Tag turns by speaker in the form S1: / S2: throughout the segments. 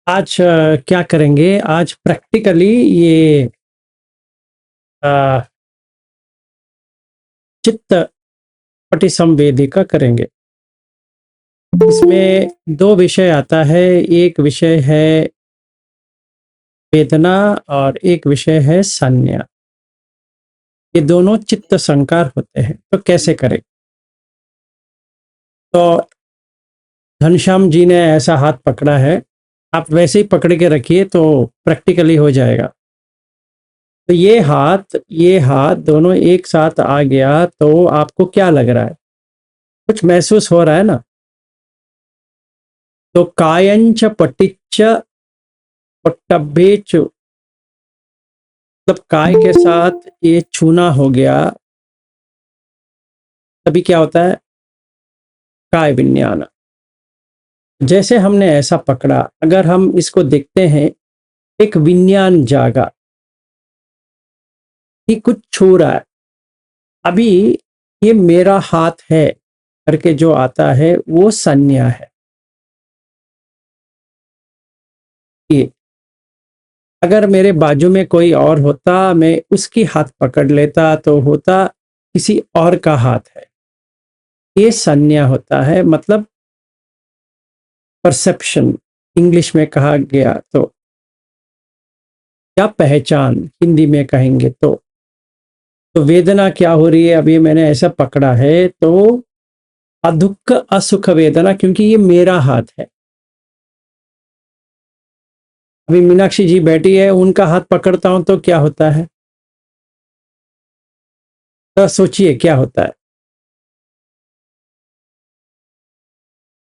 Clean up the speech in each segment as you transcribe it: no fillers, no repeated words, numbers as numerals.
S1: आज क्या करेंगे? आज प्रैक्टिकली ये अ, चित्त पटिसंवेदी का करेंगे। इसमें 2 विषय आता है, एक विषय है वेदना और एक विषय है संज्ञा। ये दोनों चित्त संकार होते हैं, तो कैसे करें? तो घनश्याम जी ने ऐसा हाथ पकड़ा है, आप वैसे ही पकड़ के रखिए तो प्रैक्टिकली हो जाएगा। तो ये हाथ दोनों एक साथ आ गया तो आपको क्या लग रहा है? कुछ महसूस हो रहा है ना? तो कायंच पटिच्च पट्टभ्येचु, मतलब काय के साथ ये छूना हो गया, तभी क्या होता है? काय विज्ञान। जैसे हमने ऐसा पकड़ा, अगर हम इसको देखते हैं, एक विज्ञान जागा कि कुछ छू रहा है। अभी ये मेरा हाथ है करके जो आता है वो संज्ञा है। ये अगर मेरे बाजू में कोई और होता, मैं उसकी हाथ पकड़ लेता तो होता किसी और का हाथ है। ये संज्ञा होता है, मतलब परसेप्शन इंग्लिश में कहा गया तो, या पहचान हिंदी में कहेंगे तो वेदना क्या हो रही है? अभी मैंने ऐसा पकड़ा है तो अदुख असुख वेदना, क्योंकि ये मेरा हाथ है। अभी मीनाक्षी जी बैठी है, उनका हाथ पकड़ता हूं तो क्या होता है? तो सोचिए क्या होता है।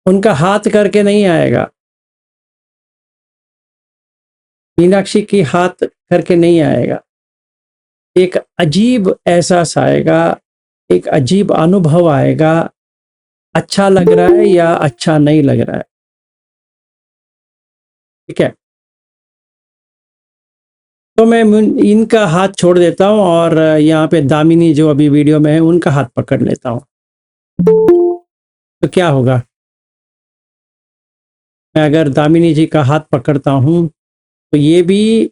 S1: उनका हाथ करके नहीं आएगा, मीनाक्षी की हाथ करके नहीं आएगा। एक अजीब एहसास आएगा, एक अजीब अनुभव आएगा। अच्छा लग रहा है या अच्छा नहीं लग रहा है? ठीक है, तो मैं इनका हाथ छोड़ देता हूं और यहाँ पे दामिनी जो अभी वीडियो में है उनका हाथ पकड़ लेता हूं। तो क्या होगा? मैं अगर दामिनी जी का हाथ पकड़ता हूं तो ये भी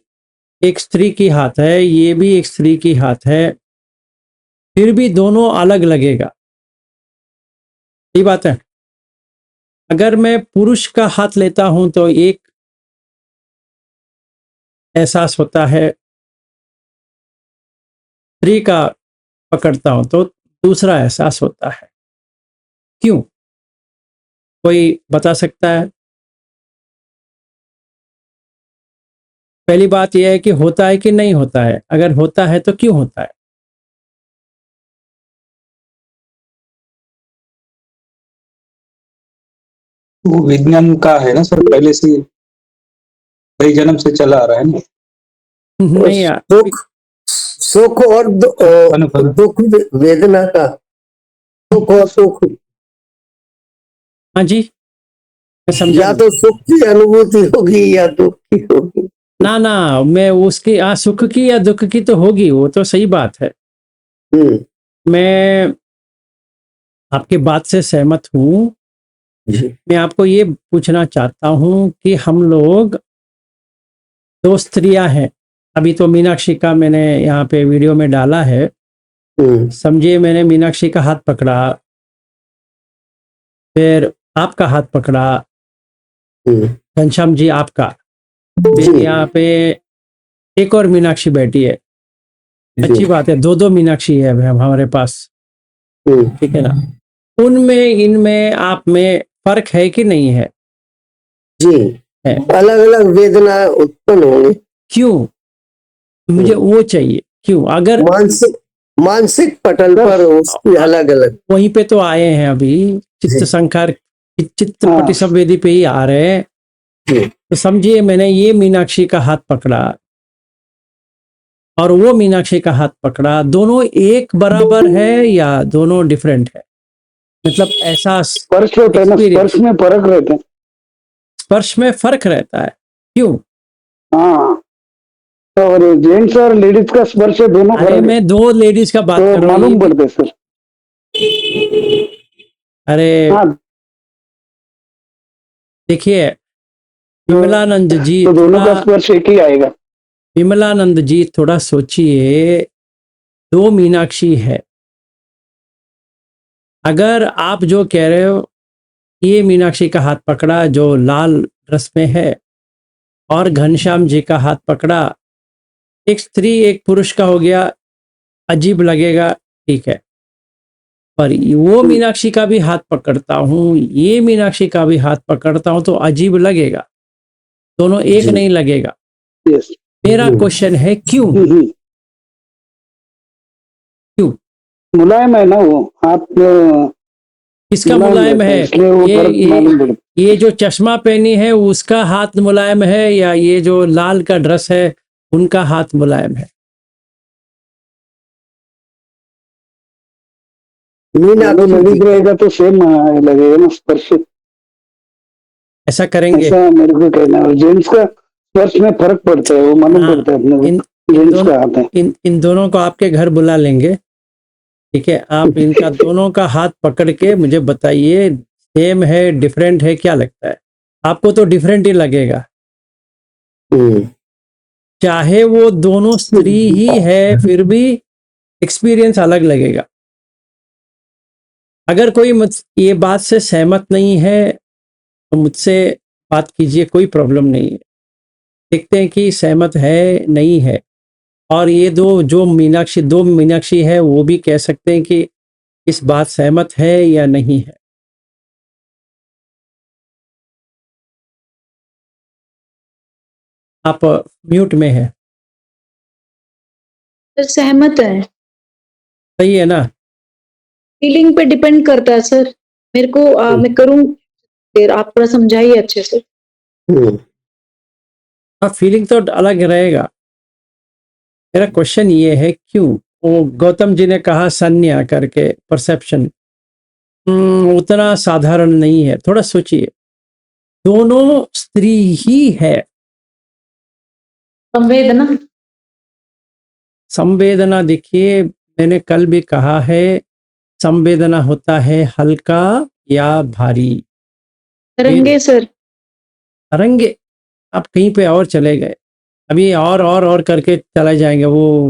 S1: एक स्त्री की हाथ है, ये भी एक स्त्री की हाथ है, फिर भी दोनों अलग लगेगा। सही बात है। अगर मैं पुरुष का हाथ लेता हूं तो एक एहसास होता है, स्त्री का पकड़ता हूं तो दूसरा एहसास होता है। क्यों? कोई बता सकता है? पहली बात यह है कि होता है कि नहीं होता है? अगर होता है तो क्यों होता है?
S2: वो विज्ञान का है ना सर, पहले से कई जन्म से चला आ रहा है ना।
S1: नहीं यार,
S3: सुख सुख और दुख वेदना का, सुख और दुख,
S1: हाँ जी, मैं समझा
S3: या
S1: नहीं।
S3: तो सुख की अनुभूति होगी या दुख की होगी।
S1: ना ना, मैं उसकी सुख की या दुख की तो होगी, वो तो सही बात है। मैं आपकी बात से सहमत हूँ। मैं आपको ये पूछना चाहता हूँ कि हम लोग 2 स्त्रियां हैं। अभी तो मीनाक्षी का मैंने यहाँ पे वीडियो में डाला है। समझिए मैंने मीनाक्षी का हाथ पकड़ा, फिर आपका हाथ पकड़ा, घनश्याम जी आपका, फिर यहाँ पे एक और मीनाक्षी बैठी है। अच्छी बात है, 2-2 मीनाक्षी है हमारे पास। ठीक है ना? उनमें इनमें आप में फर्क है कि नहीं है?
S3: जी
S1: है।
S3: अलग अलग वेदना उत्पन्न होंगी।
S1: क्यों? मुझे वो चाहिए। क्यों? अगर
S3: मानसिक मानसिक पटल पर उसकी अलग अलग,
S1: वहीं पे तो आए हैं अभी, चित्त संकार, चित्त पटिसंवेदी पे ही आ रहे हैं। तो समझिए मैंने ये मीनाक्षी का हाथ पकड़ा और वो मीनाक्षी का हाथ पकड़ा, दोनों एक बराबर है या दोनों डिफरेंट है? मतलब एहसास,
S2: स्पर्श होता है ना, स्पर्श में फर्क रहता है।
S1: स्पर्श में फर्क रहता है। क्यों?
S2: हाँ, और जेंट्स और लेडीज का स्पर्श है, दोनों
S1: अरे
S2: फर्क है,
S1: मैं 2 लेडीज का बात कर
S2: तो
S1: रहा हूँ।
S2: मालूम पड़ता है सर।
S1: अरे
S2: हाँ,
S1: देखिए, विमलानंद जी
S3: तो दोनों का
S1: थोड़ा
S3: स्पर्श एक ही आएगा।
S1: विमलानंद जी थोड़ा सोचिए, दो मीनाक्षी है। अगर आप जो कह रहे हो ये मीनाक्षी का हाथ पकड़ा जो लाल ड्रेस में है और घनश्याम जी का हाथ पकड़ा, एक स्त्री एक पुरुष का हो गया, अजीब लगेगा, ठीक है। पर वो मीनाक्षी का भी हाथ पकड़ता हूँ, ये मीनाक्षी का भी हाथ पकड़ता हूँ तो अजीब लगेगा, दोनों एक
S3: जी।
S1: नहीं लगेगा।
S3: यस।
S1: मेरा क्वेश्चन है क्यों? क्यों?
S3: मुलायम है ना वो हाथ,
S1: किसका मुलायम है?
S3: इसलिए वो
S1: ये
S3: फर्क
S1: ये
S3: मालूम पड़ता
S1: ये जो चश्मा पहनी है उसका हाथ मुलायम है या ये जो लाल का ड्रेस है उनका हाथ मुलायम है?
S3: है। दोनों ललित रहेगा तो सेम लगेगा ना स्पर्श,
S1: ऐसा करेंगे?
S3: ऐसा मेरे को कहना है। और जेंट्स का स्पर्श में फर्क पड़ता है, वो मालूम
S1: हाँ,
S3: पड़ता है अपने को,
S1: इन इन
S3: जेंट्स
S1: दोनों
S3: का हाथ है।
S1: इन दोनों को आपके घर बुला लेंगे, ठीक है? आप इनका दोनों का हाथ पकड़ के मुझे बताइए, सेम है डिफरेंट है, क्या लगता है आपको? तो डिफरेंट ही लगेगा, चाहे वो दोनों स्त्री ही है फिर भी एक्सपीरियंस अलग लगेगा। अगर कोई ये बात से सहमत नहीं है तो मुझसे बात कीजिए, कोई प्रॉब्लम नहीं है। देखते हैं कि सहमत है नहीं है। और ये दो मीनाक्षी है वो भी कह सकते हैं कि इस बात सहमत है या नहीं है। आप म्यूट में है।
S4: सर सहमत है।
S1: सही है ना?
S4: फीलिंग पे डिपेंड करता है सर। मेरे को मैं करूँ, फिर आप थोड़ा समझाइए अच्छे से।
S1: हाँ, फीलिंग तो अलग रहेगा। मेरा क्वेश्चन ये है क्यों? वो गौतम जी ने कहा संज्ञा करके परसेप्शन, उतना साधारण नहीं है, थोड़ा सोचिए। दोनों स्त्री ही है।
S4: संवेदना।
S1: संवेदना देखिए, मैंने कल भी कहा है, संवेदना होता है हल्का या भारी।
S4: तरंगे सर।
S1: तरंगे? आप कहीं पे और चले गए, अभी और करके चले जाएंगे। वो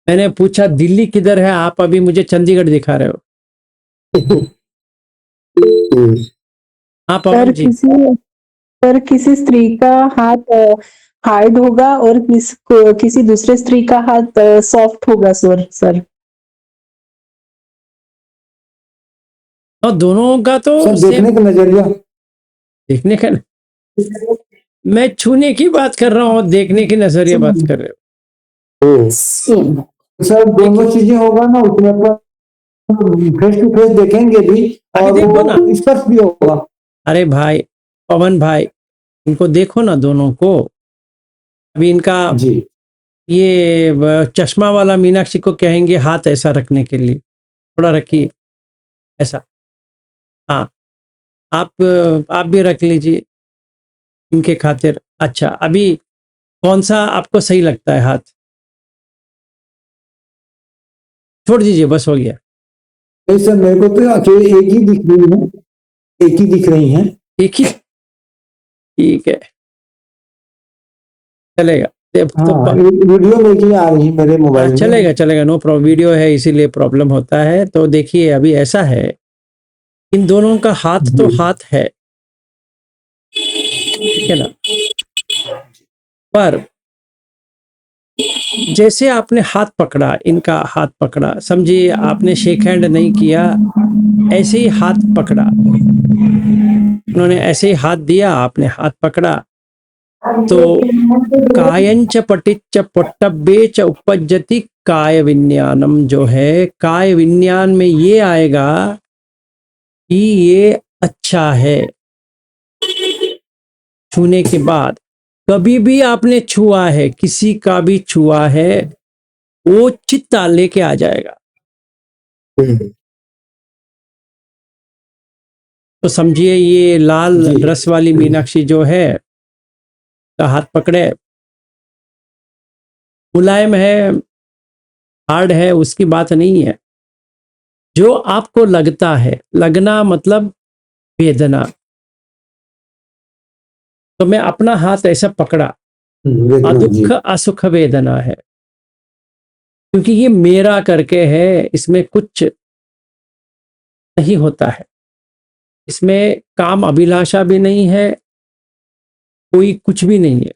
S1: मैंने पूछा दिल्ली किधर है, आप अभी मुझे चंडीगढ़ दिखा रहे हो। हाँ पवन जी।
S5: सर किसी स्त्री का हाथ हार्ड होगा और किसी दूसरे स्त्री का हाथ सॉफ्ट होगा सर।
S1: और दोनों का तो
S3: देखने का नजरिया,
S1: देखने का, मैं छूने की बात कर रहा हूँ, देखने की नजरिया बात कर रहे हो।
S3: सर दोनों चीजें होगा ना उसमें, पर फेस टू फेस देखेंगे भी
S1: अभी
S3: और
S1: देखो ना।
S3: वो स्पर्श भी होगा।
S1: अरे भाई पवन भाई, इनको देखो ना दोनों को। अभी इनका
S3: जी।
S1: ये चश्मा वाला मीनाक्षी को कहेंगे हाथ ऐसा रखने के लिए, थोड़ा रखिए ऐसा। हाँ, आप भी रख लीजिए इनके खातिर। अच्छा, अभी कौन सा आपको सही लगता है हाथ? छोड़ दीजिए, बस हो गया।
S3: नहीं सर, मेरे को तो अकेले एक ही दिख रही है, एक ही दिख रही है।
S1: एक ही, ठीक है, चलेगा। तो
S3: हाँ, वीडियो में ही आ रही है मेरे मोबाइल में।
S1: चलेगा चलेगा, नो प्रॉब्लम। वीडियो है इसीलिए प्रॉब्लम होता है। तो देखिए अभी ऐसा है, इन दोनों का हाथ तो हाथ है, ठीक है ना? पर जैसे आपने हाथ पकड़ा, इनका हाथ पकड़ा, समझिए आपने शेक हैंड नहीं किया, ऐसे ही हाथ पकड़ा, उन्होंने ऐसे ही हाथ दिया, आपने हाथ पकड़ा, तो कायंच पटिच्च पोट्टब्बे च उपज्जति काय विज्ञानम, जो है काय विज्ञान में ये आएगा कि ये अच्छा है। छूने के बाद कभी भी आपने छुआ है, किसी का भी छुआ है, वो चित्ता लेके आ जाएगा। तो समझिए ये लाल ड्रेस वाली मीनाक्षी जो है का हाथ पकड़े, मुलायम है हार्ड है उसकी बात नहीं है। जो आपको लगता है, लगना मतलब वेदना, तो मैं अपना हाथ ऐसा पकड़ा,
S3: वेदना जी।
S1: अदुख असुख वेदना है, क्योंकि ये मेरा करके है, इसमें कुछ नहीं होता है, इसमें काम अभिलाषा भी नहीं है, कोई कुछ भी नहीं है।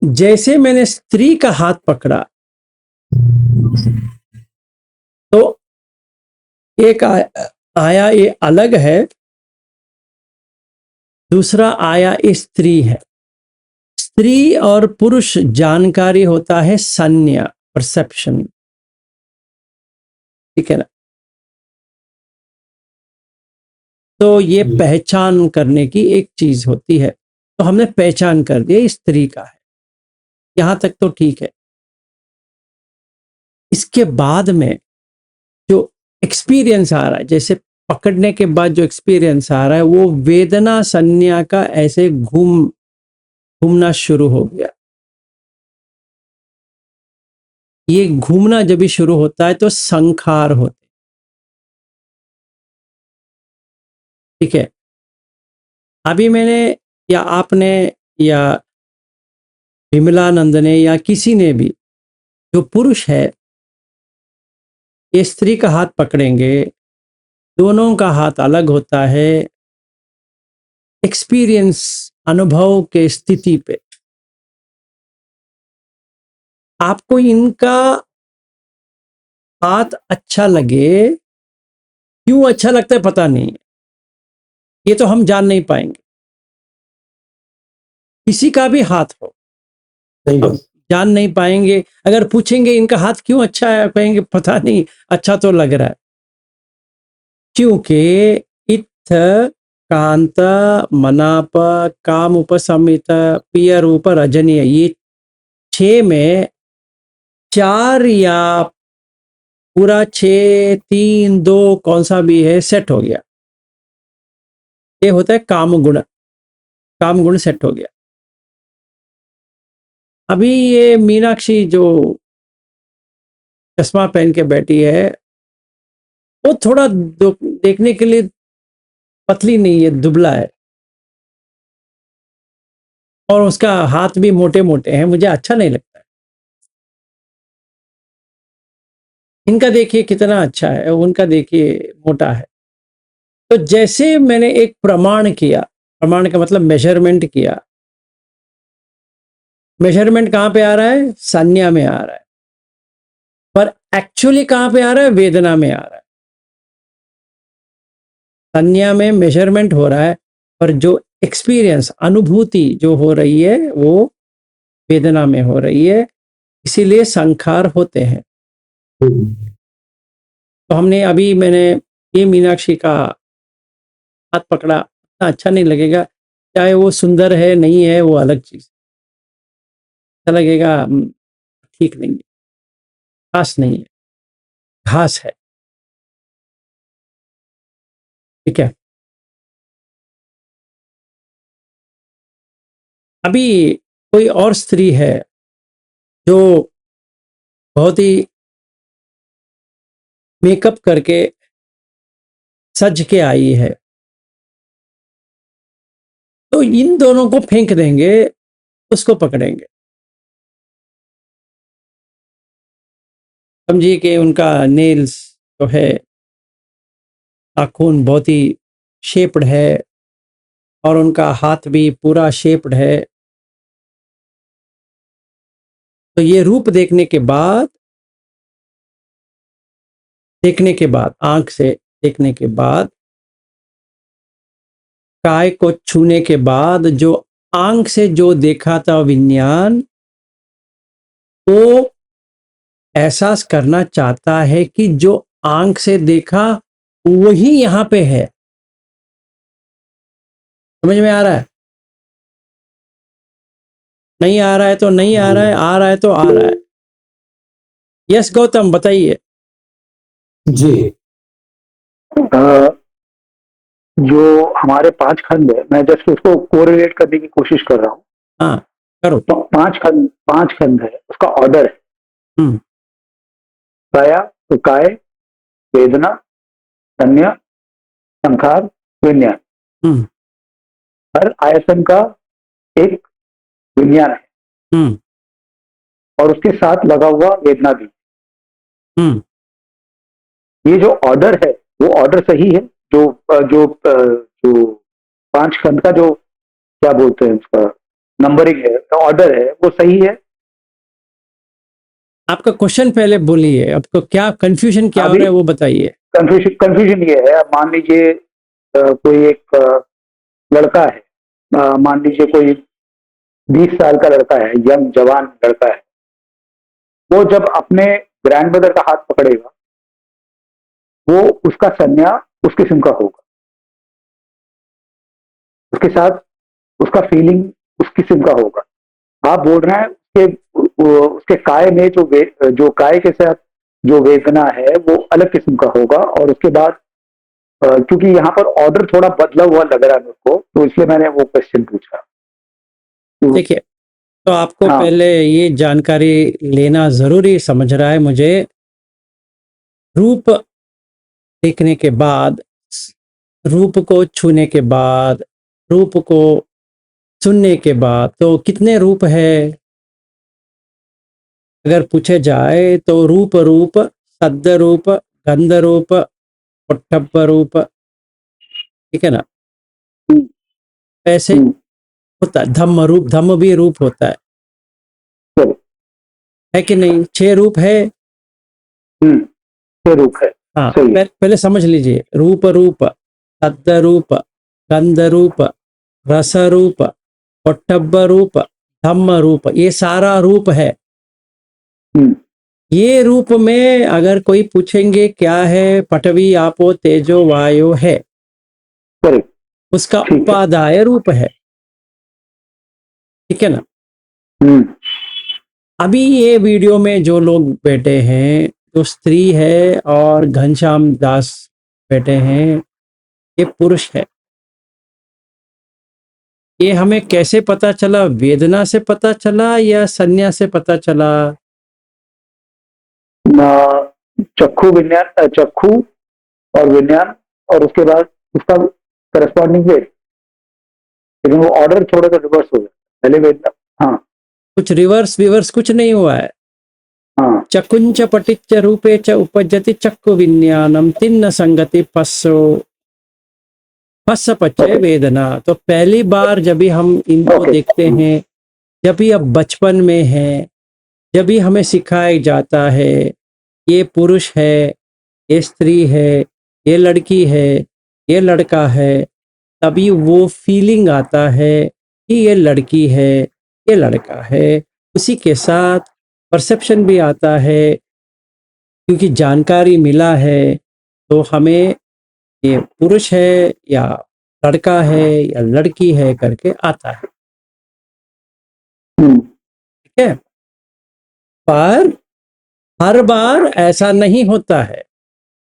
S1: जैसे मैंने स्त्री का हाथ पकड़ा तो एक आया ये अलग है, दूसरा आया ये स्त्री है। स्त्री और पुरुष जानकारी होता है संज्ञा, परसेप्शन, ठीक है ना। तो ये पहचान करने की एक चीज होती है, तो हमने पहचान कर दिया स्त्री का है, यहां तक तो ठीक है। इसके बाद में जो एक्सपीरियंस आ रहा है, जैसे पकड़ने के बाद जो एक्सपीरियंस आ रहा है, वो वेदना संज्ञा का ऐसे घूमना शुरू हो गया। ये घूमना जब भी शुरू होता है तो संखार होते, ठीक है। अभी मैंने या आपने या विमलानंद ने या किसी ने भी, जो पुरुष है ये स्त्री का हाथ पकड़ेंगे, दोनों का हाथ अलग होता है, एक्सपीरियंस, अनुभव के स्थिति पे आपको इनका हाथ अच्छा लगे, क्यों अच्छा लगता है पता नहीं है, ये तो हम जान नहीं पाएंगे। किसी का भी हाथ हो, हम जान नहीं पाएंगे। अगर पूछेंगे इनका हाथ क्यों अच्छा है, कहेंगे पता नहीं, अच्छा तो लग रहा है। क्योंकि इत्थ, कांत, मनाप, काम उपसमित, पिय रूप, रजनीय, ये 6 में 4 या पूरा 6, 3, 2 कौन सा भी है सेट हो गया, ये होता है काम गुण, काम गुण सेट हो गया। अभी ये मीनाक्षी जो चश्मा पहन के बैठी है, वो थोड़ा देखने के लिए पतली नहीं है, दुबला है, और उसका हाथ भी मोटे मोटे हैं, मुझे अच्छा नहीं लगता है। इनका देखिए कितना अच्छा है, उनका देखिए मोटा है। तो जैसे मैंने एक प्रमाण किया, प्रमाण का मतलब मेजरमेंट किया, मेजरमेंट कहां पे आ रहा है, संज्ञा में आ रहा है, पर एक्चुअली कहां पे आ रहा है, वेदना में आ रहा है। संज्ञा में मेजरमेंट हो रहा है, पर जो एक्सपीरियंस, अनुभूति जो हो रही है वो वेदना में हो रही है, इसीलिए संखार होते हैं। तो हमने अभी मैंने ये मीनाक्षी का हाथ पकड़ा, इतना अच्छा नहीं लगेगा, चाहे वो सुंदर है नहीं है वो अलग चीज, अच्छा लगेगा ठीक नहीं है, खास नहीं है, घास है, ठीक है। अभी कोई और स्त्री है जो बहुत ही मेकअप करके सज के आई है, तो इन दोनों को फेंक देंगे, उसको पकड़ेंगे। समझिए कि उनका नेल्स जो है, नाखून बहुत ही शेप्ड है, और उनका हाथ भी पूरा शेप्ड है। तो ये रूप देखने के बाद आंख से देखने के बाद, काय को छूने के बाद, जो आंख से जो देखा था विज्ञान, वो एहसास करना चाहता है कि जो आंख से देखा वही यहां पे है। समझ में आ रहा है? नहीं आ रहा है तो नहीं आ रहा है, आ रहा है तो आ रहा है। यस गौतम, बताइए।
S3: जी। जो हमारे 5 खंड है, मैं जस्ट उसको कोरिलेट करने की कोशिश कर रहा हूँ।
S1: हाँ करो।
S3: तो 5 खंड है, उसका ऑर्डर है
S1: हम्म
S3: काया, तो काय, वेदना, संज्ञा, संखार, विज्ञान।
S1: हम्म
S6: हर आयतन का एक विज्ञान है
S1: हम्म
S6: और उसके साथ लगा हुआ वेदना भी।
S1: हम्म
S6: ये जो ऑर्डर है वो ऑर्डर सही है, जो जो 5 खंड का जो क्या बोलते हैं उसका नंबरिंग है, ऑर्डर है, वो सही है।
S1: आपका क्वेश्चन पहले बोलिए, आपको क्या कंफ्यूजन क्या हो
S6: अभी
S1: रहा है वो बताइए।
S6: कंफ्यूजन ये है, अब मान लीजिए कोई एक लड़का है, मान लीजिए कोई 20 साल का लड़का है, यंग जवान लड़का है, वो जब अपने ग्रैंड मदर का हाथ पकड़ेगा, वो उसका संज्ञा उस किस्म का होगा, उसके साथ उसका फीलिंग उस किस्म का होगा। आप बोल रहे हैं उसके काय में जो काय के साथ जो वेदना है वो अलग किस्म का होगा, और उसके बाद क्योंकि यहाँ पर ऑर्डर थोड़ा बदला हुआ लग रहा है मेरे को, तो इसलिए मैंने वो क्वेश्चन पूछा।
S1: देखिए, तो आपको
S6: हाँ।
S1: पहले ये जानकारी लेना जरूरी समझ रहा है मुझे। रूप देखने के बाद, रूप को छूने के बाद, रूप को सुनने के बाद, तो कितने रूप है अगर पूछे जाए तो रूप रूप, सद्द रूप, गंध रूप, पट्टभ रूप, ठीक है ना। ऐसे होता है धम्म रूप, धम्म भी रूप होता है कि नहीं? 6 रूप है।
S6: ये रूप है।
S1: हाँ,
S6: सही है।
S1: पहले समझ लीजिए, रूप रूप, सद्द रूप, गंध रूप, रस रूप, पट्टभ रूप, धम्म रूप, ये सारा रूप है। ये रूप में अगर कोई पूछेंगे क्या है, पटवी आपो तेजो वायु है,
S6: करेक्ट।
S1: उसका
S6: ठीक है।
S1: उपादाय रूप है, ठीक है ना। अभी ये वीडियो में जो लोग बैठे हैं, जो स्त्री है और घनश्याम दास बैठे हैं, ये पुरुष है। ये हमें कैसे पता चला? वेदना से पता चला या संज्ञा से पता चला?
S6: चक्षु विज्ञान, चक्षु और विज्ञान, और उसके बाद उसका करस्पॉन्डिंग वेट, लेकिन वो ऑर्डर थोड़ा सा रिवर्स हो गया, पहले वेदना। हाँ
S1: कुछ रिवर्स विवर्स कुछ नहीं हुआ है।
S6: हाँ।
S1: चकुंच पटिच्च रूपे च उपजति चक्षु विज्ञानम तिन्न संगति पस्सो पस्स पच्चे वेदना। तो पहली बार जब भी हम इनको
S6: Okay.
S1: देखते हैं, जब भी अब बचपन में है, जब भी हमें सिखाया जाता है ये पुरुष है, ये स्त्री है, ये लड़की है, ये लड़का है, तभी वो फीलिंग आता है कि ये लड़की है, ये लड़का है। उसी के साथ परसेप्शन भी आता है, क्योंकि जानकारी मिला है, तो हमें ये पुरुष है या लड़का है या लड़की है करके आता है, ठीक है। पर हर बार ऐसा नहीं होता है,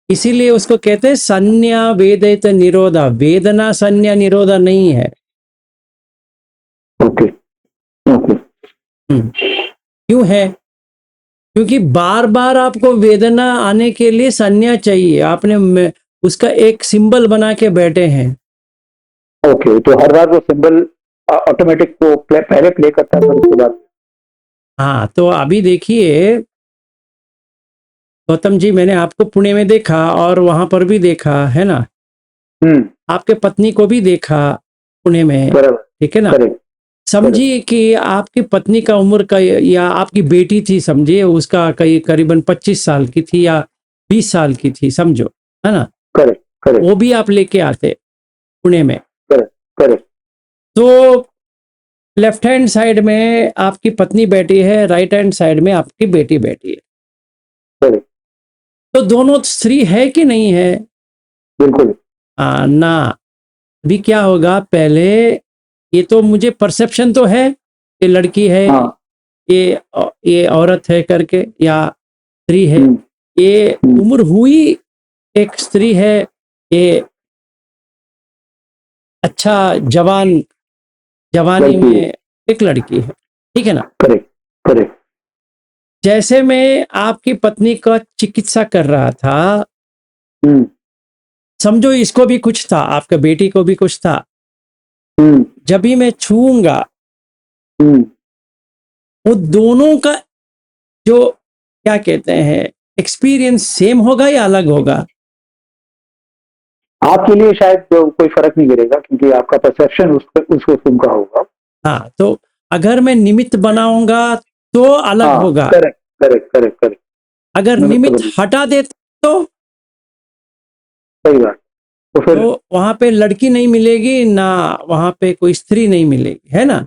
S1: इसीलिए उसको कहते हैं संज्ञा वेदित निरोधा। वेदना संज्ञा निरोधा नहीं है।
S6: Okay okay.
S1: क्यों है? क्योंकि बार बार आपको वेदना आने के लिए संज्ञा चाहिए। आपने उसका एक सिंबल बना के बैठे हैं।
S6: ओके, तो हर बार वो सिंबल ऑटोमेटिक वो पहले प्ले करता है, फिर उसके बाद।
S1: हाँ, तो अभी देखिए गौतम जी, मैंने आपको पुणे में देखा और वहां पर भी देखा है ना। आपके पत्नी को भी देखा पुणे में, ठीक है ना। समझिए कि आपकी पत्नी का उम्र का, या आपकी बेटी थी समझिए, उसका करीबन 25 साल की थी या 20 साल की थी, समझो, है ना। वो भी आप लेके आते पुणे में। तो लेफ्ट हैंड साइड में आपकी पत्नी बैठी है, राइट हैंड साइड में आपकी बेटी बैठी है। तो दोनों स्त्री है कि नहीं है?
S6: बिल्कुल।
S1: ना। अभी क्या होगा, पहले ये तो मुझे परसेप्शन तो है, ये लड़की है, ये औरत है करके, या स्त्री है। ये उम्र हुई एक स्त्री है, ये अच्छा जवानी में एक लड़की है, ठीक है ना।
S6: करेक्ट।
S1: जैसे मैं आपकी पत्नी का चिकित्सा कर रहा था, समझो इसको भी कुछ था, आपके बेटी को भी कुछ था। जब भी मैं छूऊंगा
S6: हम्म,
S1: वो दोनों का जो क्या कहते हैं एक्सपीरियंस सेम होगा या अलग होगा?
S6: आपके लिए शायद कोई फर्क नहीं गिरेगा क्योंकि आपका परसेप्शन उस वस्तु का होगा।
S1: हाँ, तो अगर मैं निमित्त बनाऊंगा तो अलग
S6: हाँ,
S1: होगा,
S6: करेक्ट करेक्ट करेक्ट करेक्ट,
S1: अगर
S6: निमित्त
S1: निमित्त
S6: बनी,
S1: हटा दे तो
S6: सही बात। तो फिर
S1: वहां पे लड़की नहीं मिलेगी ना, वहां पे कोई स्त्री नहीं मिलेगी, है ना?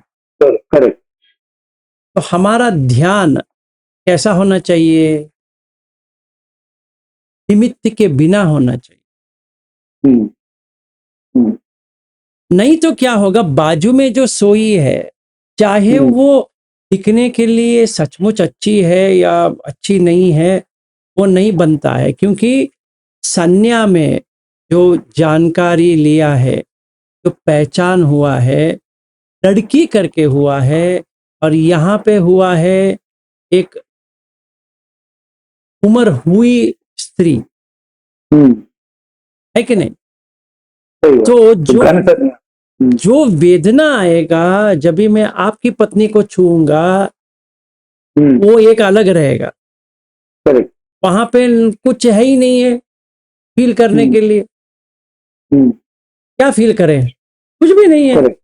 S6: करेक्ट,
S1: तो हमारा ध्यान कैसा होना चाहिए? निमित्त के बिना होना चाहिए।
S6: हम्म, हम्म,
S1: नहीं तो क्या होगा, बाजू में जो सोई है चाहे
S6: हम्म,
S1: वो दिखने के लिए सचमुच अच्छी है या अच्छी नहीं है, वो नहीं बनता है, क्योंकि संज्ञा में जो जानकारी लिया है, जो पहचान हुआ है, लड़की करके हुआ है, और यहाँ पे हुआ है एक उम्र हुई स्त्री,
S6: हम्म,
S1: है कि नहीं?
S6: सही बात।
S1: तो
S6: तो घन संज्ञा,
S1: जो वेदना आएगा जब भी मैं आपकी पत्नी को छूऊंगा वो एक अलग रहेगा।
S6: करेक्ट,
S1: वहां पे कुछ है ही नहीं है फील करने के लिए। क्या फील करें? कुछ भी नहीं है।
S6: करेक्ट,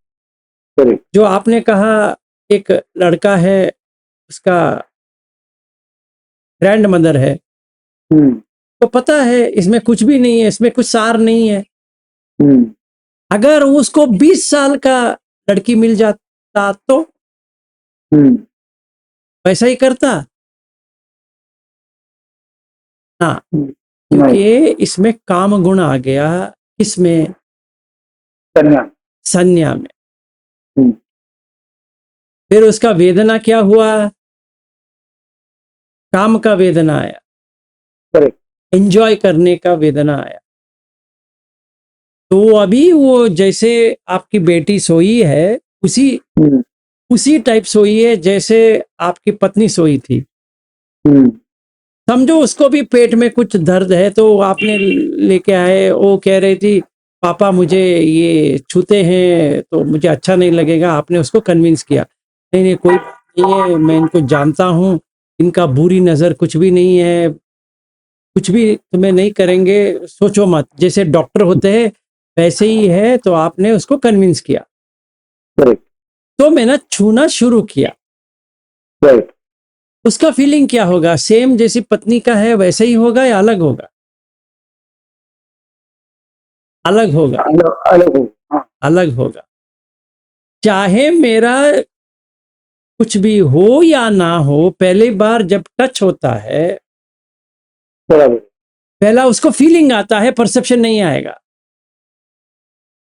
S6: करेक्ट,
S1: जो आपने कहा एक लड़का है, उसका ग्रैंड मदर है,
S6: हम्म,
S1: तो पता है इसमें कुछ भी नहीं है, इसमें कुछ सार नहीं है।
S6: हम्म,
S1: अगर उसको 20 साल का लड़की मिल जाता तो
S6: हम्म,
S1: वैसा ही करता? हाँ,
S6: नहीं,
S1: क्योंकि इसमें काम गुण आ गया। इसमें
S6: संज्ञा,
S1: संज्ञा में।
S6: हम्म,
S1: फिर उसका वेदना क्या हुआ? काम का वेदना आया,
S6: करेक्ट,
S1: एंजॉय करने का वेदना आया। तो अभी वो जैसे आपकी बेटी सोई है उसी
S6: हम्म,
S1: उसी टाइप सोई है जैसे आपकी पत्नी सोई थी।
S6: हम्म,
S1: समझो उसको भी पेट में कुछ दर्द है, तो आपने लेके आए, वो कह रही थी पापा मुझे ये छूते हैं तो मुझे अच्छा नहीं लगेगा। आपने उसको कन्विंस किया, नहीं नहीं कोई बात नहीं है, मैं इनको जानता हूँ, इनका बुरी नज़र कुछ भी नहीं है, कुछ भी तुम्हें नहीं करेंगे, सोचो मत। जैसे डॉक्टर होते हैं वैसे ही है। तो आपने उसको कन्विंस किया,
S6: करेक्ट,
S1: तो मैंने छूना शुरू किया।
S6: राइट।
S1: उसका फीलिंग क्या होगा? सेम जैसी पत्नी का है वैसे ही होगा या अलग होगा? अलग होगा।
S6: अलग अलग हो, हाँ,
S1: अलग होगा। चाहे मेरा कुछ भी हो या ना हो, पहली बार जब टच होता है,
S6: बराबर।
S1: पहला उसको फीलिंग आता है, परसेप्शन नहीं आएगा,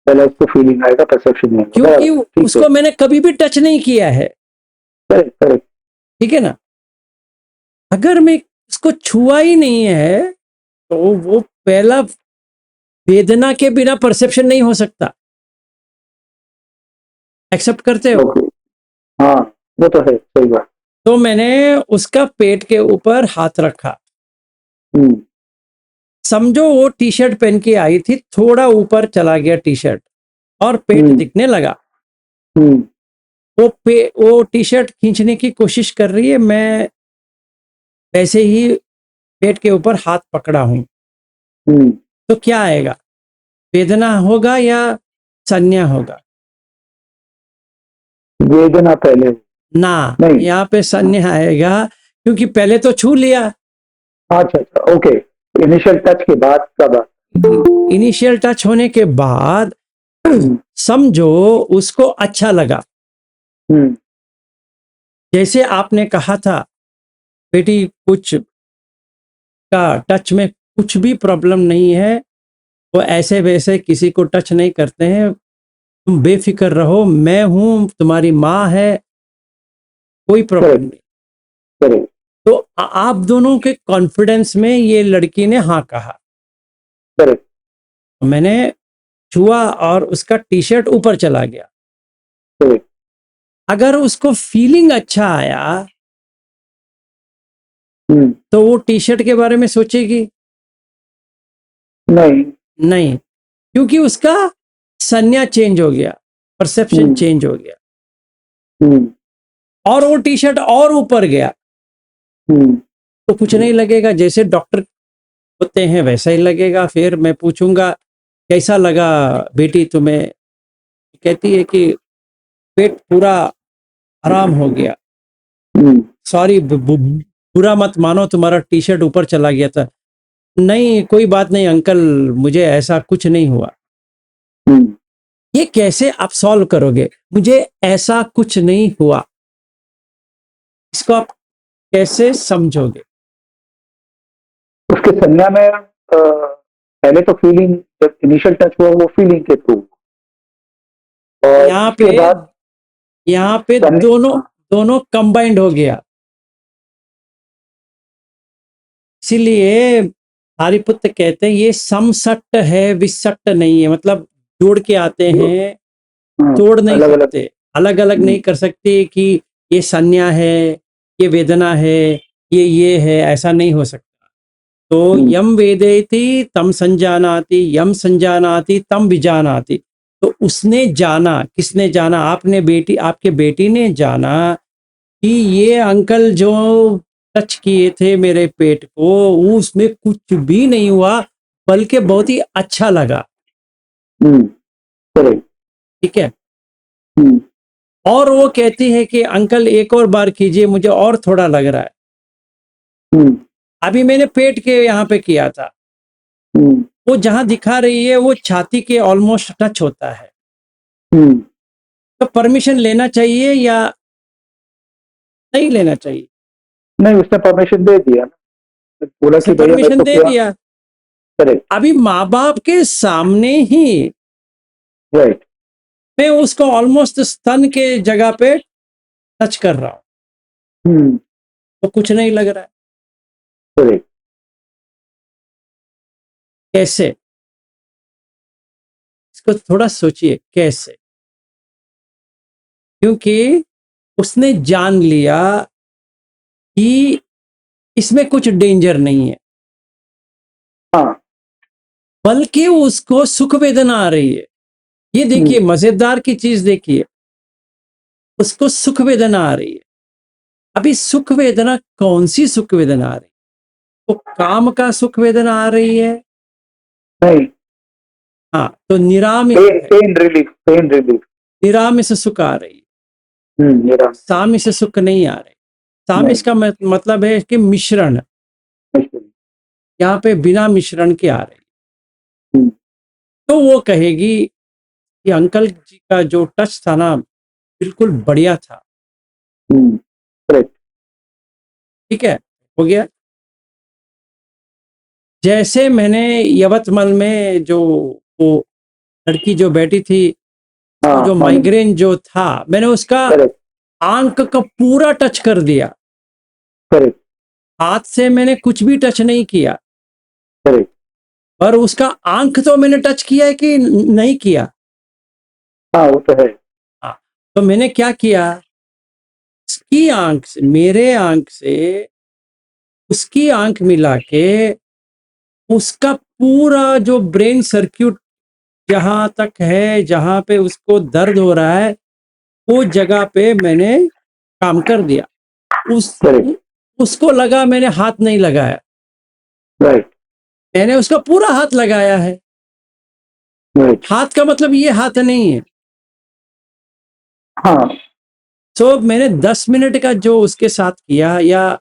S6: पहले उसको फीलिंग आएगा, परसेप्शन नहीं आएगा,
S1: क्योंकि
S6: बराबर, ठीक है,
S1: उसको मैंने कभी भी टच नहीं किया है।
S6: करेक्ट करेक्ट,
S1: ठीक है ना? अगर मैं इसको छुआ ही नहीं है तो वो पहला वेदना के बिना परसेप्शन नहीं हो सकता। एक्सेप्ट करते हो?
S6: ओके, हाँ, वो तो है, सही बात।
S1: तो मैंने उसका पेट के ऊपर हाथ रखा।
S6: हम्म,
S1: समझो वो टी शर्ट पहन के आई थी, थोड़ा ऊपर चला गया टी शर्ट और पेट
S6: हम्म,
S1: दिखने लगा।
S6: हम्म,
S1: वो टी शर्ट खींचने की कोशिश कर रही है, मैं वैसे ही पेट के ऊपर हाथ पकड़ा हूं।
S6: हम्म,
S1: तो क्या आएगा? वेदना होगा या संज्ञा होगा?
S6: वेदना पहले हो,
S1: ना,
S6: नहीं,
S1: यहाँ पे संज्ञा आएगा, क्योंकि पहले तो छू लिया।
S6: अच्छा अच्छा, ओके, इनिशियल टच के बाद का बात।
S1: इनिशियल टच होने के बाद
S6: हम्म,
S1: समझो उसको अच्छा लगा।
S6: हम्म,
S1: जैसे आपने कहा था बेटी कुछ का टच में कुछ भी प्रॉब्लम नहीं है, वो ऐसे वैसे किसी को टच नहीं करते हैं, तुम बेफिक्र रहो, मैं हूं, तुम्हारी माँ है, कोई प्रॉब्लम
S6: करेक्ट
S1: नहीं।
S6: करेक्ट,
S1: तो आप दोनों के कॉन्फिडेंस में ये लड़की ने हाँ कहा।
S6: करेक्ट,
S1: मैंने छुआ और उसका टी शर्ट ऊपर चला गया।
S6: करेक्ट,
S1: अगर उसको फीलिंग अच्छा आया तो वो टी शर्ट के बारे में सोचेगी?
S6: नहीं,
S1: नहीं, क्योंकि उसका संज्ञा चेंज हो गया, परसेप्शन चेंज हो गया
S6: हम्म,
S1: और वो टी शर्ट और ऊपर गया
S6: हम्म,
S1: तो कुछ नहीं लगेगा, जैसे डॉक्टर होते हैं वैसा ही लगेगा। फिर मैं पूछूंगा कैसा लगा बेटी तुम्हें, कहती है कि पेट पूरा आराम हो गया।
S6: हम्म,
S1: सॉरी, बुरा मत मानो, तुम्हारा टी शर्ट ऊपर चला गया था। नहीं कोई बात नहीं अंकल, मुझे ऐसा कुछ नहीं हुआ।
S6: हम्म।
S1: ये कैसे आप सॉल्व करोगे, मुझे ऐसा कुछ नहीं हुआ, इसको आप कैसे समझोगे?
S6: उसके संज्ञा में पहले तो फीलिंग, जब इनिशियल टच हुआ वो फीलिंग के थ्रू, और
S1: यहाँ
S6: उसके
S1: पे
S6: बाद
S1: यहाँ पे
S6: संज्ञा-
S1: दोनों
S6: हाँ,
S1: दोनों कंबाइंड हो गया। इसीलिए आर्यपुत्र कहते हैं ये समसट्ट है, विसट्ट नहीं है। मतलब जोड़ के आते हैं,
S6: हाँ,
S1: तोड़ नहीं
S6: अलग अलग।
S1: सकते, अलग अलग नहीं कर सकते कि ये संज्ञा है, ये वेदना है, ये है, ऐसा नहीं हो सकता। तो यम वेदेति तम संजानाति, यम संजानाति तम विजानाति। तो उसने जाना, किसने जाना? आपने, बेटी, आपके बेटी ने जाना कि ये अंकल जो टच किए थे मेरे पेट को, उसमें कुछ भी नहीं हुआ, बल्कि बहुत ही अच्छा लगा।
S6: करेक्ट।
S1: ठीक है। और वो कहती है कि अंकल एक और बार कीजिए, मुझे और थोड़ा लग रहा है। अभी मैंने पेट के यहाँ पे किया था, वो जहां दिखा रही है वो छाती के ऑलमोस्ट टच होता है। तो परमिशन लेना चाहिए या नहीं लेना चाहिए?
S6: नहीं, उसने परमिशन दे दिया ना, बोला कि भैया मेरे
S1: परमिशन
S6: को
S1: दे
S6: क्या।
S1: दिया।
S6: करेक्ट।
S1: अभी माँ बाप के सामने ही
S6: राइट।
S1: मैं उसको ऑलमोस्ट स्तन के जगह पे टच कर रहा हूं, तो कुछ नहीं लग रहा है।
S6: करेक्ट।
S1: कैसे? इसको थोड़ा सोचिए कैसे। क्योंकि उसने जान लिया कि इसमें कुछ डेंजर नहीं है,
S6: हाँ।
S1: बल्कि उसको सुख वेदना आ रही है। ये देखिए मजेदार की चीज देखिए, उसको सुख वेदना आ रही है। अभी सुख वेदना कौन सी सुख वेदना आ रही है? तो काम का सुख वेदना आ रही है?
S6: नहीं,
S1: हाँ, तो निरामिष
S6: पेन
S1: है,
S6: पेन रिलीफ, पेन रिलीफ।
S1: निरामिष सुख आ रही है,
S6: मेरा
S1: सामिष सुख नहीं आ रही। सामिष का मतलब है कि मिश्रण, यहाँ पे बिना मिश्रण के आ रही। तो वो कहेगी कि अंकल जी का जो टच था ना, बिल्कुल बढ़िया था।
S6: करेक्ट।
S1: ठीक है, हो गया। जैसे मैंने यवतमल में जो वो लड़की जो बैठी थी,
S6: हाँ,
S1: तो जो
S6: हाँ,
S1: माइग्रेन जो था, मैंने उसका
S6: करेक्ट।
S1: आंख का पूरा टच कर दिया।
S6: करेक्ट।
S1: हाथ से मैंने कुछ भी टच नहीं किया,
S6: करेक्ट।
S1: पर उसका आंख तो मैंने टच किया है कि नहीं किया?
S6: हाँ, वो तो है।
S1: हाँ, तो मैंने क्या किया, उसकी आंख से मेरे आंख से उसकी आंख मिला के उसका पूरा जो ब्रेन सर्किट जहां तक है, जहां पे उसको दर्द हो रहा है, वो जगह पे मैंने काम कर दिया।
S6: करेक्ट।
S1: उसको लगा मैंने हाथ नहीं लगाया,
S6: राइट।
S1: मैंने उसका पूरा हाथ लगाया है।
S6: राइट।
S1: हाथ का मतलब ये हाथ नहीं है।
S6: हाँ।
S1: तो मैंने 10 मिनट का जो उसके साथ किया, या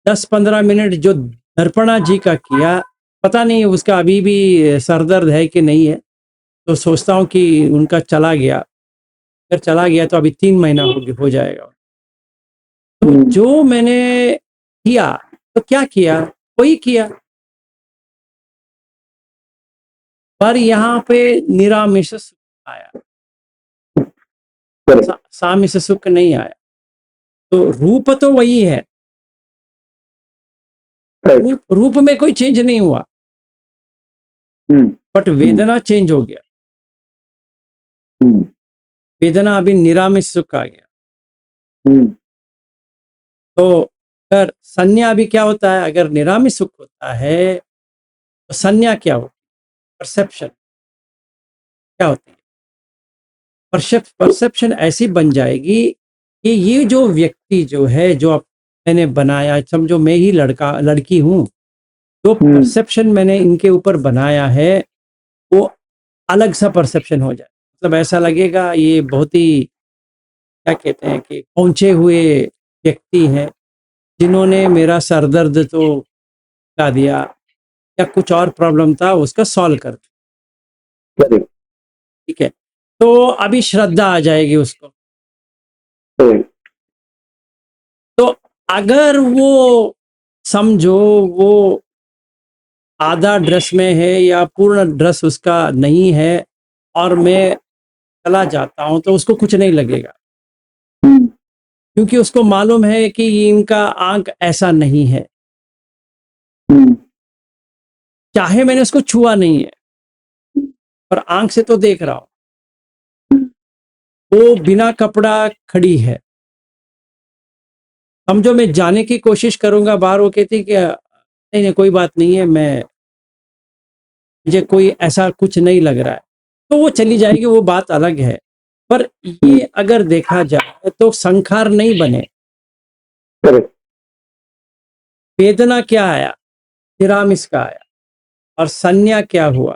S1: 10-15 मिनट जो दर्पणा जी का किया, पता नहीं उसका अभी भी सरदर्द है कि नहीं है। तो सोचता हूँ कि उनका चला गया, अगर चला गया तो अभी 3 महीना हो जाएगा। तो जो मैंने किया, तो क्या किया, वही किया, पर यहाँ पे निरामिष सुख आया, सामिष सुख नहीं आया। तो रूप तो वही है, रूप में कोई चेंज नहीं हुआ, बट वेदना चेंज हो गया। वेदना अभी निरामिष सुख आ गया। तो अगर संज्ञा अभी क्या होता है, अगर निरामिष सुख होता है तो संज्ञा क्या होती है, परसेप्शन क्या होती है? परसेप्शन ऐसी बन जाएगी कि ये जो व्यक्ति जो है, जो मैंने बनाया, समझो मैं ही लड़की हूँ, जो परसेप्शन मैंने इनके ऊपर बनाया है वो अलग सा परसेप्शन हो जाए। मतलब ऐसा लगेगा ये बहुत ही, क्या कहते हैं कि पहुंचे हुए व्यक्ति हैं जिन्होंने मेरा सरदर्द तो ला दिया या कुछ और प्रॉब्लम था उसका सॉल्व कर दिया।
S6: करेक्ट,
S1: ठीक है, तो अभी श्रद्धा आ जाएगी उसको।
S6: करेक्ट,
S1: तो अगर वो समझो वो आधा ड्रेस में है या पूर्ण ड्रेस उसका नहीं है और मैं चला जाता हूं तो उसको कुछ नहीं लगेगा, क्योंकि उसको मालूम है कि इनका आंक ऐसा नहीं है, चाहे मैंने उसको छुआ नहीं है पर आंख से तो देख रहा हूं। वो बिना कपड़ा खड़ी है, समझो मैं जाने की कोशिश करूंगा बाहर, वो कहती कि नहीं नहीं कोई बात नहीं है, मुझे कोई ऐसा कुछ नहीं लग रहा है, तो वो चली जाएगी, वो बात अलग है। पर ये अगर देखा जाए तो संखार नहीं बने।
S6: करेक्ट,
S1: वेदना क्या आया, निरामिष का आया, और संज्ञा क्या हुआ,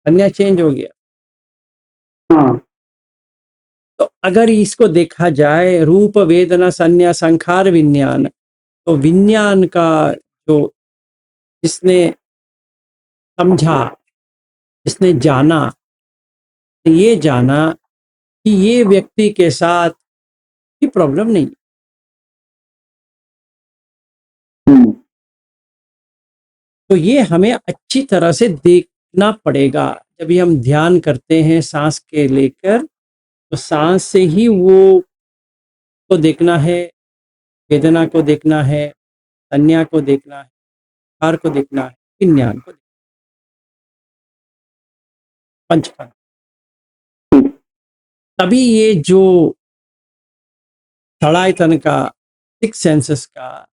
S1: संज्ञा चेंज हो गया।
S6: हाँ,
S1: तो अगर इसको देखा जाए रूप वेदना संज्ञा संखार विज्ञान, तो विज्ञान का जो जिसने समझा, जिसने जाना, ये जाना कि ये व्यक्ति के साथ की प्रॉब्लम नहीं, तो ये हमें अच्छी तरह से देखना पड़ेगा। जब भी हम ध्यान करते हैं सांस के लेकर, तो सांस से ही वो को देखना है, वेदना को देखना है, संज्ञा को देखना है, कार को देखना है, विज्ञान को पंचखंड। तभी ये जो थड़ायतन का 6 सेंसेस का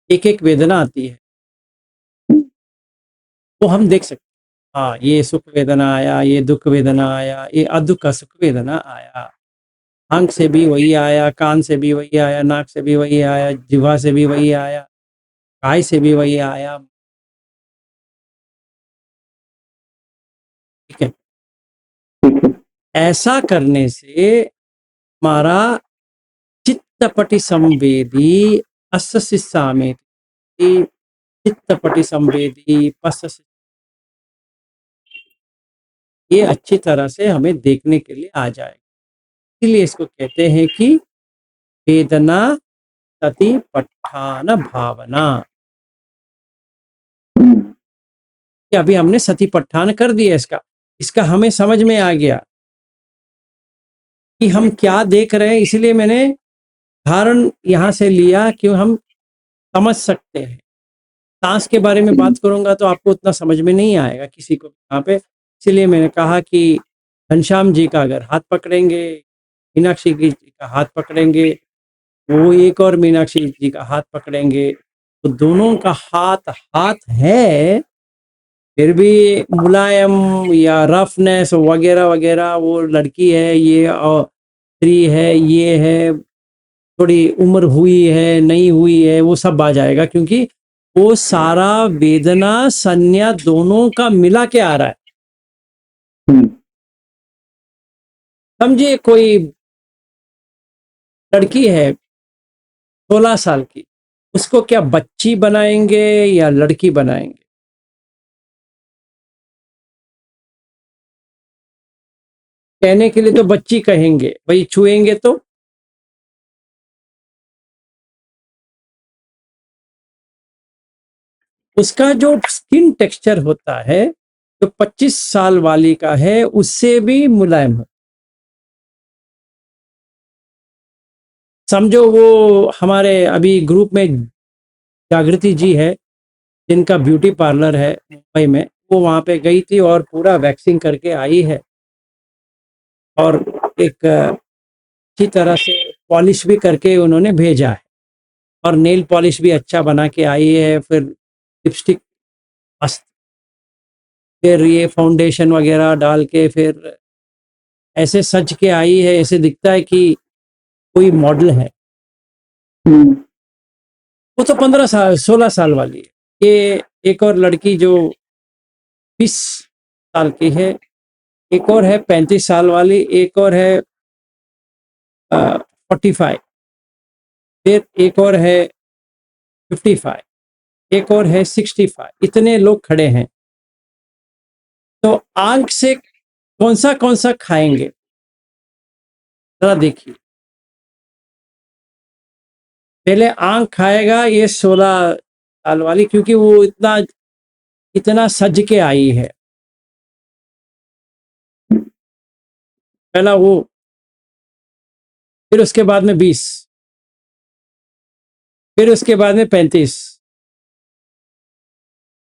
S1: एक एक वेदना आती है वो हम देख सकते हैं। हाँ, ये सुख वेदना आया, ये दुख वेदना आया, ये अदुख का सुख वेदना आया, आंख से भी वही आया, कान से भी वही आया, नाक से भी वही आया, जिह्वा से भी वही आया, काय से भी वही आया। ठीक है, ऐसा करने से हमारा चित्तपटि संवेदी अस्य सामेति, चित्तपटि संवेदी पश्य, ये अच्छी तरह से हमें देखने के लिए आ जाएगा। इसलिए इसको कहते हैं कि वेदना सति पट्ठान भावना। कि अभी हमने सती पट्ठान कर दिया, इसका हमें समझ में आ गया कि हम क्या देख रहे हैं। इसलिए मैंने उदाहरण यहाँ से लिया कि हम समझ सकते हैं। सांस के बारे में बात करूंगा तो आपको उतना समझ में नहीं आएगा किसी को यहाँ पे, इसलिए मैंने कहा कि घनश्याम जी का अगर हाथ पकड़ेंगे, मीनाक्षी जी का हाथ पकड़ेंगे, वो एक और मीनाक्षी जी का हाथ पकड़ेंगे, तो दोनों का हाथ हाथ है, फिर भी मुलायम या रफनेस वगैरह वगैरह, वो लड़की है, ये स्त्री है, ये है, थोड़ी उम्र हुई है नहीं हुई है, वो सब आ जाएगा, क्योंकि वो सारा वेदना संज्ञा दोनों का मिला के आ रहा है। समझिए कोई लड़की है 16 साल की, उसको क्या बच्ची बनाएंगे या लड़की बनाएंगे? कहने के लिए तो बच्ची कहेंगे, भाई छुएंगे तो उसका जो स्किन टेक्सचर होता है जो 25 साल वाली का है उससे भी मुलायम हो। समझो वो हमारे अभी ग्रुप में जागृति जी है जिनका ब्यूटी पार्लर है मुंबई में, वो वहां पे गई थी और पूरा वैक्सिंग करके आई है और एक अच्छी तरह से पॉलिश भी करके उन्होंने भेजा है और नेल पॉलिश भी अच्छा बना के आई है, फिर लिपस्टिक फिर ये फाउंडेशन वगैरह डाल के फिर ऐसे सज के आई है, ऐसे दिखता है कि कोई मॉडल है। वो तो 15 साल 16 साल वाली है। ये एक और लड़की जो 20 साल की है, एक और है 35 साल वाली, एक और है 45, फिर एक और है 55, एक और है 65। इतने लोग खड़े हैं। तो आंख से कौन सा खाएंगे, जरा देखिए। पहले आंख खाएगा ये 16 साल वाली, क्योंकि वो इतना सज के आई है। पहला वो, फिर उसके बाद में 20, फिर उसके बाद में 35,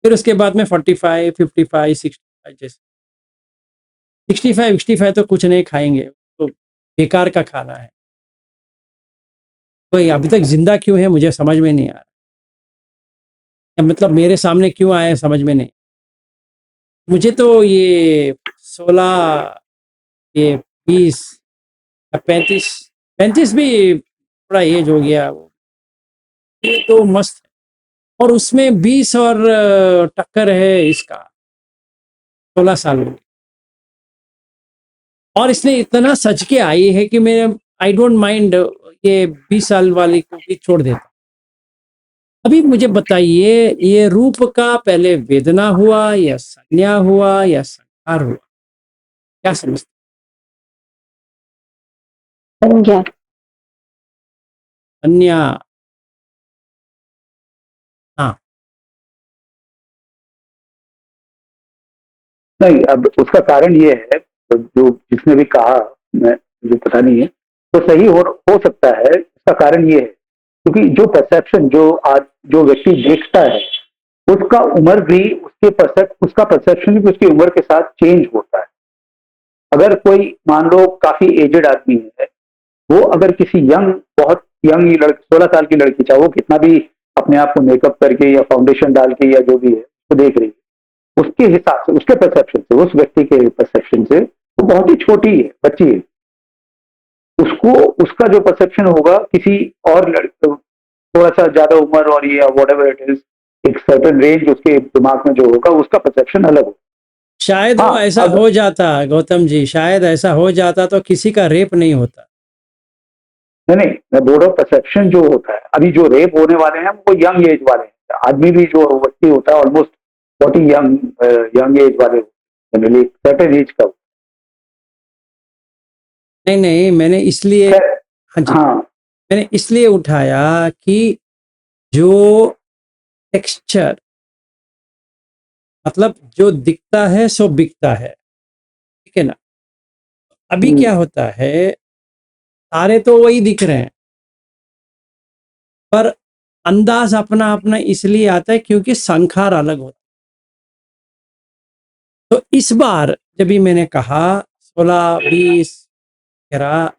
S1: फिर उसके बाद में 45, 55, 65। जैसे 65 तो कुछ नहीं खाएंगे, तो बेकार का खाना है। तो ये अभी तक जिंदा क्यों है मुझे समझ में नहीं आ रहा, मतलब मेरे सामने क्यों आए समझ में नहीं। मुझे तो ये 16, ये 20, 35 भी थोड़ा एज हो गया। ये तो मस्त है। और उसमें 20 और टक्कर है इसका 16 साल में। और इसने इतना सच के आई है कि मैं आई डोंट माइंड ये 20 साल वाली को भी छोड़ देता। अभी मुझे बताइए, ये रूप का पहले वेदना हुआ या संज्ञा हुआ या संस्कार हुआ, क्या समझते?
S4: संज्ञा।
S1: संज्ञा, हाँ।
S6: नहीं, अब उसका कारण ये है, तो जो जिसने भी कहा, मैं मुझे पता नहीं है, तो सही हो सकता है। इसका कारण ये है क्योंकि जो परसेप्शन जो आज जो व्यक्ति देखता है, उसका उम्र भी उसका परसेप्शन भी उसकी उम्र के साथ चेंज होता है। अगर कोई मान लो काफी एजेड आदमी है, वो अगर किसी बहुत यंग लड़की, 16 साल की लड़की, चाहे वो कितना भी अपने आप को मेकअप करके या फाउंडेशन डाल के या जो भी है उसको देख रही है, उसके हिसाब से, उसके परसेप्शन से, उस व्यक्ति के परसेप्शन से वो बहुत ही छोटी है, बच्ची है। उसको उसका जो परसेप्शन होगा किसी और लड़के, थोड़ा सा ज्यादा उम्र और ये व्हाटएवर इट इज, एक सर्टेन रेंज उसके दिमाग में जो होगा, उसका परसेप्शन अलग होगा।
S1: शायद वो
S6: हाँ,
S1: ऐसा
S6: अब
S1: हो जाता गौतम जी, शायद ऐसा हो जाता तो किसी का रेप नहीं होता।
S6: नहीं, मैं बोल रहा हूँ परसेप्शन जो होता है। अभी जो रेप होने वाले हैं वो यंग एज वाले हैं। आदमी भी जो व्यक्ति होता है ऑलमोस्ट 40 यंग एज वाले, जनरली सर्टेन एज का।
S1: नहीं, मैंने इसलिए,
S6: खैर,
S1: हाँ जी,
S6: हाँ,
S1: मैंने इसलिए उठाया कि जो टेक्सचर, मतलब जो दिखता है सो बिकता है, ठीक है ना। अभी क्या होता है, सारे तो वही दिख रहे हैं, पर अंदाज अपना अपना इसलिए आता है क्योंकि संखार अलग होता है। तो इस बार जब भी मैंने कहा 16, 20 वगैरह,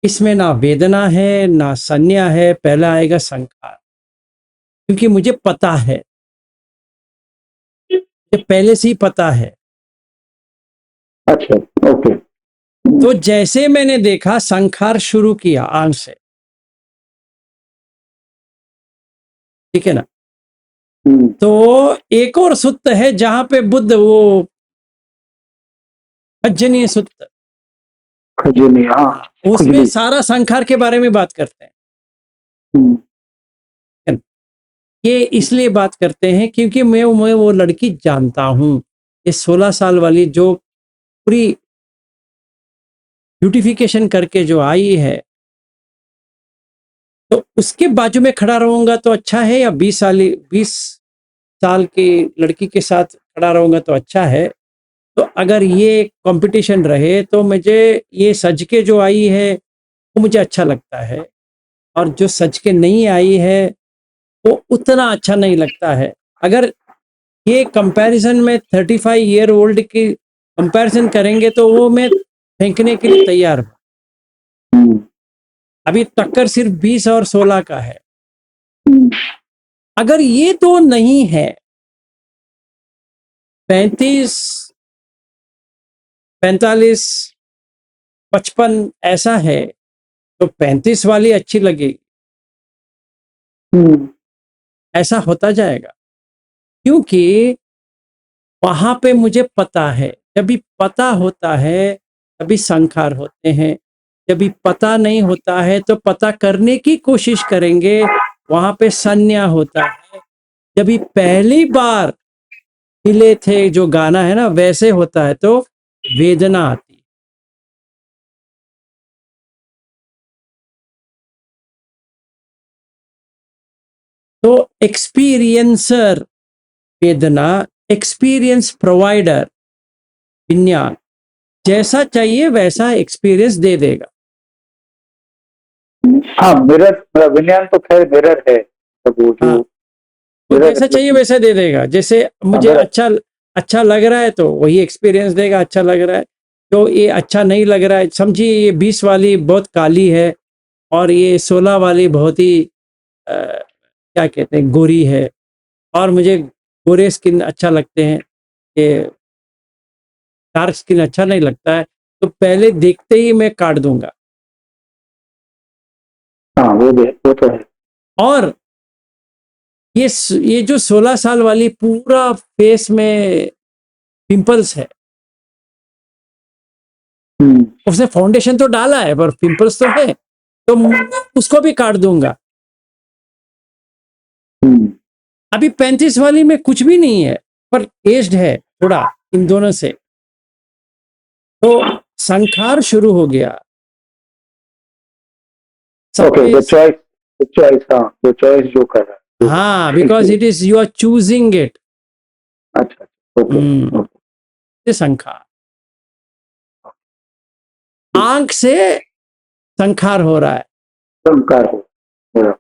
S1: इसमें ना वेदना है ना संज्ञा है, पहला आएगा संखार। क्योंकि मुझे पता है, मुझे पहले से ही पता है।
S6: अच्छा, ओके।
S1: तो जैसे मैंने देखा संखार शुरू किया आंख से, ठीक है ना। तो एक और सूत्र है जहां पे बुद्ध, वो भजनीय सूत्र,
S6: खजूनी, हाँ,
S1: उसमें
S6: खुजली।
S1: सारा संखार के बारे में बात करते हैं। ये इसलिए बात करते हैं क्योंकि मैं वो लड़की जानता हूं, ये 16 साल वाली जो पूरी ब्यूटिफिकेशन करके जो आई है, तो उसके बाजू में खड़ा रहूंगा तो अच्छा है, या 20 साल की लड़की के साथ खड़ा रहूंगा तो अच्छा है। तो अगर ये कंपटीशन रहे तो मुझे ये सज के जो आई है वो मुझे अच्छा लगता है, और जो सज के नहीं आई है वो उतना अच्छा नहीं लगता है। अगर ये कंपैरिजन में 35 ईयर ओल्ड की कंपैरिजन करेंगे तो वो मैं फेंकने के लिए तैयार हूँ। अभी टक्कर सिर्फ 20 और 16 का है। अगर ये तो नहीं है 35, 45, 55 ऐसा है तो 35 वाली अच्छी लगेगी,
S6: हम्म,
S1: ऐसा होता जाएगा। क्योंकि वहां पे मुझे पता है, जब भी पता होता है तभी संखार होते हैं। जब भी पता नहीं होता है तो पता करने की कोशिश करेंगे, वहां पे संज्ञा होता है। जब भी पहली बार मिले थे, जो गाना है ना वैसे होता है तो वेदना आती है। तो एक्सपीरियंसर वेदना, एक्सपीरियंस प्रोवाइडर विज्ञान, जैसा चाहिए वैसा एक्सपीरियंस दे देगा।
S6: हाँ मिरर, विज्ञान तो खैर मिरर है, तो वो जो
S1: हाँ, तो
S6: मिरर
S1: जैसा चाहिए वैसा दे देगा। जैसे मुझे
S6: मिरर,
S1: अच्छा लग रहा है तो वही एक्सपीरियंस देगा, अच्छा लग रहा है। तो ये अच्छा नहीं लग रहा है, समझिए ये 20 वाली बहुत काली है और ये 16 वाली बहुत ही क्या कहते हैं, गोरी है, और मुझे गोरे स्किन अच्छा लगते हैं, ये डार्क स्किन अच्छा नहीं लगता है, तो पहले देखते ही मैं काट दूंगा।
S6: हाँ वो तो है।
S1: और ये जो 16 साल वाली पूरा फेस में पिंपल्स है,
S6: हम्म,
S1: उसने फाउंडेशन तो डाला है पर पिंपल्स तो है, तो उसको भी काट दूंगा।
S6: हम्म,
S1: अभी 35 वाली में कुछ भी नहीं है, पर एज्ड है थोड़ा इन दोनों से, तो संखार शुरू हो गया।
S6: ओके,
S1: समय,
S6: द चॉइस, हाँ द चॉइस जो कर रहा है,
S1: हाँ, because it is you are choosing it.
S6: अच्छा, ओके ओके,
S1: संखार, आंख से संखार हो रहा है।
S6: संकार हो रहा।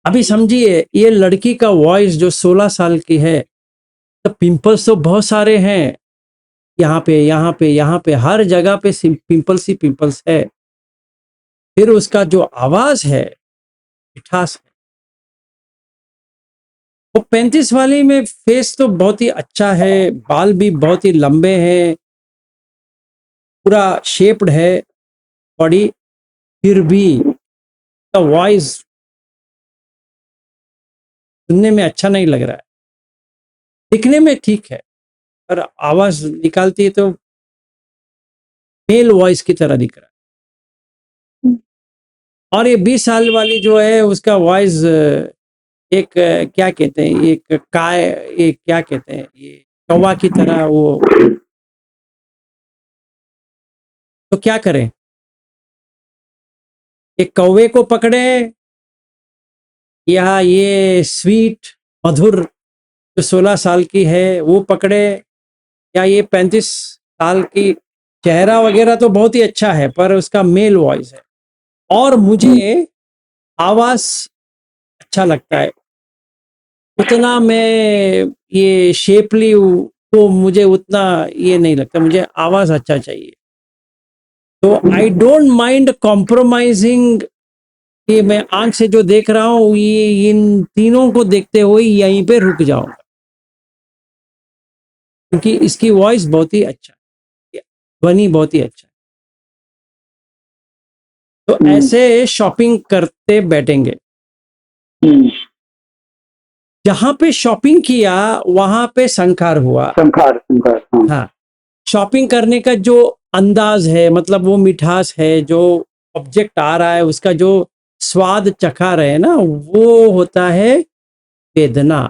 S1: अभी समझिए ये लड़की का वॉइस जो 16 साल की है, तो पिंपल्स तो बहुत सारे हैं, यहाँ पे यहाँ पे यहाँ पे हर जगह पे पिंपल्स ही पिंपल्स है। फिर उसका जो आवाज है, मिठास है। वो 35 वाली में फेस तो बहुत ही अच्छा है, बाल भी बहुत ही लंबे हैं, पूरा शेप्ड है बॉडी, फिर भी वॉइस सुनने में अच्छा नहीं लग रहा है। दिखने में ठीक है पर आवाज निकालती है तो मेल वॉइस की तरह दिख रहा है। और ये 20 साल वाली जो है उसका वॉइस एक क्या कहते हैं, एक काय, ये क्या कहते हैं, ये कौवा की तरह वो, तो क्या करें, एक कौवे को पकड़े या ये स्वीट मधुर जो 16 साल की है वो पकड़े, या ये 35 साल की, चेहरा वगैरह तो बहुत ही अच्छा है पर उसका मेल वॉइस है। और मुझे आवाज अच्छा लगता है, उतना मैं ये शेपली तो मुझे उतना ये नहीं लगता, मुझे आवाज अच्छा चाहिए। तो आई डोंट माइंड कॉम्प्रोमाइजिंग, कि मैं आंख से जो देख रहा हूँ ये इन तीनों को देखते हुए यहीं पे रुक जाऊंगा, क्योंकि इसकी वॉइस बहुत ही अच्छा है, ध्वनि बहुत ही अच्छा है। तो ऐसे शॉपिंग करते बैठेंगे, जहां पे शॉपिंग किया वहां पे संखार हुआ।
S6: संखार संखार, हाँ।
S1: हाँ, शॉपिंग करने का जो अंदाज है, मतलब वो मिठास है, जो ऑब्जेक्ट आ रहा है उसका जो स्वाद चखा रहे हैं ना, वो होता है वेदना।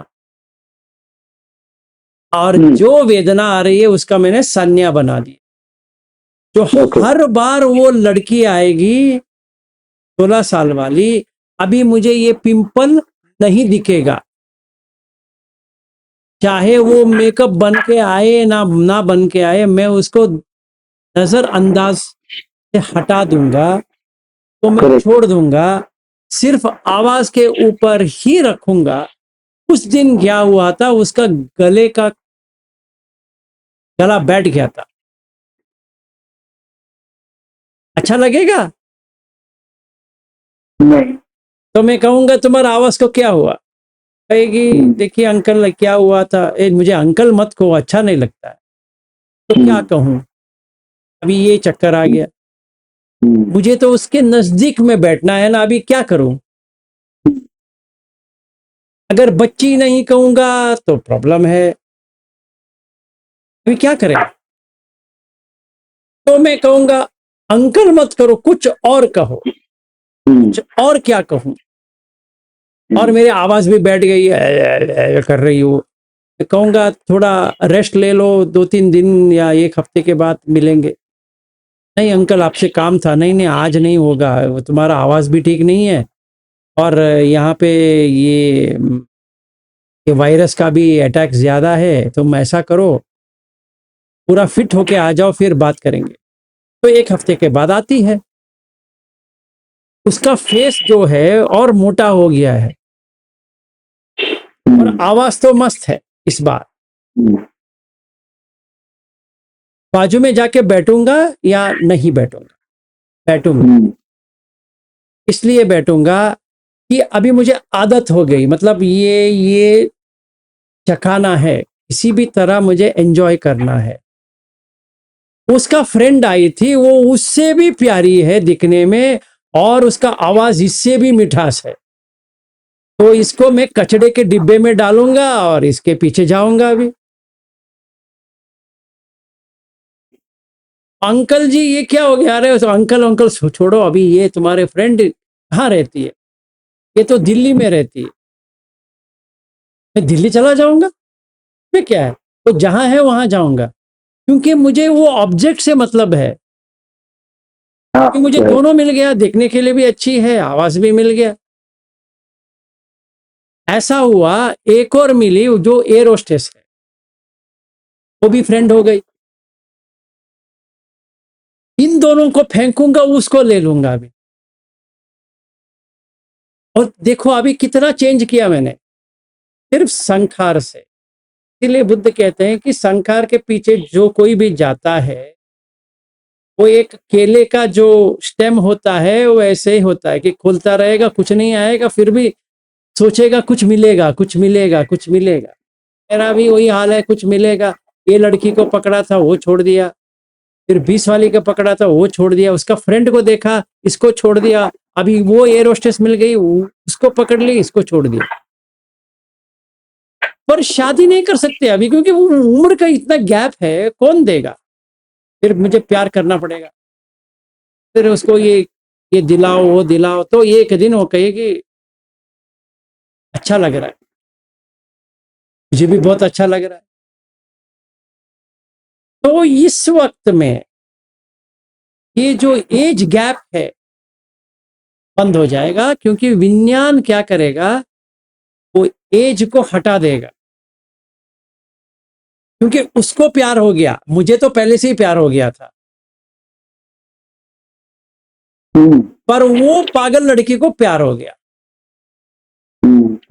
S1: और जो वेदना आ रही है उसका मैंने संज्ञा बना दी। जो
S6: ओके,
S1: हर बार वो लड़की आएगी 16 साल वाली, अभी मुझे ये पिंपल नहीं दिखेगा, चाहे वो मेकअप बन के आए ना ना बन के आए, मैं उसको नजरअंदाज से हटा दूंगा, तो मैं
S6: करेक्ट,
S1: छोड़ दूंगा, सिर्फ आवाज के ऊपर ही रखूंगा। उस दिन क्या हुआ था, उसका गला बैठ गया था। अच्छा लगेगा
S6: नहीं,
S1: तो मैं कहूंगा तुम्हारा आवाज को क्या हुआ, कहेगी देखिए अंकल क्या हुआ था, मुझे अंकल मत कहो, अच्छा नहीं लगता है, तो क्या कहूँ, अभी ये चक्कर आ गया, मुझे तो उसके नजदीक में बैठना है ना, अभी क्या करूं। अगर बच्ची नहीं कहूंगा तो प्रॉब्लम है, अभी क्या करें। तो मैं कहूंगा अंकल मत करो, कुछ और कहो, कुछ और क्या कहूं। और मेरी आवाज भी बैठ गई है, कर रही हूँ। मैं कहूंगा थोड़ा रेस्ट ले लो, 2-3 दिन या 1 हफ्ते के बाद मिलेंगे। नहीं अंकल आपसे काम था, नहीं नहीं आज नहीं होगा, वो तुम्हारा आवाज भी ठीक नहीं है, और यहाँ पे ये वायरस का भी अटैक ज्यादा है, तुम ऐसा करो पूरा फिट होके आ जाओ, फिर बात करेंगे। तो 1 हफ्ते के बाद आती है, उसका फेस जो है और मोटा हो गया है, और आवाज तो मस्त है। इस बार बाजू में जाके बैठूंगा या नहीं बैठूंगा, बैठूंगा। इसलिए बैठूंगा कि अभी मुझे आदत हो गई, मतलब ये चखाना है, किसी भी तरह मुझे एंजॉय करना है। उसका फ्रेंड आई थी, वो उससे भी प्यारी है दिखने में, और उसका आवाज इससे भी मिठास है, तो इसको मैं कचड़े के डिब्बे में डालूंगा और इसके पीछे जाऊंगा। अभी अंकल जी ये क्या हो गया, अरे अंकल अंकल छोड़ो, अभी ये तुम्हारे फ्रेंड कहाँ रहती है, ये तो दिल्ली में रहती है। मैं दिल्ली चला जाऊंगा, मैं क्या है, तो जहां है वहां जाऊंगा, क्योंकि मुझे वो ऑब्जेक्ट से मतलब है कि मुझे दोनों मिल गया, देखने के लिए भी अच्छी है, आवाज भी मिल गया। ऐसा हुआ, एक और मिली जो एयर होस्टेस है, वो भी फ्रेंड हो गई। इन दोनों को फेंकूंगा, उसको ले लूंगा अभी। और देखो अभी कितना चेंज किया मैंने, सिर्फ संखार से। इसलिए बुद्ध कहते हैं कि संखार के पीछे जो कोई भी जाता है, वो एक केले का जो स्टेम होता है वो ऐसे ही होता है कि खुलता रहेगा, कुछ नहीं आएगा, फिर भी सोचेगा कुछ मिलेगा, कुछ मिलेगा, कुछ मिलेगा। मेरा भी वही हाल है, कुछ मिलेगा। ये लड़की को पकड़ा था, वो छोड़ दिया, फिर 20 वाली को पकड़ा था, वो छोड़ दिया, उसका फ्रेंड को देखा, इसको छोड़ दिया, अभी वो एयर होस्टेस मिल गई, उसको पकड़ ली, इसको छोड़ दिया। पर शादी नहीं कर सकते अभी, क्योंकि वो उम्र का इतना गैप है, कौन देगा। फिर मुझे प्यार करना पड़ेगा, फिर उसको ये दिलाओ, वो दिलाओ, तो एक दिन वो कहेगी अच्छा लग रहा है, मुझे भी बहुत अच्छा लग रहा है। तो इस वक्त में ये जो एज गैप है बंद हो जाएगा, क्योंकि विज्ञान क्या करेगा, वो एज को हटा देगा। क्योंकि उसको प्यार हो गया, मुझे तो पहले से ही प्यार हो गया था, पर वो पागल लड़की को प्यार हो गया,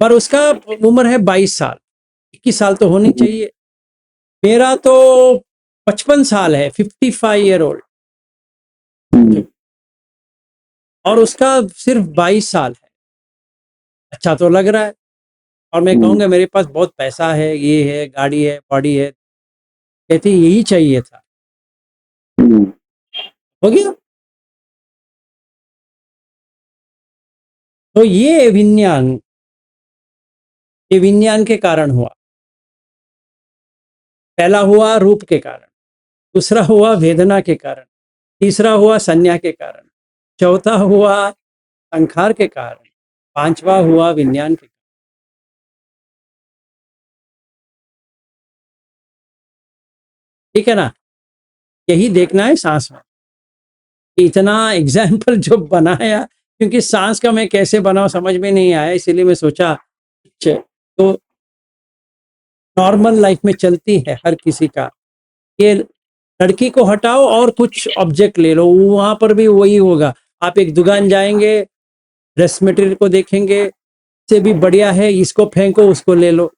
S1: पर उसका उम्र है 22 साल, 21 साल तो होनी चाहिए। मेरा तो 55 साल है, 55 year old, और उसका सिर्फ 22 साल है। अच्छा तो लग रहा है, और मैं कहूँगा मेरे पास बहुत पैसा है, ये है, गाड़ी है, बॉडी है, कहती यही चाहिए था, हो गया। तो ये विज्ञान के कारण हुआ। पहला हुआ रूप के कारण, दूसरा हुआ वेदना के कारण, तीसरा हुआ संज्ञा के कारण, चौथा हुआ संखार के कारण, पांचवा हुआ विज्ञान के कारण। ठीक है ना, यही देखना है सांस में। इतना एग्जाम्पल जो बनाया, क्योंकि सांस का मैं कैसे बनाऊं समझ में नहीं आया, इसीलिए मैं सोचा तो नॉर्मल लाइफ में चलती है हर किसी का, ये लड़की को हटाओ और कुछ ऑब्जेक्ट ले लो, वहां पर भी वही होगा। आप एक दुकान जाएंगे, ड्रेस मटेरियल को देखेंगे, से भी बढ़िया है, इसको फेंको, उसको ले लो,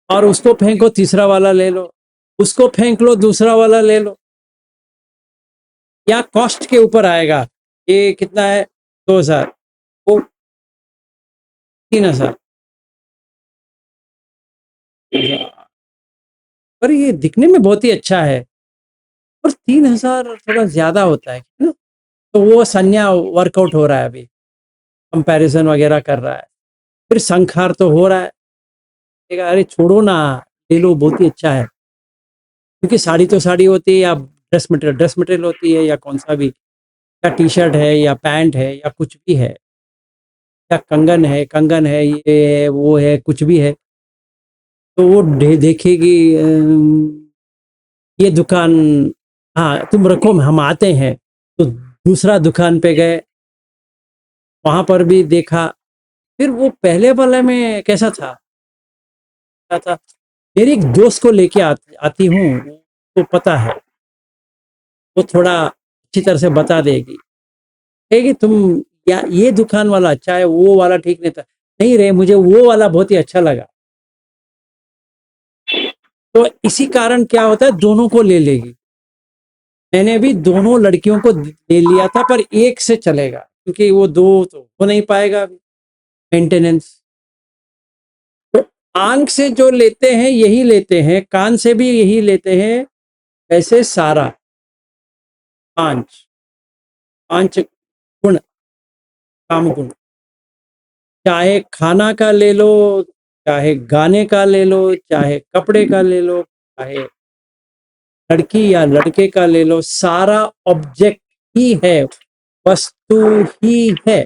S1: और उसको फेंको, तीसरा वाला ले लो, उसको फेंक लो, दूसरा वाला ले लो। या कॉस्ट के ऊपर आएगा, ये कितना है, 2000, वो 3000, पर ये दिखने में बहुत ही अच्छा है, पर 3000 थोड़ा ज्यादा होता है ना। तो वो संज्ञा वर्कआउट हो रहा है, अभी कंपैरिजन वगैरह कर रहा है, फिर संखार तो हो रहा है। कहेगा, अरे छोड़ो ना, ले लो, बहुत ही अच्छा है। क्योंकि साड़ी तो साड़ी होती है, या ड्रेस मटेरियल होती है, या कौन सा भी, या टी शर्ट है, या पैंट है, या कुछ भी है, या कंगन है, ये है, वो है, कुछ भी है। तो वो देखेगी, ये दुकान, हाँ तुम रखो, हम आते हैं। तो दूसरा दुकान पे गए, वहां पर भी देखा। फिर वो पहले वाले में कैसा था, क्या था, मेरी एक दोस्त को लेके आती हूँ, तो पता है, वो थोड़ा अच्छी तरह से बता देगी, कहेगी तुम, या ये दुकान वाला अच्छा है, वो वाला ठीक नहीं था, नहीं रे, मुझे वो वाला बहुत ही अच्छा लगा। तो इसी कारण क्या होता है, दोनों को ले लेगी। मैंने भी दोनों लड़कियों को ले लिया था, पर एक से चलेगा, क्योंकि वो दो तो हो नहीं पाएगा मेंटेनेंस। तो आंख से जो लेते हैं यही लेते हैं, कान से भी यही लेते हैं, ऐसे सारा पांच पांच गुण, काम गुण, चाहे खाना का ले लो, चाहे गाने का ले लो, चाहे कपड़े का ले लो, चाहे लड़की या लड़के का ले लो, सारा ऑब्जेक्ट ही है, वस्तु ही है।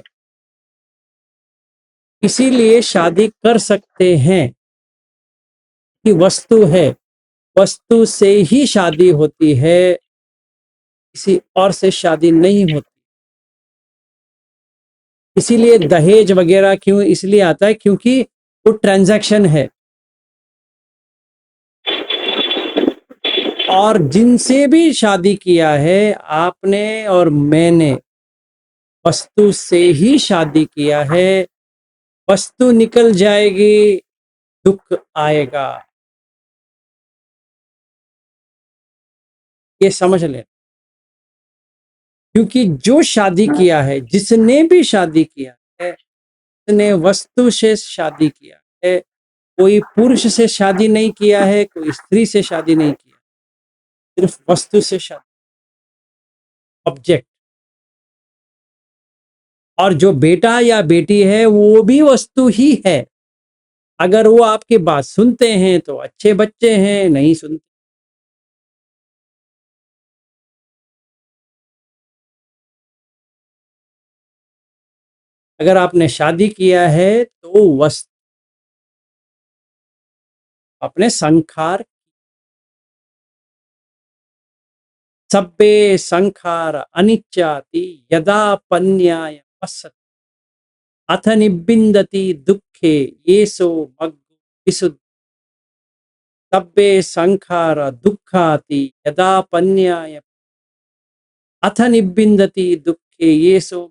S1: इसीलिए शादी कर सकते हैं कि वस्तु है, वस्तु से ही शादी होती है, किसी और से शादी नहीं होती। इसीलिए दहेज वगैरह क्यों इसलिए आता है, क्योंकि वो ट्रांजैक्शन है। और जिनसे भी शादी किया है आपने और मैंने, वस्तु से ही शादी किया है। वस्तु निकल जाएगी, दुख आएगा, ये समझ लें। क्योंकि जो शादी किया है, जिसने भी शादी किया है, उसने वस्तु से शादी किया है। कोई पुरुष से शादी नहीं किया है, कोई स्त्री से शादी नहीं किया, सिर्फ वस्तु से शादी, ऑब्जेक्ट। और जो बेटा या बेटी है वो भी वस्तु ही है। अगर वो आपकी बात सुनते हैं तो अच्छे बच्चे हैं, नहीं सुनते, अगर आपने शादी किया है तो वस्तु, अपने संखार, सब्बे संखार अनिच्चाति यदा पन्याय पश्यति अथ निबिंदति दुखे येसो मग्गो विशुद्ध। सब्बे संखार दुखाति यदा पन्याय अथ निबिंदति दुखे येसो।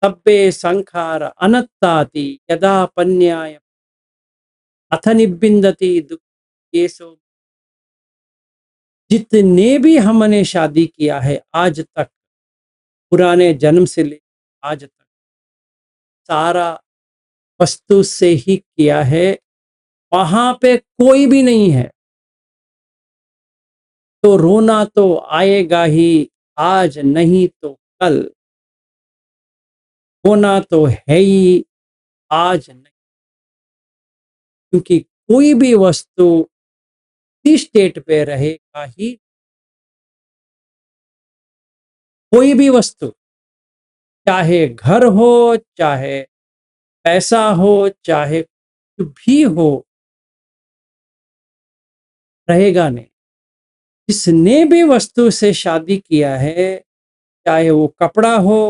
S1: सब्बे संखार अनत्ताति यदा पन्याय अथ निबिंदति दुखे येसो। जितने भी हमने शादी किया है आज तक, पुराने जन्म से ले आज तक, सारा वस्तु से ही किया है। वहां पे कोई भी नहीं है, तो रोना तो आएगा ही, आज नहीं तो कल। होना तो है ही, आज नहीं। क्योंकि कोई भी वस्तु इस स्टेट पे रहेगा ही। कोई भी वस्तु, चाहे घर हो, चाहे पैसा हो, चाहे कुछ भी हो, रहेगा नहीं। जिसने भी वस्तु से शादी किया है, चाहे वो कपड़ा हो,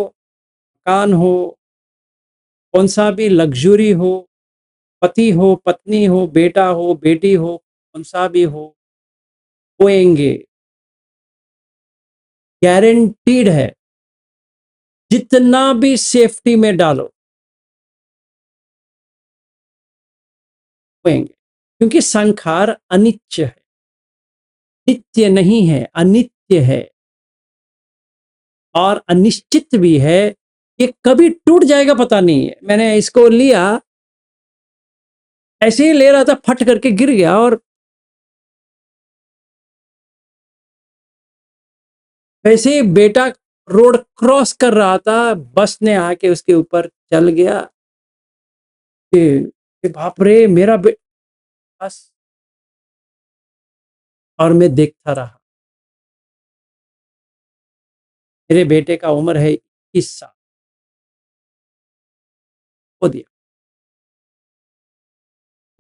S1: मकान हो, कौन सा भी लग्जरी हो, पति हो, पत्नी हो, बेटा हो, बेटी हो, कौन सा भी हो, होएंगे, गारंटीड है। जितना भी सेफ्टी में डालो, होएंगे। क्योंकि संखार अनित्य है, नित्य नहीं है, अनित्य है और अनिश्चित भी है। ये कभी टूट जाएगा पता नहीं है। मैंने इसको लिया, ऐसे ही ले रहा था, फट करके गिर गया और वैसे ही बेटा रोड क्रॉस कर रहा था, बस ने आके उसके ऊपर चल गया कि बाप रे मेरा बस। और मैं देखता रहा। मेरे बेटे का उम्र है 21 साल। खो दिया।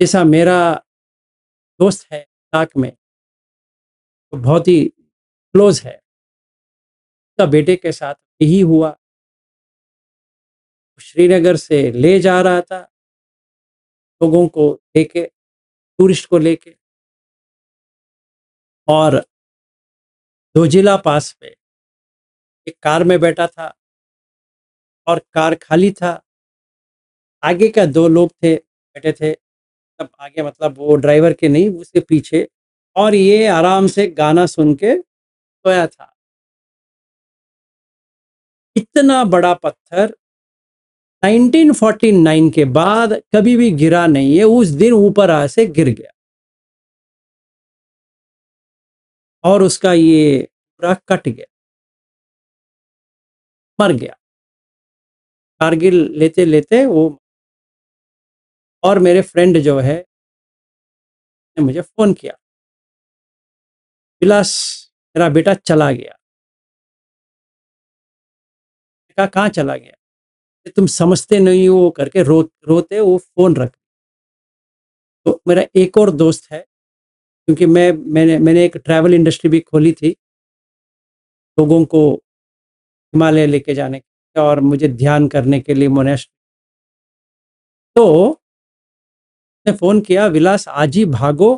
S1: जैसा मेरा दोस्त है लद्दाख में, वो बहुत ही क्लोज है, उसका बेटे के साथ यही हुआ। श्रीनगर से ले जा रहा था लोगों को लेके, टूरिस्ट को लेके, और दोजिला पास पे एक कार में बैठा था और कार खाली था। आगे का 2 लोग थे, बैठे थे, तब आगे मतलब वो ड्राइवर के नहीं, उसके पीछे, और ये आराम से गाना सुन के सोया था। इतना बड़ा पत्थर 1949 के बाद कभी भी गिरा नहीं है, उस दिन ऊपर आ से गिर गया और उसका ये पूरा कट गया, मर गया कारगिल लेते लेते वो। और मेरे फ्रेंड जो है ने मुझे फोन किया, विलास मेरा बेटा चला गया। मैंने कहा कहाँ चला गया? तुम समझते नहीं हो करके रोते वो फोन रख। तो मेरा एक और दोस्त है, क्योंकि मैंने एक ट्रैवल इंडस्ट्री भी खोली थी लोगों को हिमालय लेके जाने के और मुझे ध्यान करने के लिए मोनेस्ट्री। तो उसने फोन किया, विलास आज ही भागो,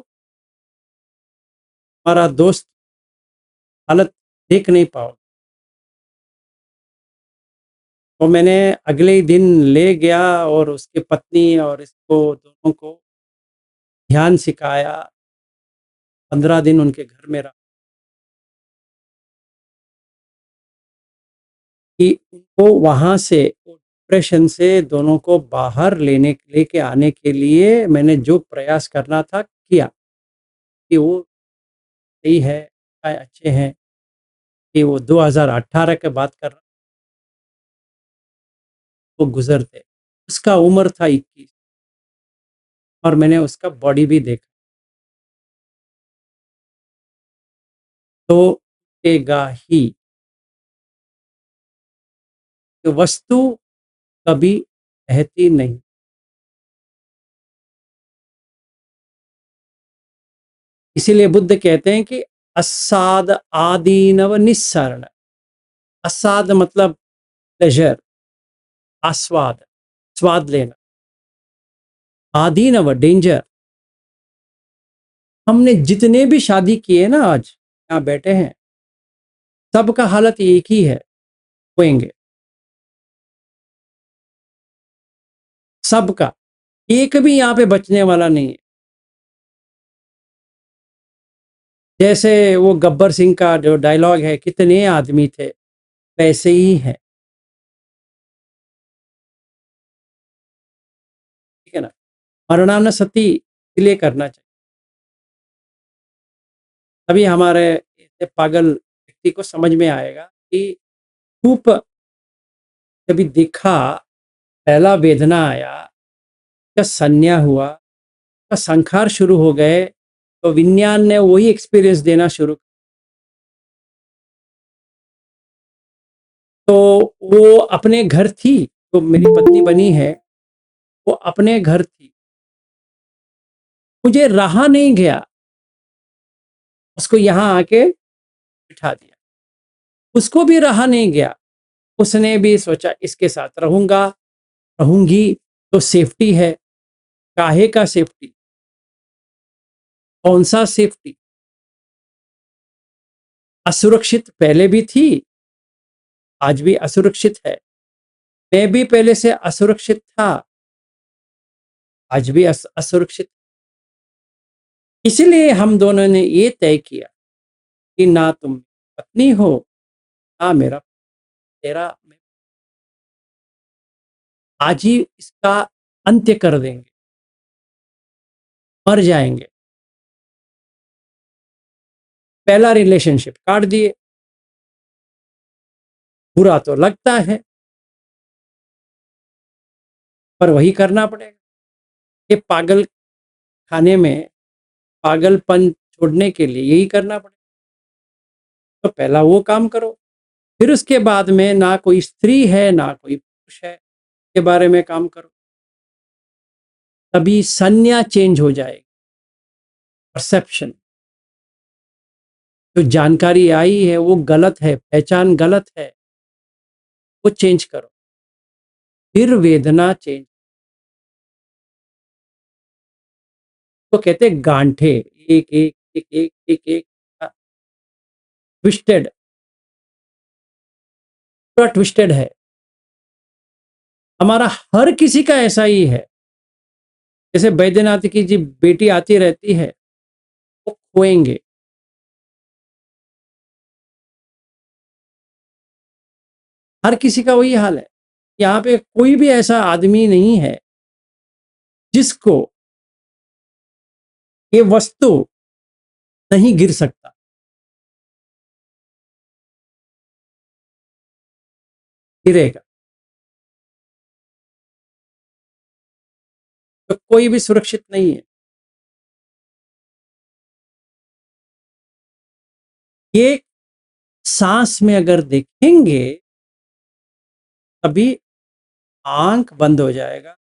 S1: हमारा दोस्त हालत देख नहीं पाओ। तो मैंने अगले ही दिन ले गया और उसकी पत्नी और इसको दोनों को ध्यान सिखाया। 15 दिन उनके घर में रहा कि उनको वहां से डिप्रेशन से दोनों को बाहर लेके आने के लिए मैंने जो प्रयास करना था किया, कि वो सही है, अच्छे हैं। कि वो 2018 के बात कर रहा, वो गुजरते, उसका उम्र था 21 और मैंने उसका बॉडी भी देखा। तो देगा ही कि वस्तु कभी रहती नहीं। इसीलिए बुद्ध कहते हैं कि असाद आदीनव निस्सरण। असाद मतलब प्लेजर, आस्वाद, स्वाद लेना। आदीनव डेंजर। हमने जितने भी शादी किए ना, आज यहाँ बैठे हैं, सबका हालत एक ही है, होएंगे सबका, एक भी यहाँ पे बचने वाला नहीं है। जैसे वो गब्बर सिंह का जो डायलॉग है, कितने आदमी थे वैसे ही है, ठीक है ना। मरणान सती इसलिए करना चाहिए, तभी हमारे ऐसे पागल व्यक्ति को समझ में आएगा कि धूप कभी देखा, पहला वेदना आया, का संज्ञा हुआ, का संखार शुरू हो गए, तो विज्ञान ने वही एक्सपीरियंस देना शुरू। तो वो अपने घर थी, तो मेरी पत्नी बनी है, वो अपने घर थी, मुझे रहा नहीं गया, उसको यहाँ आके बिठा दिया। उसको भी रहा नहीं गया, उसने भी सोचा इसके साथ रहूंगा, रहूंगी तो सेफ्टी है। काहे का सेफ्टी? कौन सा सेफ्टी? असुरक्षित पहले भी थी, आज भी असुरक्षित है। मैं भी पहले से असुरक्षित था, आज भी असुरक्षित। इसलिए हम दोनों ने ये तय किया कि ना तुम पत्नी हो, ना मेरा तेरा, आज ही इसका अंत्य कर देंगे। मर जाएंगे। पहला रिलेशनशिप काट दिए, बुरा तो लगता है पर वही करना पड़ेगा। ये पागल खाने में पागलपन छोड़ने के लिए यही करना पड़ेगा। तो पहला वो काम करो, फिर उसके बाद में ना कोई स्त्री है ना कोई पुरुष है के बारे में काम करो, तभी संज्ञा चेंज हो जाएगी। परसेप्शन, जो जानकारी आई है वो गलत है, पहचान गलत है, वो चेंज करो, फिर वेदना चेंज। तो कहते हैं गांठे एक एक एक एक एक एक ट्विस्टेड, पूरा ट्विस्टेड है। हमारा हर किसी का ऐसा ही है। जैसे बैद्यनाथ की जी बेटी आती रहती है, वो खोएंगे। हर किसी का वही हाल है। यहाँ पे कोई भी ऐसा आदमी नहीं है जिसको ये वस्तु नहीं गिर सकता। गिरेगा तो कोई भी सुरक्षित नहीं है। ये सांस में अगर देखेंगे तभी आंख बंद हो जाएगा,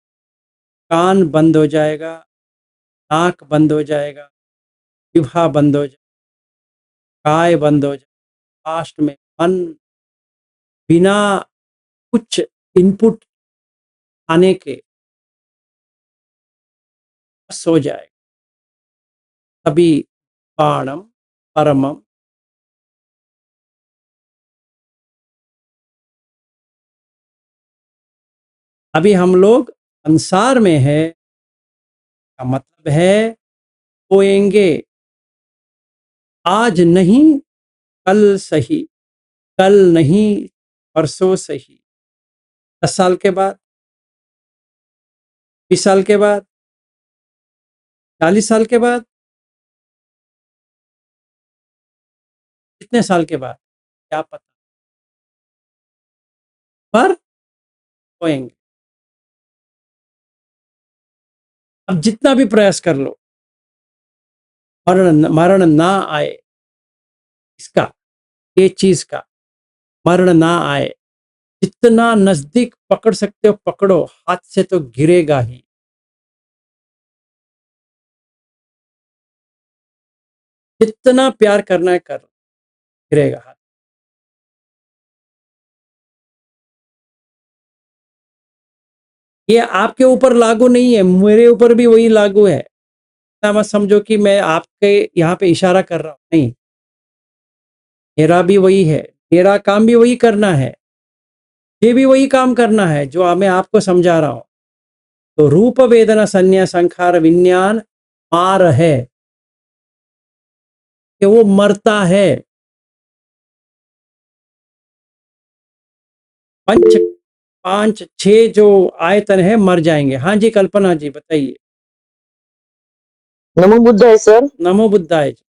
S1: कान बंद हो जाएगा, नाक बंद हो जाएगा, जिह्वा बंद हो जाएगा, काय बंद हो जाएगा। लास्ट में मन बिना कुछ इनपुट आने के सो जाएगा। तभी बाणम परमम। अभी हम लोग संसार में है, का मतलब है सोएंगे। आज नहीं कल सही, कल नहीं परसों सही, 10 साल के बाद, 20 साल के बाद, 40 साल के बाद, कितने साल के बाद क्या पता, पर सोएंगे। अब जितना भी प्रयास कर लो, मरण ना आए, इसका, ये चीज का मरण ना आए। जितना नजदीक पकड़ सकते हो पकड़ो, हाथ से तो गिरेगा ही। जितना प्यार करना है कर, गिरेगा हाथ। ये आपके ऊपर लागू नहीं है, मेरे ऊपर भी वही लागू है। ना मत समझो कि मैं आपके यहाँ पे इशारा कर रहा हूं, नहीं, मेरा भी वही है, मेरा काम भी वही करना है, ये भी वही काम करना है जो मैं आपको समझा रहा हूं। तो रूप वेदना संज्ञा संखार विज्ञान मार है कि वो मरता है। पंच पांच छह जो आयतन है मर जाएंगे। हाँ जी कल्पना जी बताइए।
S7: नमो बुद्धाय सर।
S1: नमो बुद्धाय जी।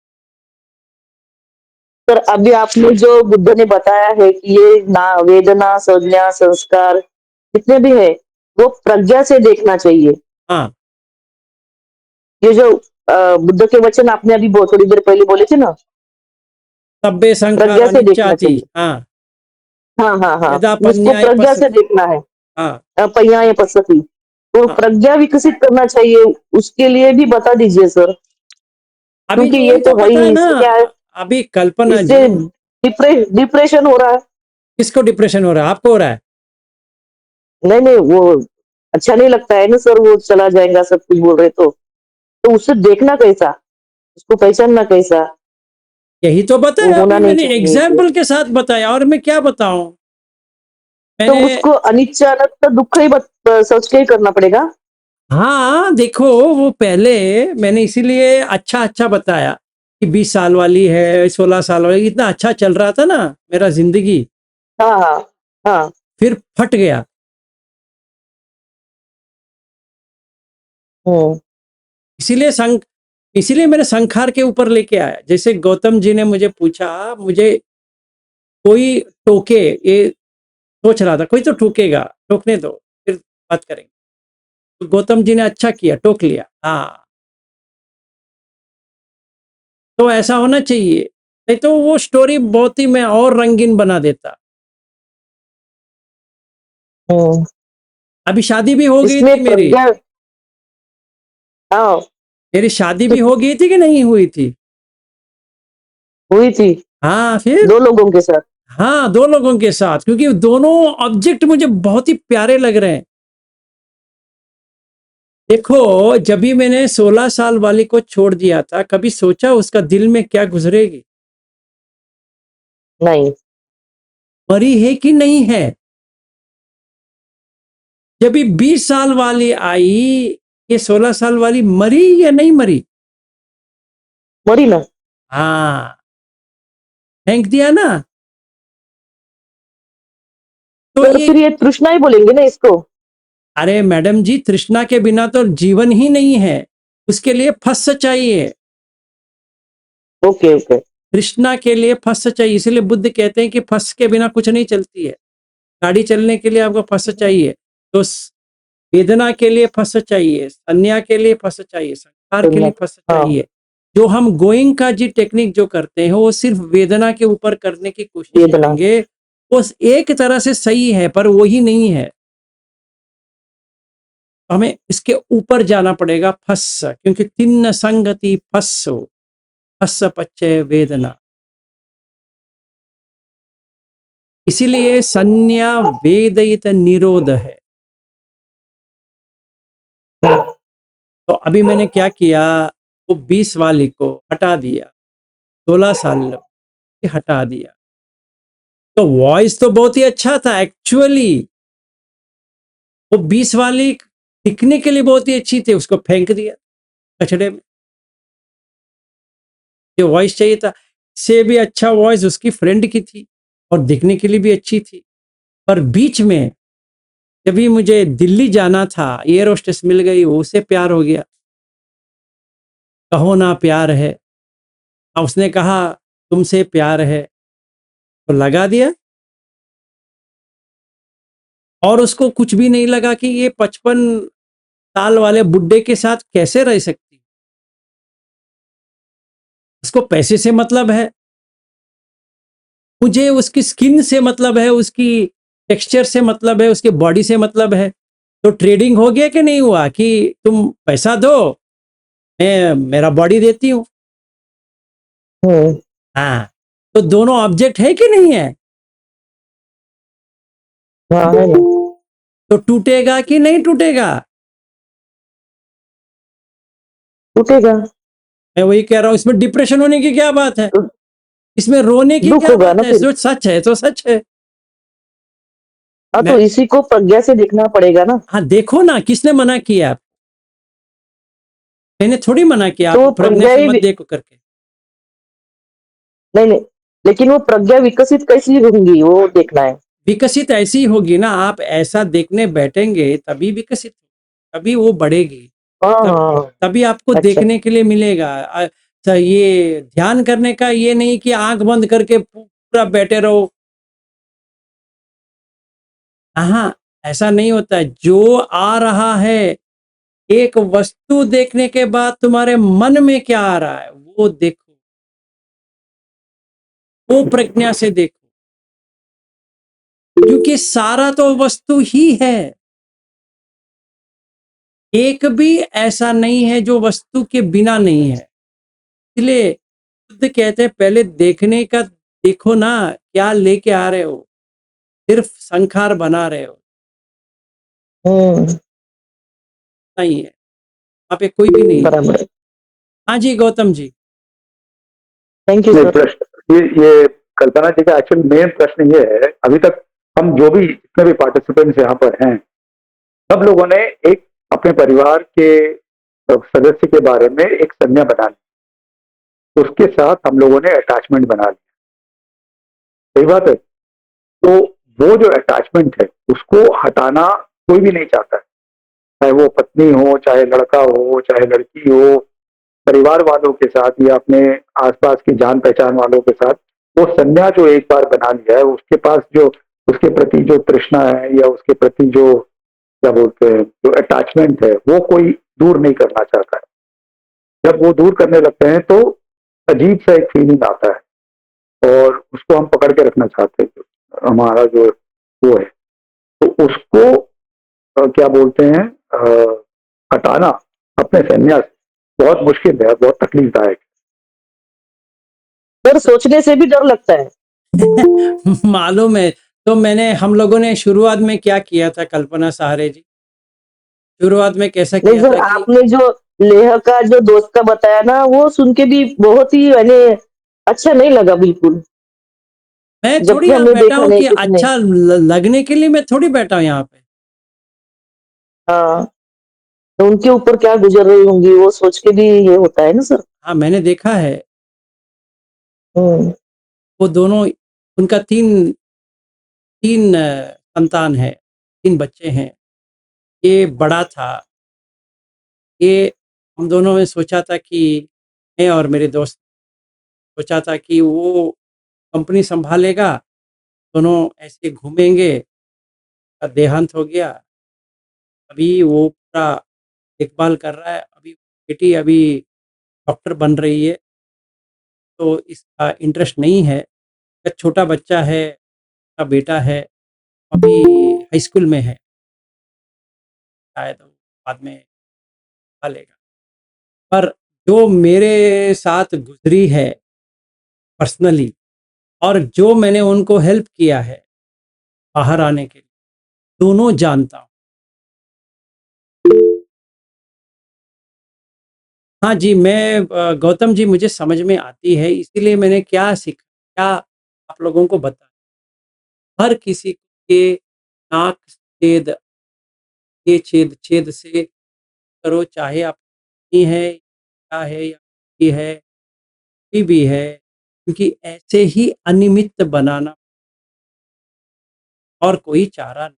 S7: सर अभी आपने जो बुद्ध ने बताया है कि ये ना वेदना संज्ञा संस्कार जितने भी है वो प्रज्ञा से देखना चाहिए।
S1: हाँ
S7: ये जो बुद्ध के वचन आपने अभी बहुत थोड़ी देर पहले बोले थे ना,
S1: तब्बे संखार
S7: प्रज्ञा से देखना
S1: अनिच्चाति।
S7: चाहिए।
S1: हाँ
S7: हाँ हाँ हाँ,
S1: यदा
S7: उसको
S1: पन्याय
S7: प्रज्ञा से
S1: पश्यति।
S7: देखना है।
S1: हाँ
S7: पय्याय पश्यति, तो
S1: हाँ।
S7: प्रज्ञा विकसित करना चाहिए, उसके लिए भी बता दीजिए सर,
S1: अभी
S7: क्योंकि
S1: जो
S7: ये
S1: वही तो
S7: तो है
S1: बताया
S7: ही,
S1: ना,
S7: इससे क्या है,
S1: अभी कल्पना जी।
S7: इससे डिप्रेशन हो रहा है।
S1: किसको डिप्रेशन हो रहा है? आपको हो रहा है?
S7: नहीं नहीं, वो अच्छा नहीं लगता है ना सर, वो चला जाएगा सब कुछ बोल रहे तो उसे देखना कैसा, उसको पहचानना कैसा,
S1: यही तो
S7: वो
S1: बताया,
S7: होना
S1: अभी
S7: नहीं
S1: मैंने
S7: चाहिए इसे।
S1: एग्जाम्पल के साथ बताया, और मैं क्या बताऊं।
S7: तो
S1: मैंने,
S7: उसको अनिच्चा अनंत दुख ही सोच के ही करना पड़ेगा।
S1: हाँ देखो, वो पहले मैंने इसीलिए अच्छा अच्छा बताया कि 20 साल वाली है, 16 साल वाली, इतना अच्छा चल रहा था ना मेरा जिंदगी,
S7: हाँ हाँ हाँ।
S1: फिर फट गया।
S7: हम्म
S1: इसीलिए मैंने संखार के ऊपर लेके आया। जैसे गौतम जी ने मुझे पूछा, मुझे कोई टोके, ये सोच रहा था कोई तो टोकेगा, टोकने दो फिर बात करेंगे। तो गौतम जी ने अच्छा किया, टोक लिया। हाँ, तो ऐसा होना चाहिए, नहीं तो वो स्टोरी बहुत ही मैं और रंगीन बना देता।
S7: हम्म,
S1: अभी शादी भी हो गई
S7: इसमें
S1: थी मेरी।
S7: प्रज्ञा, हाँ,
S1: मेरी शादी भी हो गई थी कि नहीं हुई थी?
S7: हुई थी
S1: हाँ, फिर
S7: 2 लोगों के साथ।
S1: हाँ, 2 लोगों के साथ, क्योंकि दोनों ऑब्जेक्ट मुझे बहुत ही प्यारे लग रहे हैं। देखो, जब भी मैंने 16 साल वाली को छोड़ दिया था, कभी सोचा उसका दिल में क्या गुजरेगी?
S7: नहीं,
S1: मरी है कि नहीं है? जब भी 20 साल वाली आई, ये 16 साल वाली मरी या नहीं मरी?
S7: मरी ना।
S1: हाँ, फेंक दिया ना। तो
S7: सर
S1: ये,
S7: फिर ये तृष्णा ही बोलेंगे ना इसको।
S1: अरे मैडम जी, तृष्णा के बिना तो जीवन ही नहीं है, उसके लिए फस चाहिए।
S7: Okay okay.
S1: तृष्णा के लिए फस चाहिए, इसलिए बुद्ध कहते हैं कि फस के बिना कुछ नहीं चलती है। गाड़ी चलने के लिए आपको फस चाहिए, तो वेदना के लिए फस चाहिए, संज्ञा के लिए फस चाहिए, संस्कार के लिए फस
S7: हाँ,
S1: चाहिए। जो हम गोइंग का जी टेक्निक जो करते हैं, वो सिर्फ वेदना के ऊपर करने की कोशिश
S7: वेदना।
S1: करेंगे। वो एक तरह से सही है, पर वही नहीं है। हमें इसके ऊपर जाना पड़ेगा, फस, क्योंकि तिन्न संगति फस्सो, फस पच्चय वेदना। इसीलिए संज्ञा वेदयित निरोध है। तो अभी मैंने क्या किया, वो 20 वाली को हटा दिया, 16 साल की हटा दिया। तो वॉइस तो बहुत ही अच्छा था एक्चुअली। वो 20 वाली दिखने के लिए बहुत ही अच्छी थी, उसको फेंक दिया कचड़े में। जो वॉइस चाहिए था, से भी अच्छा वॉइस उसकी फ्रेंड की थी और दिखने के लिए भी अच्छी थी। पर बीच में जब भी मुझे दिल्ली जाना था, एयर होस्टेस मिल गई, उससे प्यार हो गया। कहो ना प्यार है, उसने कहा तुमसे प्यार है, तो लगा दिया। और उसको कुछ भी नहीं लगा कि ये 55 साल वाले बुड्ढे के साथ कैसे रह सकती। उसको पैसे से मतलब है, मुझे उसकी स्किन से मतलब है, उसकी टेक्सचर से मतलब है, उसकी बॉडी से मतलब है। तो ट्रेडिंग हो गया कि नहीं हुआ कि तुम पैसा दो, मैं मेरा बॉडी देती हूँ।
S7: हम्म,
S1: हाँ, तो दोनों ऑब्जेक्ट है कि नहीं है?
S7: हाँ है ना।
S1: तो टूटेगा कि नहीं टूटेगा?
S7: टूटेगा।
S1: मैं वही कह रहा हूं, इसमें डिप्रेशन होने की क्या बात है?
S7: तो
S1: इसमें रोने की
S7: दुख
S1: क्या
S7: होगा
S1: बात
S7: ना
S1: है?
S7: फिर।
S1: जो सच है तो सच है।
S7: हाँ,
S1: मैं,
S7: तो इसी को प्रज्ञा से देखना पड़ेगा ना।
S1: हाँ देखो ना, किसने मना किया? मैंने थोड़ी मना किया
S7: तो
S1: आप
S7: वो
S1: प्रज्ञा
S7: प्रज्ञा
S1: से
S7: ही
S1: मत देखो करके।
S7: नहीं नहीं, लेकिन वो प्रज्ञा विकसित कैसी होंगी वो देखना है।
S1: विकसित ऐसी होगी ना, आप ऐसा देखने बैठेंगे तभी विकसित, तभी वो बढ़ेगी।
S7: हाँ
S1: तब
S7: हाँ।
S1: तभी आपको
S7: अच्छा।
S1: देखने के लिए मिलेगा। तो ये ध्यान करने का ये नहीं कि आंख बंद करके पूरा बैठे रहो। हाँ, ऐसा नहीं होता है। जो आ रहा है, एक वस्तु देखने के बाद तुम्हारे मन में क्या आ रहा है वो देखो, वो प्रज्ञा से देखो, क्योंकि सारा तो वस्तु ही है। एक भी ऐसा नहीं है जो वस्तु के बिना नहीं है। इसलिए बुद्ध कहते हैं पहले देखने का देखो ना, क्या लेके आ रहे हो, सिर्फ संखार बना रहे हो,
S7: हम्म,
S1: नहीं है, वहां पे कोई भी नहीं है।
S7: बराबर है।
S1: हाँ जी गौतम जी।
S7: थैंक यू
S6: नहीं,
S7: सर।
S6: प्रश्न ये कल्पना जी का एक्चुअल मेन प्रश्न ये है, अभी तक हम जो भी जितने भी पार्टिसिपेंट्स यहाँ पर हैं, सब लोगों ने एक अपने परिवार के सदस्य के बारे में एक संज्ञा बना ली, उसके साथ हम लोगों ने अटैचमेंट बना लिया। सही बात है। तो वो जो अटैचमेंट है उसको हटाना कोई भी नहीं चाहता है। चाहे वो पत्नी हो, चाहे लड़का हो, चाहे लड़की हो, परिवार वालों के साथ या अपने आसपास की जान पहचान वालों के साथ, वो संज्ञा जो एक बार बना लिया है, उसके पास जो उसके प्रति जो तृष्णा है या उसके प्रति जो क्या बोलते हैं जो अटैचमेंट है, वो कोई दूर नहीं करना चाहता है। जब वो दूर करने लगते हैं तो अजीब सा एक फीलिंग आता है और उसको हम पकड़ के रखना चाहते हैं, हमारा जो वो है, तो उसको क्या बोलते हैं हटाना अपने संन्यास बहुत मुश्किल है, बहुत तकलीफदायक
S7: सर सोचने से भी डर लगता है।
S1: मालूम है। तो हम लोगों ने शुरुआत में क्या किया था कल्पना सहारे जी, शुरुआत में कैसा
S7: नहीं
S1: किया
S7: सर,
S1: था कि
S7: आपने जो लेह का जो दोस्त का बताया ना, वो सुन के भी बहुत ही मैंने अच्छा नहीं लगा बिल्कुल।
S1: मैं थोड़ी
S7: जबकि
S1: यहाँ
S7: हमने
S1: बैठा
S7: देखा
S1: हूँ
S7: नहीं
S1: कि
S7: कुछ नहीं।
S1: अच्छा लगने के लिए, मैं थोड़ी बैठा हूँ यहाँ पे।
S7: हाँ, तो उनके ऊपर क्या गुजर रही होंगी वो सोच के भी ये होता है ना सर।
S1: हाँ, मैंने देखा है।
S7: हम्म।
S1: वो दोनों, उनका तीन तीन संतान है, तीन बच्चे हैं। ये बड़ा था, ये हम दोनों ने सोचा था कि मैं और मेरे दोस्त सोचा था कि वो कंपनी संभालेगा, दोनों ऐसे घूमेंगे। देहांत हो गया, अभी वो पूरा देखभाल कर रहा है। अभी बेटी अभी डॉक्टर बन रही है, तो इसका इंटरेस्ट नहीं है। एक छोटा बच्चा है, का बेटा है, अभी हाई स्कूल में है, शायद वो बाद में पालेगा। पर जो मेरे साथ गुजरी है पर्सनली, और जो मैंने उनको हेल्प किया है बाहर आने के लिए, दोनों जानता हूँ। हाँ जी, मैं गौतम जी, मुझे समझ में आती है, इसीलिए मैंने क्या सीखा, क्या आप लोगों को बताया। हर किसी के नाक छेद, ये छेद छेद से करो, चाहे आप पत्नी है, क्या है या पति है, कोई भी है, क्योंकि ऐसे ही अनिमित्त बनाना और कोई चारा नहीं।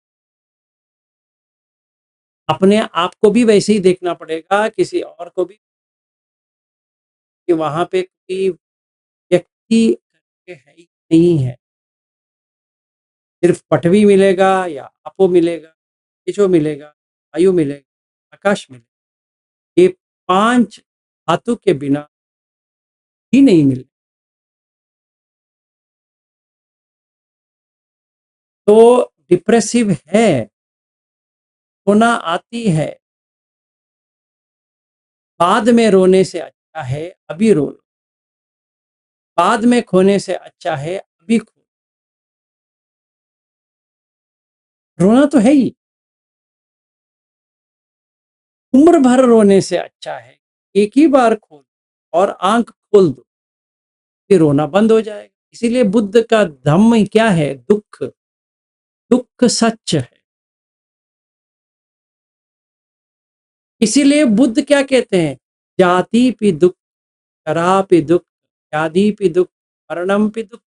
S1: अपने आप को भी वैसे ही देखना पड़ेगा, किसी और को भी, कि वहाँ पे कोई व्यक्ति करके है ही नहीं है। सिर्फ पटवी मिलेगा या आपो मिलेगा, केचो मिलेगा, वायु मिलेगा, आकाश मिलेगा। ये 5 धातु के बिना ही नहीं मिले। तो डिप्रेसिव है, रोना आती है, बाद में रोने से अच्छा है अभी रो लो। बाद में खोने से अच्छा है अभी खो। रोना तो है ही, उम्र भर रोने से अच्छा है एक ही बार खोल और आंख खोल दो, फिर रोना बंद हो जाएगा। इसीलिए बुद्ध का धम्म क्या है? दुख। दुख सच है। इसीलिए बुद्ध क्या कहते हैं? जाति पि दुख, जरा पि दुख, व्याधि पि दुख, मरणम पि दुख,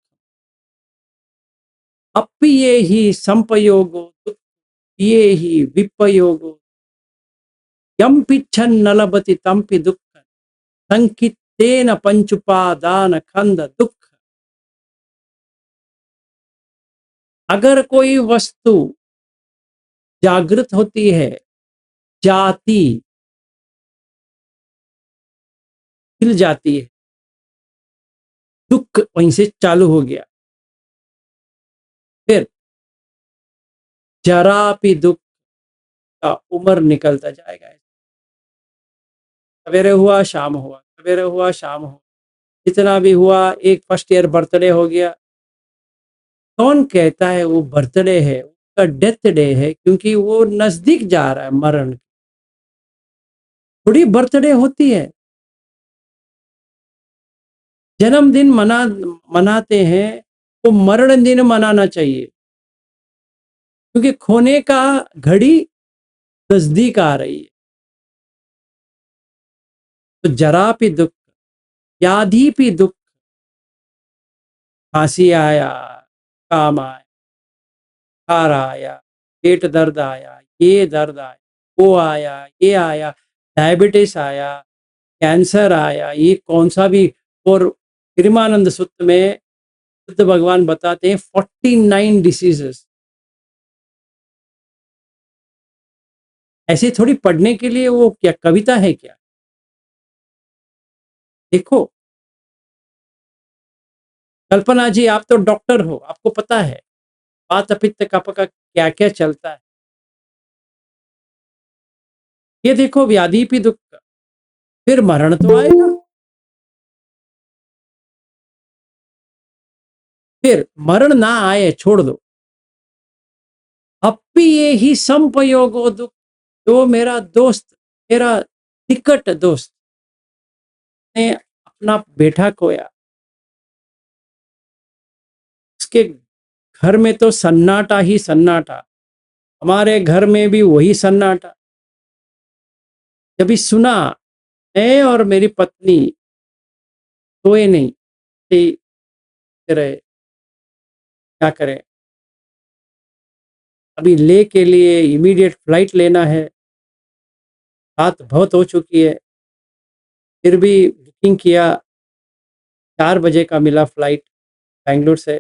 S1: अप्रिये ही संपयोगो दुख, ये ही विपयोगो, यम पिच्छन न लभति तम पि दुख, संकितेन पंचुपादान खंड दुख। अगर कोई वस्तु जागृत होती है, जाति हिल जाती है, दुख वहीं से चालू हो गया। फिर जरा भी दुख का उम्र निकलता जाएगा। सवेरे हुआ शाम हुआ, सवेरे हुआ शाम हुआ, जितना भी हुआ, एक फर्स्ट ईयर बर्थडे हो गया। कौन कहता है वो बर्थडे है? उसका डेथ डे है, क्योंकि वो नजदीक जा रहा है मरण। थोड़ी बर्थडे होती है। जन्मदिन मनाते हैं, वो मरण दिन मनाना चाहिए, क्योंकि खोने का घड़ी नजदीक आ रही है। तो जरा भी दुख, व्याधि भी दुख, खांसी आया, काम आया, बुखार आया, पेट दर्द आया, ये दर्द आया, वो आया, ये आया, डायबिटीज आया, कैंसर आया, ये कौन सा भी। और प्रेमानंद सूत्र में बुद्ध भगवान बताते हैं 49 डिसीजेस। ऐसे थोड़ी पढ़ने के लिए वो क्या कविता है क्या? देखो कल्पना जी, आप तो डॉक्टर हो, आपको पता है वात पित्त कफ का क्या क्या चलता है। ये देखो व्याधि भी दुख, फिर मरण तो आएगा, फिर मरण ना आए छोड़ दो। अपि ये ही संपयोगो दुख। जो मेरा दोस्त, मेरा निकट दोस्त ने अपना बेटा खोया, उसके घर में तो सन्नाटा ही सन्नाटा। हमारे घर में भी वही सन्नाटा। जब सुना, मैं और मेरी पत्नी सोए नहीं, रहे, क्या करें। अभी ले के लिए इमीडिएट फ्लाइट लेना है, रात बहुत हो चुकी है, फिर भी बुकिंग किया। 4 बजे का मिला फ्लाइट बेंगलुरु से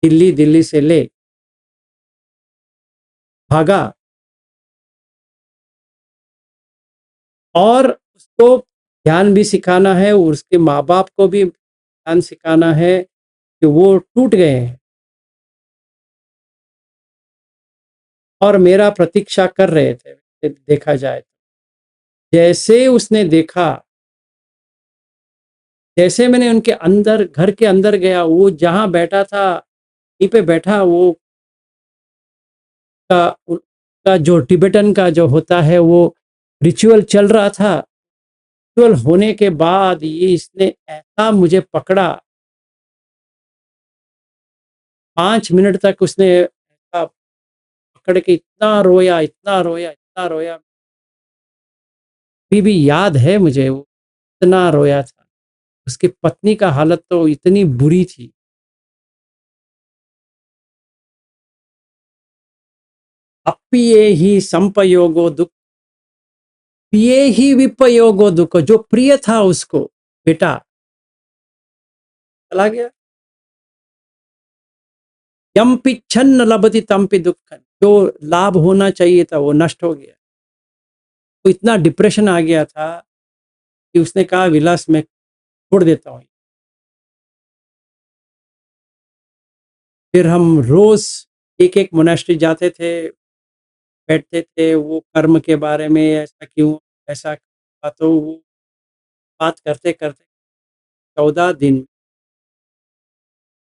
S1: दिल्ली, दिल्ली से ले भागा। और उसको ध्यान भी सिखाना है और उसके माँ बाप को भी ध्यान सिखाना है कि वो टूट गए हैं और मेरा प्रतीक्षा कर रहे थे। देखा जाए तो जैसे उसने देखा, जैसे मैंने उनके अंदर, घर के अंदर गया, वो जहां बैठा था वहीं पे बैठा। वो का उनका जो टिबेटन का जो होता है वो रिचुअल चल रहा था। रिचुअल होने के बाद ये इसने ऐसा मुझे पकड़ा, 5 मिनट तक उसने ऐसा पकड़ के इतना रोया, इतना रोया, इतना रोया। अभी भी याद है मुझे वो इतना रोया था। उसकी पत्नी का हालत तो इतनी बुरी थी। अप्रिये ही संपयोगो दुख, प्रिये ही विपयोगो दुख। जो प्रिय था उसको बेटा चला गया। यम पिच्छन्न लभति तमपि दुःखं। जो लाभ होना चाहिए था वो नष्ट हो गया। तो इतना डिप्रेशन आ गया था कि उसने कहा विलास मैं छोड़ देता हूँ। फिर हम रोज एक एक मोनास्ट्री जाते थे, बैठते थे, वो कर्म के बारे में ऐसा क्यों, ऐसा क्यों? तो वो बात करते करते 14 दिन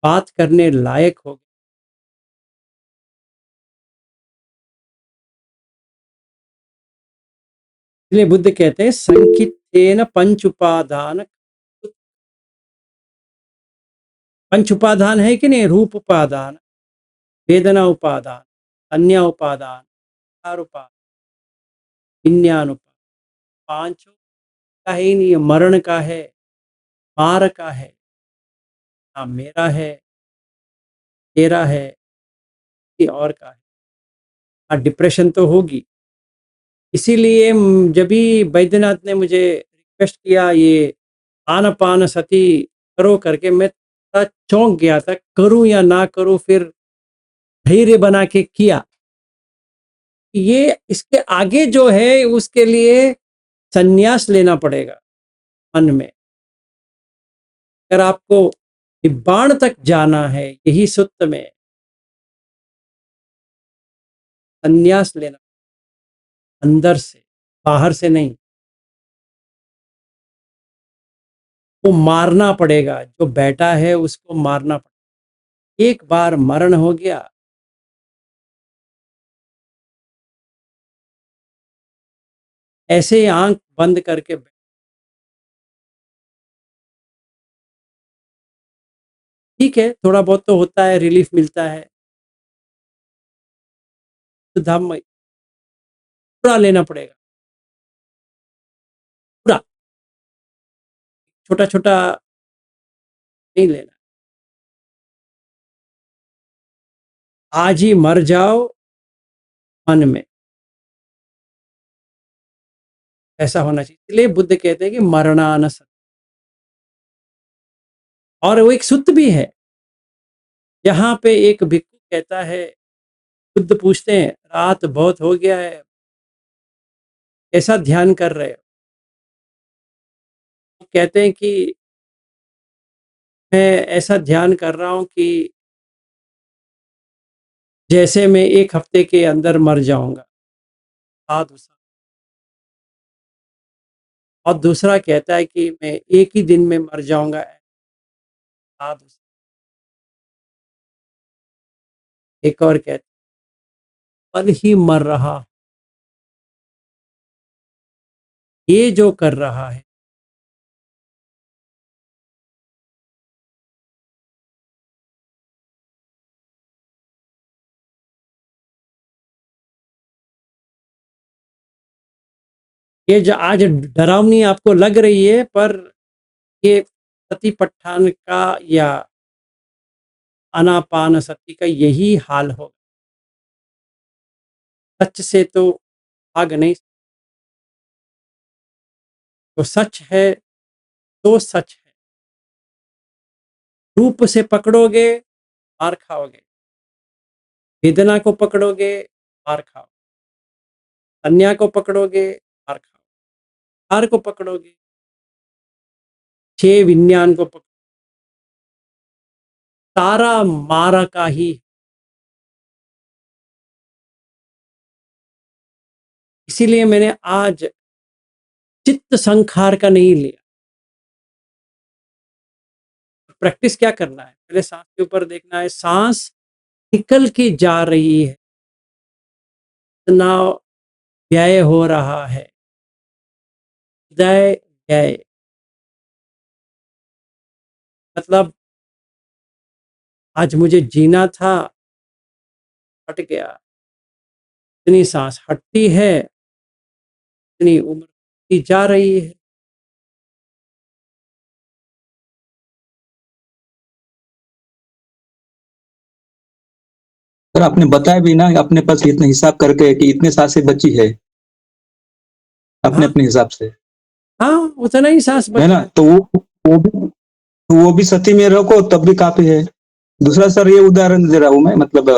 S1: बात करने लायक हो गए। इसलिए बुद्ध कहते हैं संकितेन पंच उपादान। पंच उपादान है कि नहीं? रूप उपादान, वेदना उपादान, अन्य उपादान, आहार उपादान, विज्ञान उपादान। पांचों का ही नहीं है। मरण का है, मार का है, ना मेरा है, तेरा है, किसी और का है। हाँ, डिप्रेशन तो होगी। इसीलिए जब भी बैद्यनाथ ने मुझे रिक्वेस्ट किया ये आनापान सती करो करके, मैं थोड़ा चौंक गया था, करूं या ना करूं। फिर धैर्य बना के किया। ये इसके आगे जो है उसके लिए संन्यास लेना पड़ेगा मन में। अगर आपको निब्बाण तक जाना है, यही सूत्र में संन्यास लेना, अंदर से, बाहर से नहीं। वो मारना पड़ेगा, जो बैठा है उसको मारना पड़ेगा। एक बार मरण हो गया, ऐसे आंख बंद करके ठीक है, थोड़ा बहुत तो होता है, रिलीफ मिलता है। तो धाम में पूरा लेना पड़ेगा, पूरा, छोटा छोटा नहीं लेना। आज ही मर जाओ मन में, ऐसा होना चाहिए। इसलिए बुद्ध कहते हैं कि मरणान सत्य। और वो एक सूत्र भी है, यहाँ पे एक भिक्षु कहता है, बुद्ध पूछते हैं रात बहुत हो गया है, कैसा ध्यान कर रहे हो? कहते हैं कि मैं ऐसा ध्यान कर रहा हूं कि जैसे मैं 1 हफ्ते के अंदर मर जाऊंगा। साधु साधु। और दूसरा कहता है कि मैं 1 ही दिन में मर जाऊंगा। साधु साधु। एक और कहता है पल ही मर रहा, ये जो कर रहा है ये जो आज डरावनी आपको लग रही है, पर ये सतीपट्ठान का या आनापान सती का यही हाल होगा। सच से तो भाग नहीं, तो सच है तो सच है। रूप से पकड़ोगे मार खाओगे, वेदना को पकड़ोगे मार खाओ, संज्ञा को पकड़ोगे मार खाओ, हार को पकड़ोगे, 6 विज्ञान को पकड़ो, सारा मारा का ही। इसीलिए मैंने आज चित्त संखार का नहीं लिया। प्रैक्टिस क्या करना है, पहले सांस के ऊपर देखना है, सांस निकल के जा रही है, इतना व्यय हो रहा है, हृदय व्यय, मतलब आज मुझे जीना था, हट गया। इतनी सांस हटती है, इतनी उम्र की जा रही है।
S2: सर आपने बताया भी ना अपने पास इतना हिसाब करके कि इतने साल से बची है, अपने
S1: हाँ।
S2: अपने हिसाब से,
S1: हाँ, उतना ही सांस
S2: है
S1: बचा
S2: ना?
S1: है।
S2: तो वो भी सती में रखो तब भी काफी है। दूसरा सर ये उदाहरण दे रहा हूं मैं, मतलब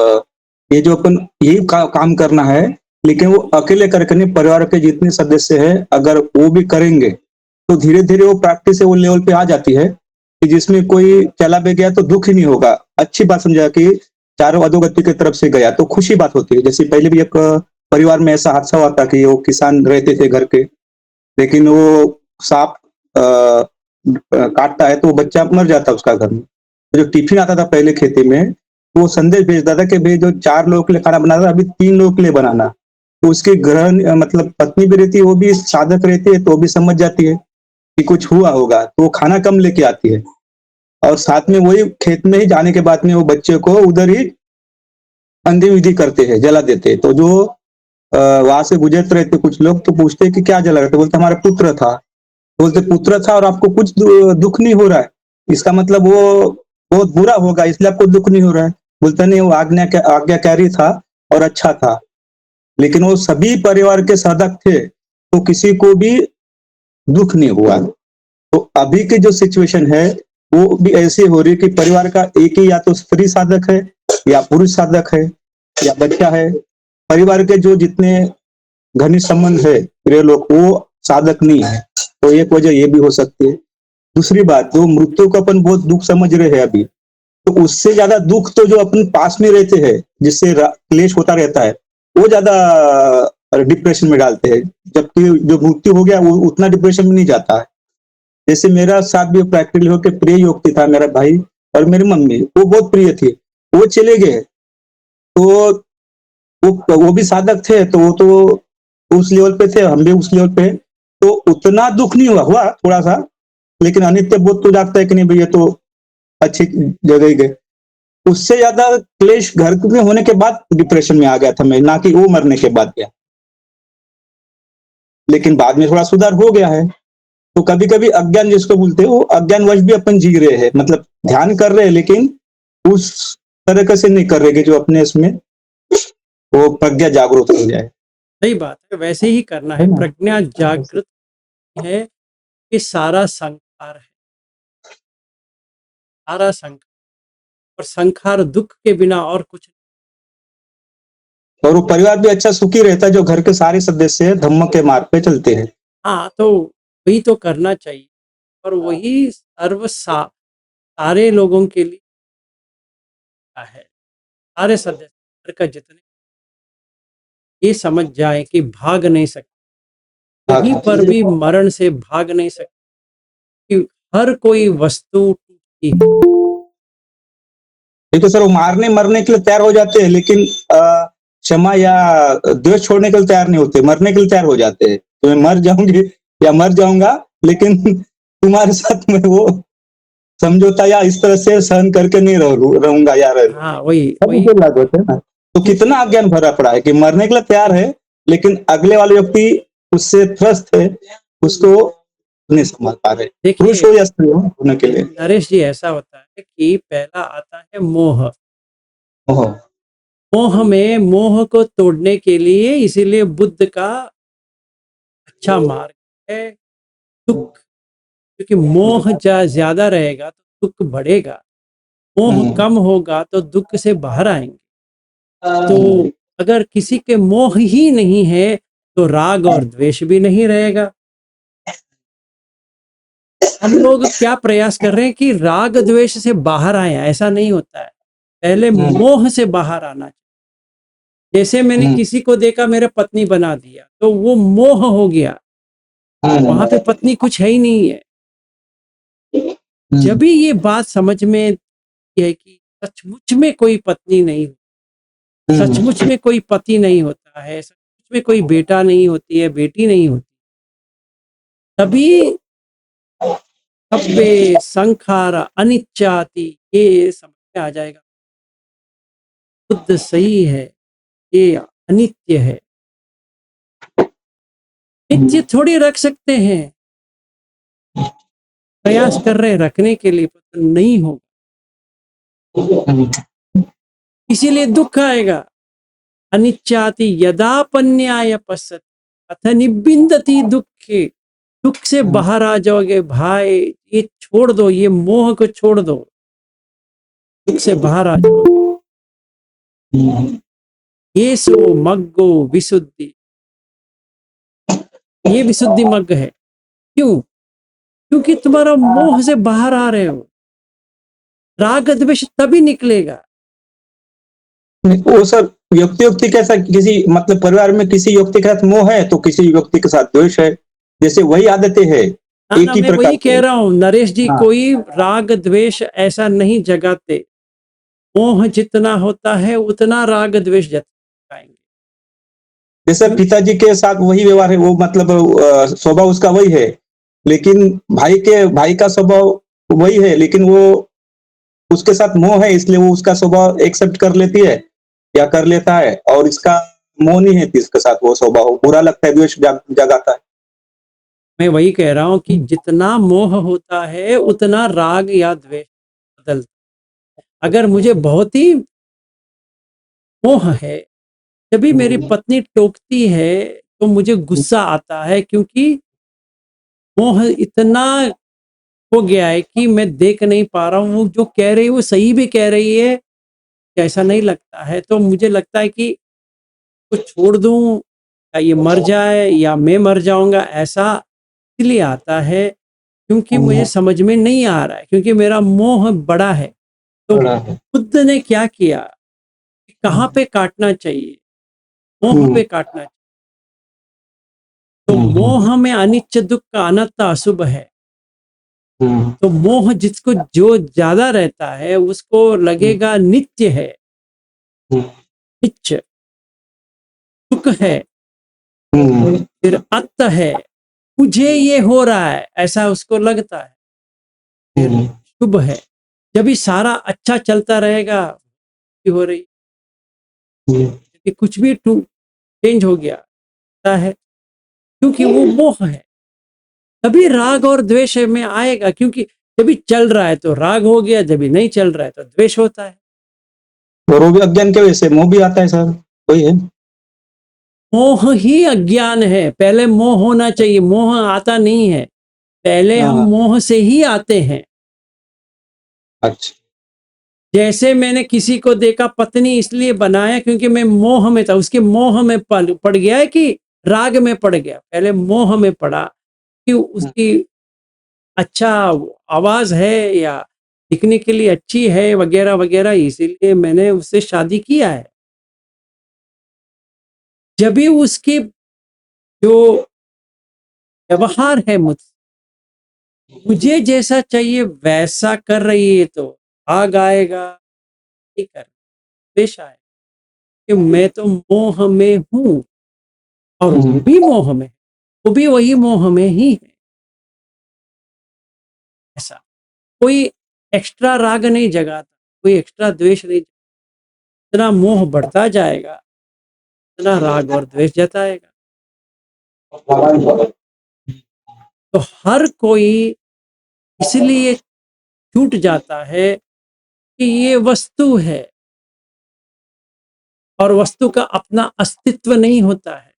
S2: ये जो अपन यही काम करना है, लेकिन वो अकेले करके नहीं, परिवार के जितने सदस्य हैं अगर वो भी करेंगे तो धीरे धीरे वो प्रैक्टिस से वो लेवल पे आ जाती है कि जिसमें कोई चला भी गया तो दुख ही नहीं होगा। अच्छी बात समझा कि चारों अधोगति की तरफ से गया तो खुशी बात होती है। जैसे पहले भी एक परिवार में ऐसा हादसा हुआ था कि वो किसान रहते थे घर के, लेकिन वो सांप काटता है तो वो बच्चा मर जाता है उसका घर में। तो जो टिफिन आता था पहले खेती में, तो वो संदेश भेजता था कि भाई जो 4 लोगों के लिए खाना बना था अभी 3 लोगों के लिए बनाना। तो उसकी गृहिणी मतलब पत्नी भी रहती है, वो भी साधक रहती है, तो वो भी समझ जाती है कि कुछ हुआ होगा, तो वो खाना कम लेके आती है। और साथ में वही खेत में ही जाने के बाद में वो बच्चे को उधर ही अंतिम विधि करते हैं, जला देते हैं। तो जो वहां से गुजरते रहते कुछ लोग तो पूछते हैं कि क्या जला रहे थे? बोलते हमारा पुत्र था। बोलते पुत्र था और आपको कुछ दुख नहीं हो रहा है, इसका मतलब वो बहुत बुरा होगा इसलिए आपको दुख नहीं हो रहा है। बोलता नहीं, वो आज्ञाकारी था और अच्छा था, लेकिन वो सभी परिवार के साधक थे तो किसी को भी दुख नहीं हुआ। तो अभी की जो सिचुएशन है वो भी ऐसी हो रही है कि परिवार का एक ही या तो स्त्री साधक है या पुरुष साधक है या बच्चा है। परिवार के जो जितने घनिष्ठ संबंध है प्रिय लोग वो साधक नहीं है, तो एक वजह ये भी हो सकती है। दूसरी बात, जो मृत्यु को अपन बहुत दुख समझ रहे हैं अभी, तो उससे ज्यादा दुख तो जो अपन पास में रहते हैं जिससे क्लेश होता रहता है वो ज्यादा डिप्रेशन में डालते हैं, जबकि जो मृत्यु हो गया वो उतना डिप्रेशन में नहीं जाता है। जैसे मेरा साथ भी प्रैक्टिकल हो के प्रिय व्यक्ति था मेरा भाई और मेरी मम्मी, वो बहुत प्रिय थी, वो चले गए तो वो भी साधक थे, तो वो तो उस लेवल पे थे, हम भी उस लेवल पे, तो उतना दुख नहीं हुआ थोड़ा सा, लेकिन अनित्य बोध तो जागता है कि नहीं भैया तो अच्छी जगह ही गए। उससे ज्यादा क्लेश घर में होने के बाद डिप्रेशन में आ गया था मैं, ना कि वो मरने के बाद गया। लेकिन बाद में थोड़ा सुधार हो गया है। तो कभी कभी अज्ञान जिसको बोलते हैं वो अज्ञानवश भी अपन जी रहे हैं, मतलब ध्यान कर रहे हैं लेकिन उस तरह से नहीं कर रहे कि जो अपने इसमें वो प्रज्ञा जागरूक हो जाए।
S1: सही बात है, वैसे ही करना है।
S2: है ना?
S1: प्रज्ञा जागृत है कि सारा संखार है, सारा संखार, और संखार दुख के बिना और कुछ नहीं।
S2: और वो परिवार भी अच्छा सुखी रहता है जो घर के सारे सदस्य धम्म के मार्ग पे चलते हैं।
S1: हाँ, तो वही तो करना चाहिए, और वही सारे लोगों के लिए है। सारे सदस्य घर का जितने ये समझ जाए कि भाग नहीं सकते, कहीं पर भी मरण से भाग नहीं सकते, कि हर कोई वस्तु टूटती है।
S2: देखो सर, वो मारने मरने के लिए तैयार हो जाते हैं, लेकिन क्षमा या द्वेष छोड़ने के लिए तैयार नहीं होते, मरने के लिए तैयार हो जाते हैं। तो मैं मर जाऊंगी या मर जाऊंगा, लेकिन तुम्हारे साथ में वो समझौता या इस तरह से सहन करके नहीं रहूंगा यार।
S1: हाँ, वही
S2: सब
S1: वही
S2: उसे लागू होते हैं ना। तो कितना अज्ञान भरा पड़ा है कि मरने के लिए तैयार है, लेकिन अगले वाले व्यक्ति उससे त्रस्त है, उसको नहीं समझ पा रहे। पुरुष हो
S1: देखिए
S2: या स्त्री हो, होने के लिए।
S1: नरेश जी, ऐसा होता है कि पहला आता है मोह।
S2: ओहो।
S1: मोह में मोह को तोड़ने के लिए, इसीलिए बुद्ध का अच्छा मार्ग है दुख, क्योंकि मोह ज्यादा रहेगा तो दुख बढ़ेगा, मोह कम होगा तो दुख से बाहर आएंगे। तो अगर किसी के मोह ही नहीं है तो राग और द्वेष भी नहीं रहेगा। हम लोग क्या प्रयास कर रहे हैं कि राग द्वेष से बाहर आए, ऐसा नहीं होता है। पहले मोह से बाहर आना चाहिए। जैसे मैंने किसी को देखा मेरे पत्नी बना दिया, तो वो मोह हो गया, वहां पे पत्नी कुछ है ही नहीं है। जब भी ये बात समझ में है कि सचमुच में कोई पत्नी नहीं, सचमुच में कोई पति नहीं होता है, सचमुच में कोई बेटा नहीं होती है, बेटी नहीं होती, तभी कब्बे संखार अनित्याति ये समझ में आ जाएगा। बुद्ध सही है, ये अनित्य है। नित्य थोड़ी रख सकते हैं, प्रयास कर रहे हैं रखने के लिए, पर नहीं होगा, इसीलिए दुख आएगा। अनित्याति यदापन्याय पश्यति अथ निबिंदति दुखे। दुख से बाहर आ जाओगे भाई, ये छोड़ दो, ये मोह को छोड़ दो, दुख से बाहर आ जाओगे। ये सो मग्गो विशुद्धि, ये विशुद्धि मग्ग है। क्यों? क्योंकि तुम्हारा मोह से बाहर आ रहे हो। राग द्वेष तभी निकलेगा।
S2: वो सर व्यक्ति व्यक्ति के साथ, किसी मतलब परिवार में किसी व्यक्ति के साथ मोह है तो किसी व्यक्ति के साथ द्वेष है, जैसे वही आदतें है
S1: ना
S2: एक
S1: ना,
S2: ही
S1: मैं
S2: प्रकार
S1: वही कह
S2: की।
S1: रहा हूं नरेश जी,
S2: हाँ।
S1: कोई राग द्वेष ऐसा नहीं जगाते। मोह जितना होता है उतना राग द्वेष जगाएंगे।
S2: जैसे पिताजी के साथ वही व्यवहार है, वो मतलब स्वभाव उसका वही है, लेकिन भाई का स्वभाव वही है, लेकिन वो उसके साथ मोह है, इसलिए वो उसका स्वभाव एक्सेप्ट कर लेती है या कर लेता है, और इसका मोह नहीं है तो इसके साथ वो स्वभाव बुरा लगता है, द्वेष जगाता है।
S1: मैं वही कह रहा हूं कि जितना मोह होता है उतना राग या द्वेष बदलता। अगर मुझे बहुत ही मोह है, जब भी मेरी पत्नी टोकती है तो मुझे गुस्सा आता है, क्योंकि मोह इतना हो गया है कि मैं देख नहीं पा रहा हूँ वो जो कह रही है वो सही भी कह रही है, ऐसा नहीं लगता है। तो मुझे लगता है कि कुछ छोड़ दूं, या ये मर जाए या मैं मर जाऊंगा, ऐसा इसलिए आता है क्योंकि मुझे समझ में नहीं आ रहा है, क्योंकि मेरा मोह बड़ा है। तो बुद्ध ने क्या किया, कहाँ पे काटना चाहिए? मोह पे काटना चाहिए। तो मोह में अनित्य दुख का अनंत अशुभ है। तो मोह जिसको जो ज्यादा रहता है उसको लगेगा नित्य है, नित्य सुख है, फिर अत है, मुझे ये हो रहा है ऐसा उसको लगता है, फिर शुभ है। जब भी सारा अच्छा चलता रहेगा हो रही, कि कुछ भी चेंज हो गया है, क्योंकि वो मोह है। तभी राग और द्वेष में आएगा, क्योंकि जब भी चल रहा है तो राग हो गया, जब भी नहीं चल रहा है तो द्वेष होता है।
S2: और वो भी अज्ञान के वजह से मोह भी आता है सर, वही है।
S1: मोह ही अज्ञान है। पहले मोह होना चाहिए, मोह आता नहीं है, पहले हम
S2: हाँ।
S1: मोह से ही आते हैं।
S2: अच्छा।
S1: जैसे मैंने किसी को देखा पत्नी इसलिए बनाया क्योंकि मैं मोह में था, उसके मोह में पड़ गया है कि राग में पड़ गया, पहले मोह में पड़ा कि उसकी अच्छा आवाज है या दिखने के लिए अच्छी है वगैरह वगैरह, इसीलिए मैंने उससे शादी किया है। जब भी उसकी जो व्यवहार है मुझे जैसा चाहिए वैसा कर रही है तो आग आएगा, नहीं कर पेश आए कि मैं तो मोह में हूं और वो भी मोह में है, वो भी वही मोह में ही है। ऐसा कोई एक्स्ट्रा राग नहीं जगाता, कोई एक्स्ट्रा द्वेष नहीं जगाता। जितना मोह बढ़ता जाएगा उतना राग और द्वेष जताएगा। तो हर कोई इसलिए छूट जाता है कि ये वस्तु है और वस्तु का अपना अस्तित्व नहीं होता है,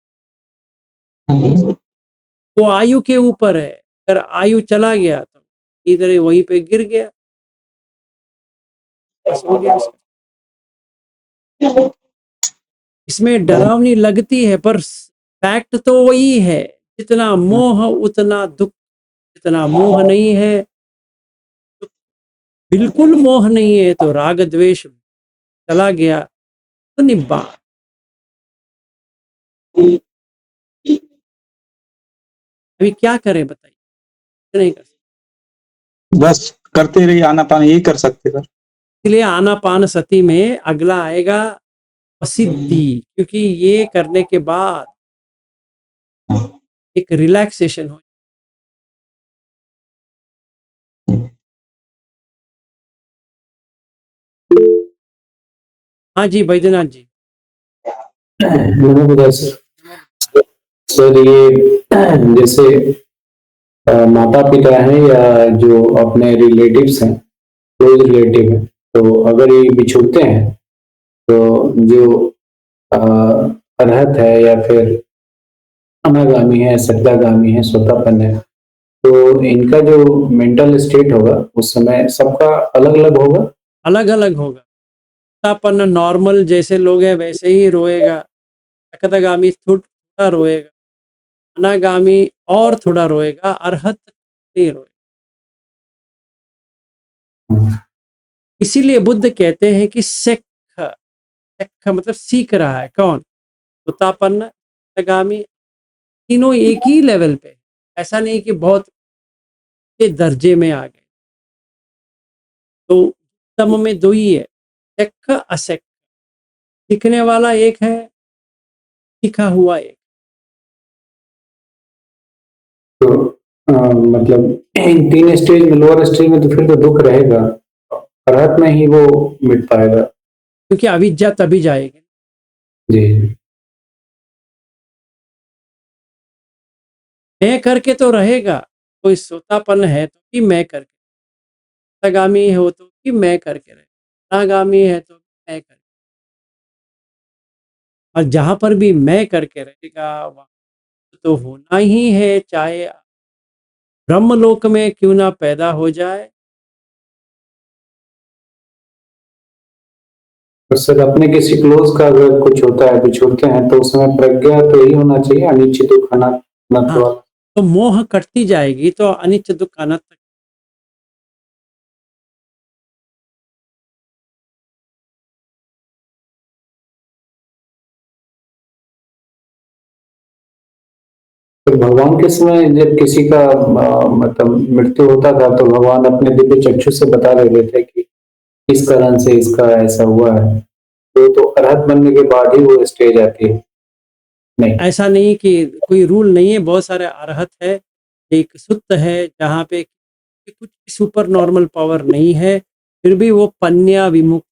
S1: वो आयु के ऊपर है। अगर आयु चला गया तो इधर ही वहीं पे गिर गया, बस हो गया। इसमें डरावनी लगती है पर फैक्ट तो वही है, जितना मोह उतना दुख। जितना मोह नहीं है, बिल्कुल मोह नहीं है तो राग द्वेष चला गया तो निब्बा। अभी क्या करें बताइए, नहीं कर सकते।
S2: बस करते रहिए, आनापान यही कर सकते सर।
S1: इसलिए आनापान सती में अगला आएगा सिद्धि, क्योंकि ये करने के बाद एक रिलैक्सेशन हो। हाँ जी बैद्यनाथ जी।
S8: नमस्कार सर। सर ये जैसे माता पिता हैं या जो अपने रिलेटिव्स हैं, क्लोज रिलेटिव हैं, तो अगर ये बिछुड़ते हैं तो जो अ, अरहत है या फिर अनागामी है, सत्यागामी है, स्वतापन्न है, तो इनका जो मेंटल स्टेट होगा उस समय सबका अलग अलग होगा।
S1: अलग अलग होगा। स्वतापन्न नॉर्मल जैसे लोग हैं वैसे ही रोएगा, सकतगामी थोड़ा रोएगा, अनागामी और थोड़ा रोएगा, अरहत नहीं रोएगा। इसीलिए बुद्ध कहते हैं कि सेक्ख मतलब सीख रहा है कौन, स्वतापन्न सत्यागामी, तीनों एक ही लेवल पे। ऐसा नहीं कि बहुत के दर्जे में आ गए। तो तम में दो ही है, सेक्ख असेक्ख। सीखने वाला एक है, सीखा हुआ एक।
S8: तो मतलब इन तीन स्टेज में, लोअर स्टेज में तो फिर तो दुख रहेगा, अरहत में ही वो मिट पाएगा।
S1: क्योंकि अविद्या तभी जाएगी।
S8: जी।
S1: मैं करके तो रहेगा, कोई सोतापन्न है तो कि मैं करके, सगामी हो तो कि मैं करके रहे, अनागामी है तो मैं करके। और जहां पर भी मैं करके रहेगा वहां तो होना ही है, चाहे ब्रह्मलोक में क्यों ना पैदा हो जाए।
S8: और सर अपने किसी क्लोज का अगर कुछ होता है, बिछुड़ते हैं, तो उसमें प्रज्ञा तो यही होना चाहिए, अनिश्चित दुख अनात्म।
S1: हाँ, तो मोह कटती जाएगी तो अनित्य दुख अनंत तक।
S8: तो भगवान के समय जब किसी का मतलब मृत्यु होता था तो भगवान अपने दिव्य चक्षु से बता रहे थे कि इस कारण से इसका ऐसा हुआ है, तो अरहत बनने के बाद ही वो स्टेज आती है। नहीं।
S1: ऐसा नहीं कि कोई रूल नहीं है, बहुत सारे अरहत है। एक सुत्त है जहाँ पे कुछ सुपर नॉर्मल पावर नहीं है, फिर भी वो पन्या विमुक्त,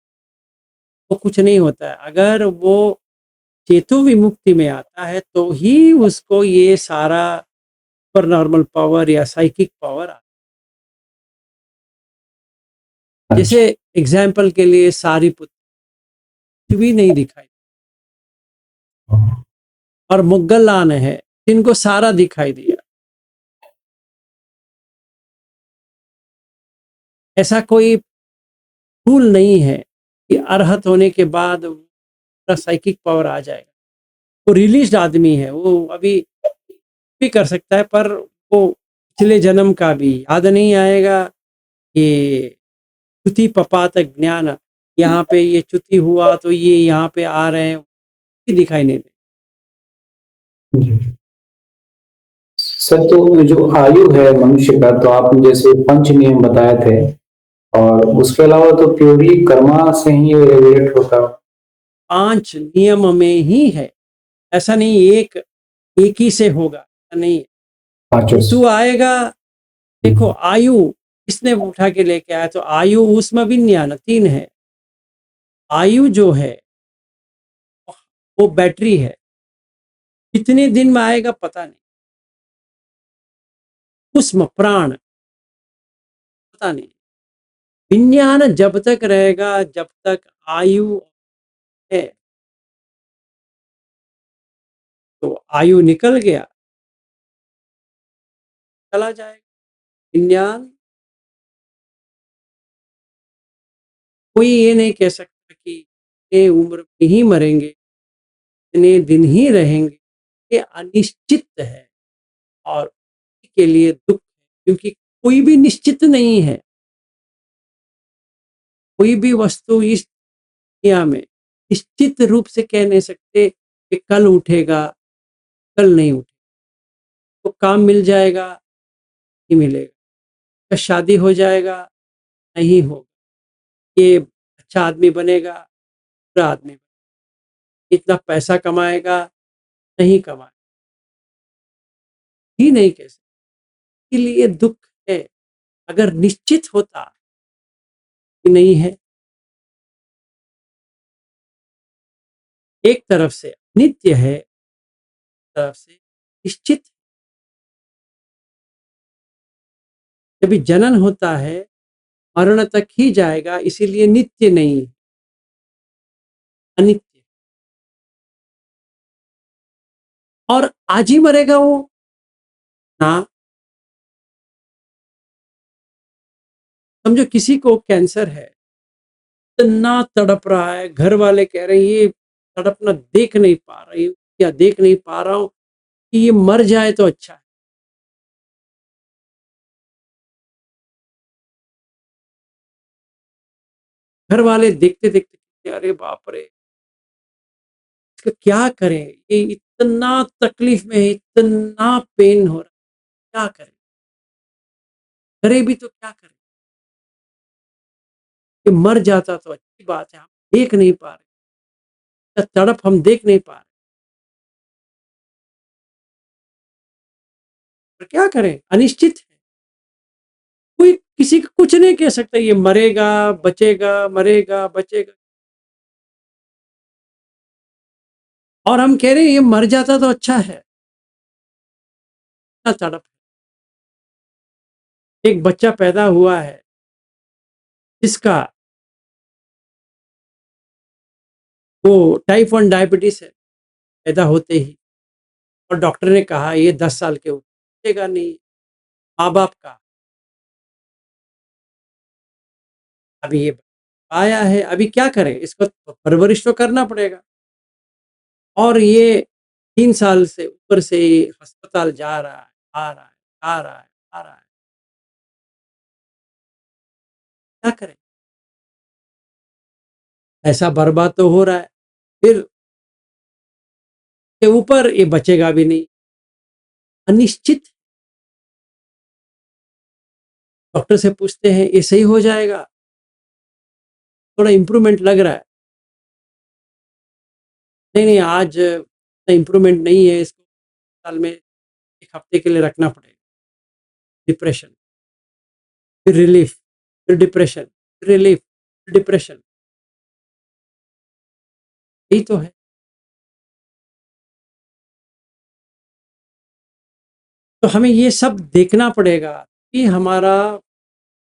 S1: वो कुछ नहीं होता है। अगर वो चेतु विमुक्ति में आता है तो ही उसको ये सारा सुपर नॉर्मल पावर या साइकिक पावर आता है। जैसे एग्जाम्पल के लिए सारी पुत्र भी नहीं दिखाई, और मुगल्लान है, इनको सारा दिखाई दिया। ऐसा कोई रूल नहीं है कि अरहत होने के बाद साइकिक पावर आ जाएगा। वो रिलीज्ड आदमी है, वो अभी भी कर सकता है, पर वो पिछले जन्म का भी याद नहीं आएगा कि च्युति पपात ज्ञान, यहाँ पे ये च्युति हुआ तो ये यहाँ पे आ रहे हैं, दिखाई नहीं दे।
S8: सर, तो जो आयु है मनुष्य का, तो आपने जैसे पंच नियम बताए थे, और उसके अलावा तो प्योरली कर्मा से ही रेगुलेट होता है।
S1: 5 नियम में ही है, ऐसा नहीं एक ही से होगा, ऐसा नहीं है।
S8: पांचों से।
S1: तू आएगा, देखो आयु किसने उठा के लेके आया, तो आयु उसमें विज्ञान 3 है। आयु जो है वो बैटरी है, कितने दिन में आएगा पता नहीं। उष्म प्राण पता नहीं। विज्ञान जब तक रहेगा, जब तक आयु है, तो आयु निकल गया, चला जाएगा विज्ञान। कोई ये नहीं कह सकता कि ये उम्र में ही मरेंगे, इतने दिन ही रहेंगे, ये अनिश्चित है और के लिए दुख है, क्योंकि कोई भी निश्चित नहीं है। कोई भी वस्तु इस दुनिया में निश्चित रूप से कह नहीं सकते कि कल उठेगा, कल नहीं उठेगा। तो काम मिल जाएगा, नहीं मिलेगा, शादी हो जाएगा, नहीं होगा, ये अच्छा आदमी बनेगा, बुरा आदमी बनेगा, इतना पैसा कमाएगा, नहीं कमाएगा, ही नहीं कह सकते। इसलिए दुख है। अगर निश्चित होता कि नहीं है, एक तरफ से नित्य है, एक तरफ से निश्चित। जब जनन होता है, मरण तक ही जाएगा, इसीलिए नित्य नहीं, अनित्य। और आज ही मरेगा वो ना। समझो किसी को कैंसर है, इतना तड़प रहा है, घर वाले कह रहे हैं ये तड़पना देख नहीं पा रही हूँ, या देख नहीं पा रहा हूं कि ये मर जाए तो अच्छा है। घर वाले देखते देखते अरे बाप रे, इसका क्या करें, ये इतना तकलीफ में है, इतना पेन हो रहा है, क्या करें, करे भी तो क्या करें। ये मर जाता तो अच्छी बात है, हम देख नहीं पा रहे, तड़प हम देख नहीं पा रहे, पर क्या करें, अनिश्चित है। कोई किसी को कुछ नहीं कह सकता ये मरेगा बचेगा, मरेगा बचेगा। और हम कह रहे हैं ये मर जाता तो अच्छा है, इतना तड़प है। एक बच्चा पैदा हुआ है जिसका वो टाइप 1 डायबिटीज है, पैदा होते ही, और डॉक्टर ने कहा ये 10 साल के ऊपर बचेगा नहीं। माँ बाप का अभी ये आया है, अभी क्या करें, इसको परवरिश तो करना पड़ेगा। और ये 3 साल से ऊपर से ही अस्पताल जा रहा है, आ रहा है, आ रहा है, आ रहा है, क्या करें, ऐसा बर्बाद तो हो रहा है। फिर के ऊपर ये बचेगा भी नहीं, अनिश्चित। डॉक्टर से पूछते हैं ये सही हो जाएगा, थोड़ा इम्प्रूवमेंट लग रहा है, नहीं नहीं आज इम्प्रूवमेंट नहीं है, इसको अस्पताल में 1 हफ्ते के लिए रखना पड़ेगा। डिप्रेशन, फिर रिलीफ, फिर डिप्रेशन, फिर रिलीफ, फिर डिप्रेशन, यही तो है। तो हमें ये सब देखना पड़ेगा कि हमारा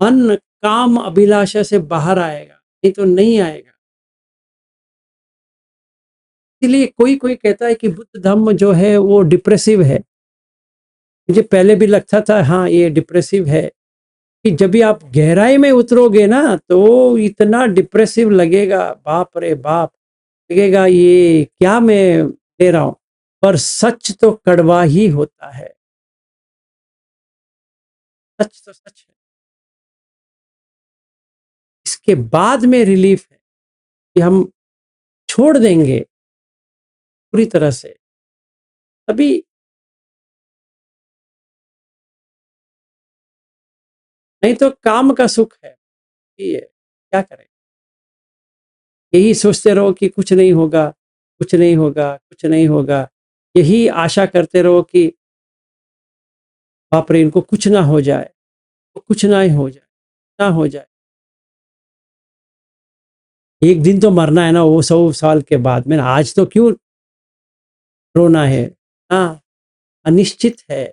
S1: मन काम अभिलाषा से बाहर आएगा, नहीं तो नहीं आएगा। इसलिए कोई कोई कहता है कि बुद्ध धम्म जो है वो डिप्रेसिव है। मुझे पहले भी लगता था हाँ ये डिप्रेसिव है, कि जब भी आप गहराई में उतरोगे ना तो इतना डिप्रेसिव लगेगा, बाप रे बाप, लगेगा ये क्या मैं दे रहा हूं। पर सच तो कड़वा ही होता है, सच तो सच है। इसके बाद में रिलीफ है कि हम छोड़ देंगे पूरी तरह से, तभी नहीं तो काम का सुख है, ये क्या करें। यही सोचते रहो कि कुछ नहीं होगा, कुछ नहीं होगा, कुछ नहीं होगा, यही आशा करते रहो कि बाप रे इनको कुछ ना हो जाए, तो कुछ ना ही हो जाए, ना हो जाए। एक दिन तो मरना है ना, वो 100 साल के बाद में। आज तो क्यों रोना है। हाँ, अनिश्चित है,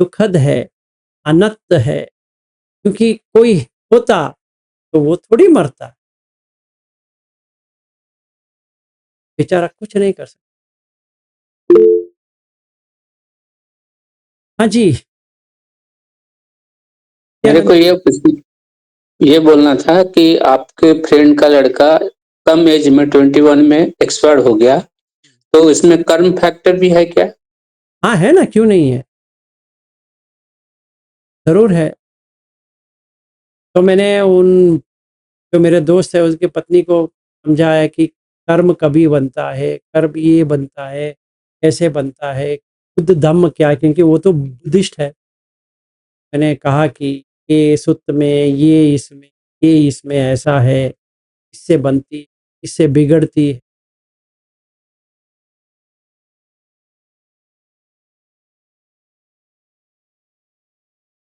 S1: दुखद है, अनंत है, क्योंकि कोई होता तो वो थोड़ी मरता, बेचारा कुछ नहीं कर सकता। हाँ जी,
S9: मेरे को ये बोलना था कि आपके फ्रेंड का लड़का कम एज में 21 में एक्सपायर हो गया, तो इसमें कर्म फैक्टर भी है क्या?
S1: हाँ है ना, क्यों नहीं है, जरूर है। तो मैंने उन जो मेरे दोस्त है उसकी पत्नी को समझाया कि कर्म कभी बनता है, कर्म ये बनता है, कैसे बनता है, बुद्ध धम्म क्या है, क्योंकि वो तो बुद्धिस्ट है। मैंने कहा कि ये सुत्त में, ये इसमें ऐसा है, इससे बनती, इससे बिगड़ती।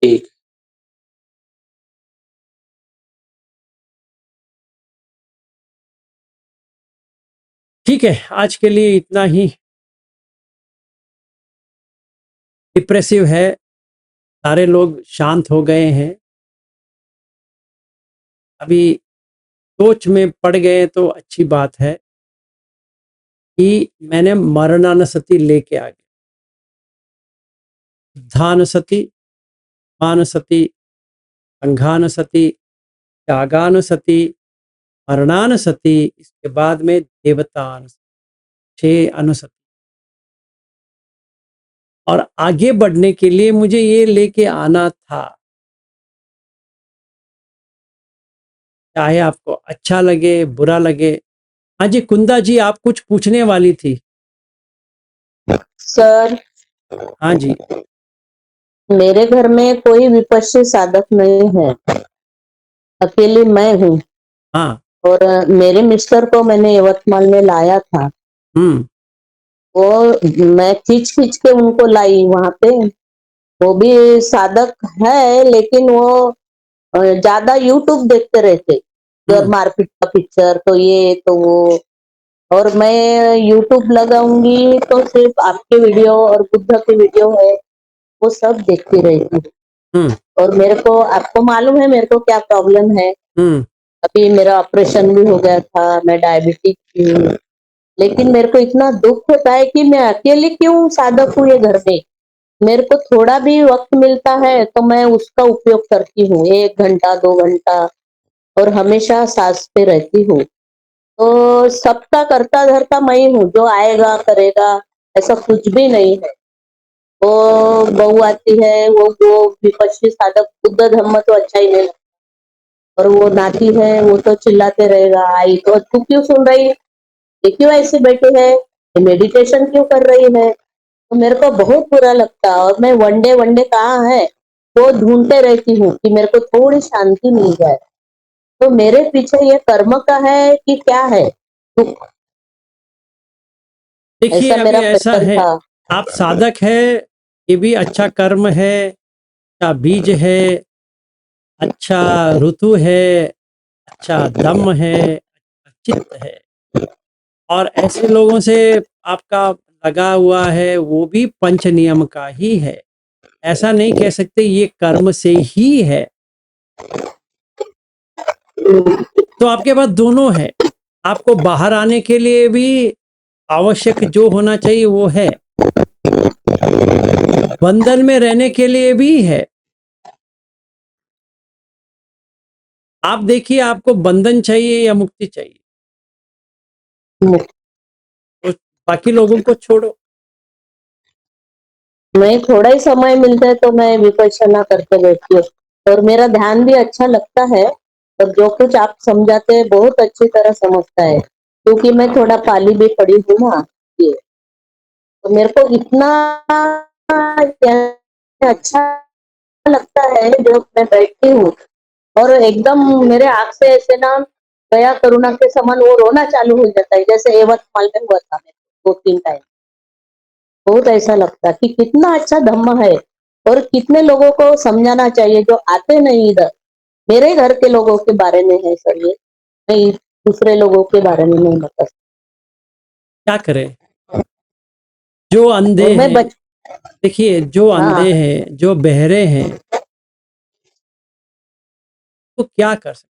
S9: ठीक।
S1: ठीक है, आज के लिए इतना ही। डिप्रेसिव है, सारे लोग शांत हो गए हैं, अभी सोच में पड़ गए तो अच्छी बात है कि मैंने मरणानुसति लेके आ गया। बुद्धानुसति, मानुसति, संघानुसति, त्यागानुसति, मरणानुसति, इसके बाद में देवतानुसति, 6 अनुसति। और आगे बढ़ने के लिए मुझे ये लेके आना था, चाहे आपको अच्छा लगे बुरा लगे। हाँ जी, कुंदा जी, आप कुछ पूछने वाली थी।
S7: सर,
S1: हाँ जी,
S7: मेरे घर में कोई विपश्य साधक नहीं है, अकेली मैं हूँ।
S1: हाँ,
S7: और मेरे मिस्टर को मैंने यवतमाल में लाया था, वो मैं खींच खींच के उनको लाई वहां पे। वो भी साधक है, लेकिन वो ज्यादा यूट्यूब देखते रहते और मारपीट का पिक्चर, तो ये तो वो। और मैं यूट्यूब लगाऊंगी तो सिर्फ आपके वीडियो और बुद्ध के वीडियो है, वो सब देखती रहती। और मेरे को, आपको मालूम है मेरे को क्या प्रॉब्लम है। अभी मेरा ऑपरेशन भी हो गया था, मैं डायबिटिक हूँ, लेकिन मेरे को इतना दुख होता है कि मैं अकेले क्यों साधक हूँ ये घर में। मेरे को थोड़ा भी वक्त मिलता है तो मैं उसका उपयोग करती हूँ, 1 घंटा 2 घंटा, और हमेशा सांस पे रहती हूँ। तो सबका करता धरता मैं ही हूँ, जो आएगा करेगा, ऐसा कुछ भी नहीं है। वो बहू आती है, वो विपश्य साधक बुद्ध धम्म तो अच्छा ही नहीं, और वो नाती है, वो तो चिल्लाते रहेगा, आई तो तू क्यों सुन रही है, ये क्यों ऐसे बैठे है, ये मेडिटेशन क्यों कर रही है। तो मेरे को बहुत बुरा लगता है, और मैं वनडे कहाँ है वो ढूंढते रहती हूँ कि मेरे को थोड़ी शांति मिल जाए। तो मेरे पीछे ये कर्म का है कि क्या है, दुख,
S1: देखिए
S7: ऐसा
S1: अभी
S7: मेरा
S1: ऐसा
S7: पैटर्न
S1: है,
S7: था।
S1: आप साधक है, ये भी अच्छा कर्म है, अच्छा बीज है, अच्छा ऋतु है, अच्छा दम है, अच्छा चित्त है। और ऐसे लोगों से आपका लगा हुआ है, वो भी पंच नियम का ही है। ऐसा नहीं कह सकते ये कर्म से ही है। तो आपके पास दोनों है, आपको बाहर आने के लिए भी आवश्यक जो होना चाहिए वो है, बंधन में रहने के लिए भी है। आप देखिए आपको बंधन चाहिए या मुक्ति चाहिए, तो बाकी लोगों को छोड़ो।
S7: मैं थोड़ा ही समय मिलता है तो मैं विपश्यना करके बैठती हूँ और मेरा ध्यान भी अच्छा लगता है और जो कुछ आप समझाते हैं बहुत अच्छी तरह समझता है, क्योंकि मैं थोड़ा पाली भी पड़ी हूँ ना, ये तो मेरे को इतना अच्छा लगता है जब मैं बैठती हूँ और एकदम मेरे आँख से ऐसे ना दया करुणा के समान वो रोना चालू हो जाता है, जैसे यवतमाल में हुआ था मेरे को 2-3 टाइम। बहुत ऐसा लगता है कि कितना अच्छा धम्म है और कितने लोगों को समझाना चाहिए जो आते नहीं इधर। मेरे घर के लोगों के बारे में है सर ये, मैं दूसरे लोगों के बारे में नहीं बता सकती।
S1: क्या करें, जो अंधे
S7: और मैं
S1: हैं, देखिए जो अंधे
S7: हाँ
S1: हैं, जो बहरे हैं, तो क्या कर सकते,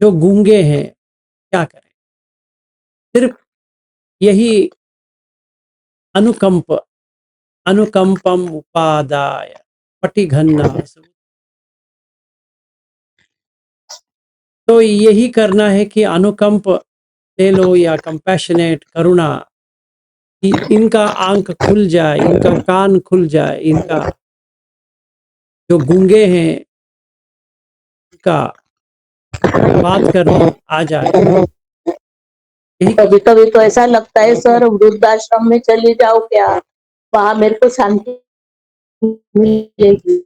S1: जो गूंगे हैं क्या करें। सिर्फ यही अनुकंप, अनुकंपम उपादाय पटिघन्ना, तो यही करना है कि अनुकंप ले लो या कंपैशनेट करुणा, कि इनका आंख खुल जाए, इनका कान खुल जाए, इनका जो गूंगे हैं इनका बात करने आ जाए। यही
S7: कभी कभी तो ऐसा लगता है सर वृद्धाश्रम में चली जाओ क्या, वहां मेरे को शांति मिलेगी,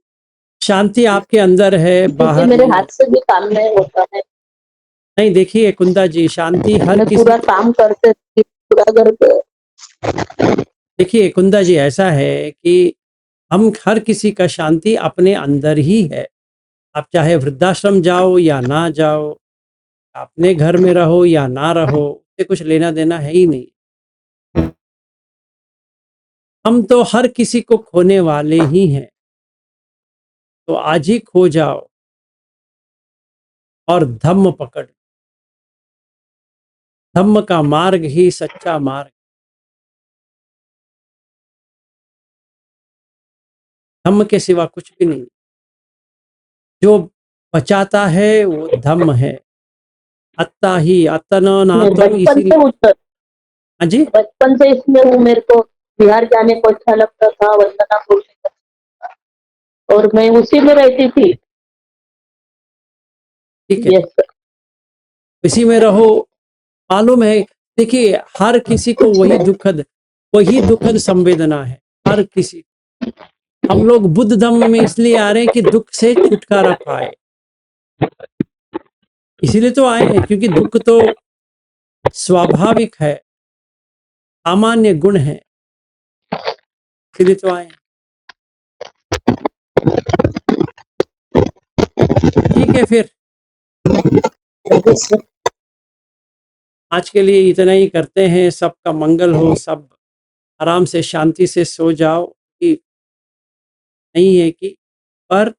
S1: शांति आपके अंदर है,
S7: क्योंकि
S1: बाहर
S7: मेरे
S1: नहीं।
S7: हाथ से भी काम नहीं होता है।
S1: नहीं देखिए कुंदा जी, शांति हर
S7: मैं
S1: किसी,
S7: पूरा काम करते पूरा करके
S1: देखिए कुंदा जी ऐसा है कि हम हर किसी का शांति अपने अंदर ही है। आप चाहे वृद्धाश्रम जाओ या ना जाओ, अपने घर में रहो या ना रहो, उससे कुछ लेना देना है ही नहीं। हम तो हर किसी को खोने वाले ही हैं, तो आज ही खो जाओ और धम्म पकड़। धम्म का मार्ग ही सच्चा मार्ग, धम्म के सिवा कुछ भी नहीं। जो बचाता है वो धम्म है। अत्ता ही अतन
S7: मैं
S1: नातो,
S7: बचपन
S1: इसी।
S7: से उत्तर
S1: हाँ जी,
S7: बचपन से इसमें हूँ, मेरे को बिहार जाने को अच्छा लगता था, वंदना बोलने का, और मैं उसी में रहती थी।
S1: ठीक है,
S7: यस सर।
S1: इसी में रहो। मालूम है, देखिए हर किसी को वही दुखद संवेदना है, हर किसी। हम लोग बुद्ध धम्म में इसलिए आ रहे हैं कि दुख से छुटकारा पाए, इसीलिए तो आए हैं, क्योंकि दुख तो स्वाभाविक है, सामान्य गुण है, इसीलिए तो आए हैं। ठीक है, फिर आज के लिए इतना ही करते हैं। सबका मंगल हो, सब आराम से शांति से सो जाओ। कि नहीं है कि, पर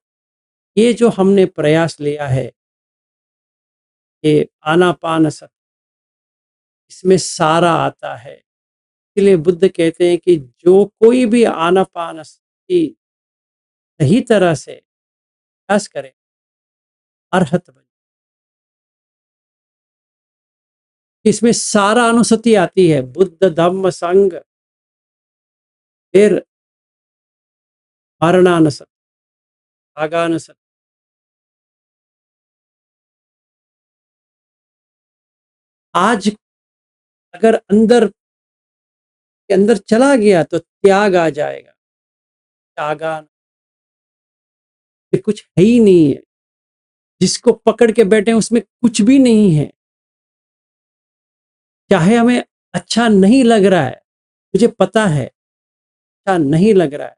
S1: ये जो हमने प्रयास लिया है, ये आनापान इसमें सारा आता है। इसलिए बुद्ध कहते हैं कि जो कोई भी आनापान की सही तरह से अभ्यास करे, अरहत बने। इसमें सारा अनुसति आती है, बुद्ध धम्म संग, फिर मरणानुसति, आगानुसति। आज अगर अंदर के अंदर चला गया तो त्याग आ जाएगा, त्यागान, फिर कुछ है ही नहीं है। जिसको पकड़ के बैठे हैं उसमें कुछ भी नहीं है। चाहे हमें अच्छा नहीं लग रहा है, मुझे पता है अच्छा नहीं लग रहा है,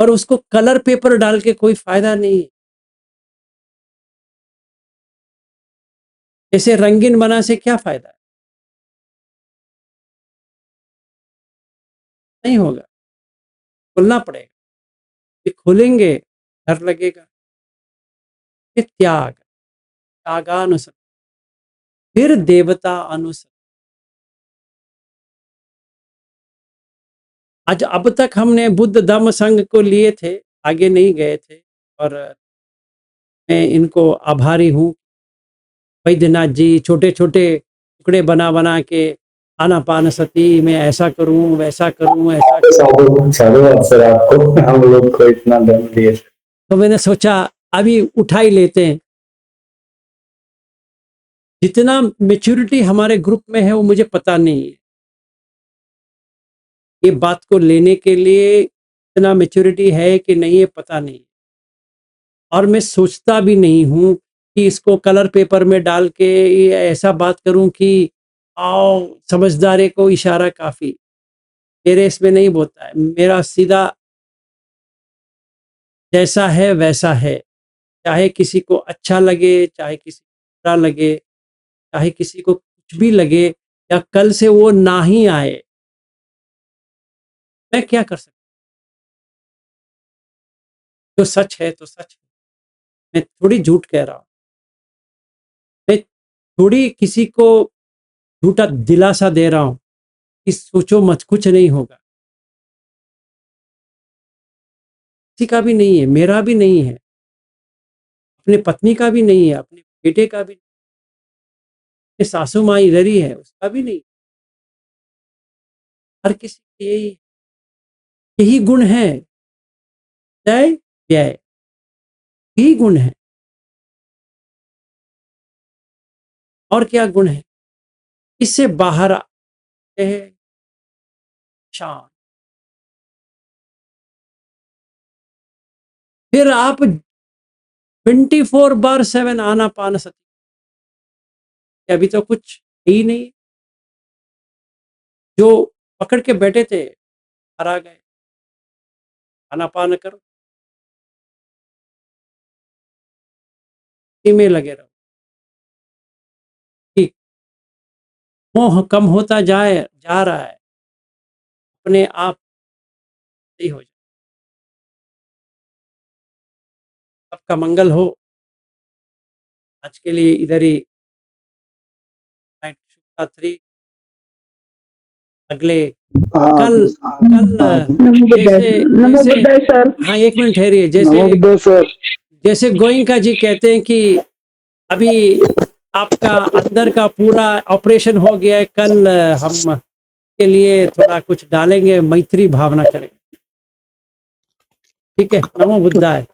S1: पर उसको कलर पेपर डाल के कोई फायदा नहीं है। ऐसे रंगीन बना से क्या फायदा है, नहीं होगा। खोलना पड़ेगा, ये खोलेंगे डर लगेगा। फिर त्याग, त्यागानुसति, फिर देवता अनुसति। आज अब तक हमने बुद्ध धम्म संघ को लिए थे, आगे नहीं गए थे, और मैं इनको आभारी हूँ। वैद्यनाथ जी छोटे छोटे टुकड़े बना बना के आनापानसती में ऐसा करूं वैसा करूं ऐसा करूं,
S8: साधु अवसर आपको, हम लोग को इतना दम दिए।
S1: तो मैंने सोचा अभी उठा ही लेते हैं। जितना मेच्योरिटी हमारे ग्रुप में है वो मुझे पता नहीं है, ये बात को लेने के लिए इतना मेच्योरिटी है कि नहीं है पता नहीं, और मैं सोचता भी नहीं हूँ कि इसको कलर पेपर में डाल के ये ऐसा बात करूं कि आओ समझदारी को इशारा काफी, मेरे इसमें नहीं बोलता है। मेरा सीधा जैसा है वैसा है, चाहे किसी को अच्छा लगे चाहे किसी को बुरा लगे, चाहे किसी को कुछ भी लगे या कल से वो ना ही आए, मैं क्या कर सकता? जो सच है तो सच है, मैं थोड़ी झूठ कह रहा हूं, मैं थोड़ी किसी को झूठा दिलासा दे रहा हूं कि सोचो मत कुछ नहीं होगा। किसी का भी नहीं है, मेरा भी नहीं है, अपने पत्नी का भी नहीं है, अपने बेटे का भी, अपने सासू माँ इधर ही है उसका भी नहीं। हर किसी के यही गुण है, जय व्यय, यही गुण है। और क्या गुण है? इससे बाहर आते हैं शान, फिर आप 24/7 आनापानसती, अभी तो कुछ ही नहीं, जो पकड़ के बैठे थे हरा गए, आनापान करो, इसी में लगे रहो कि मोह कम होता जा रहा है, अपने आप सही हो जाए। सबका मंगल हो। आज के लिए इधर ही शुभरात्रि। अगले कल जैसे
S6: सर।
S1: हाँ एक मिनट ठहरिए, जैसे गोइंका जी कहते हैं कि अभी आपका अंदर का पूरा ऑपरेशन हो गया है, कल हम के लिए थोड़ा कुछ डालेंगे, मैत्री भावना करेंगे। ठीक है, नमो बुद्धाय।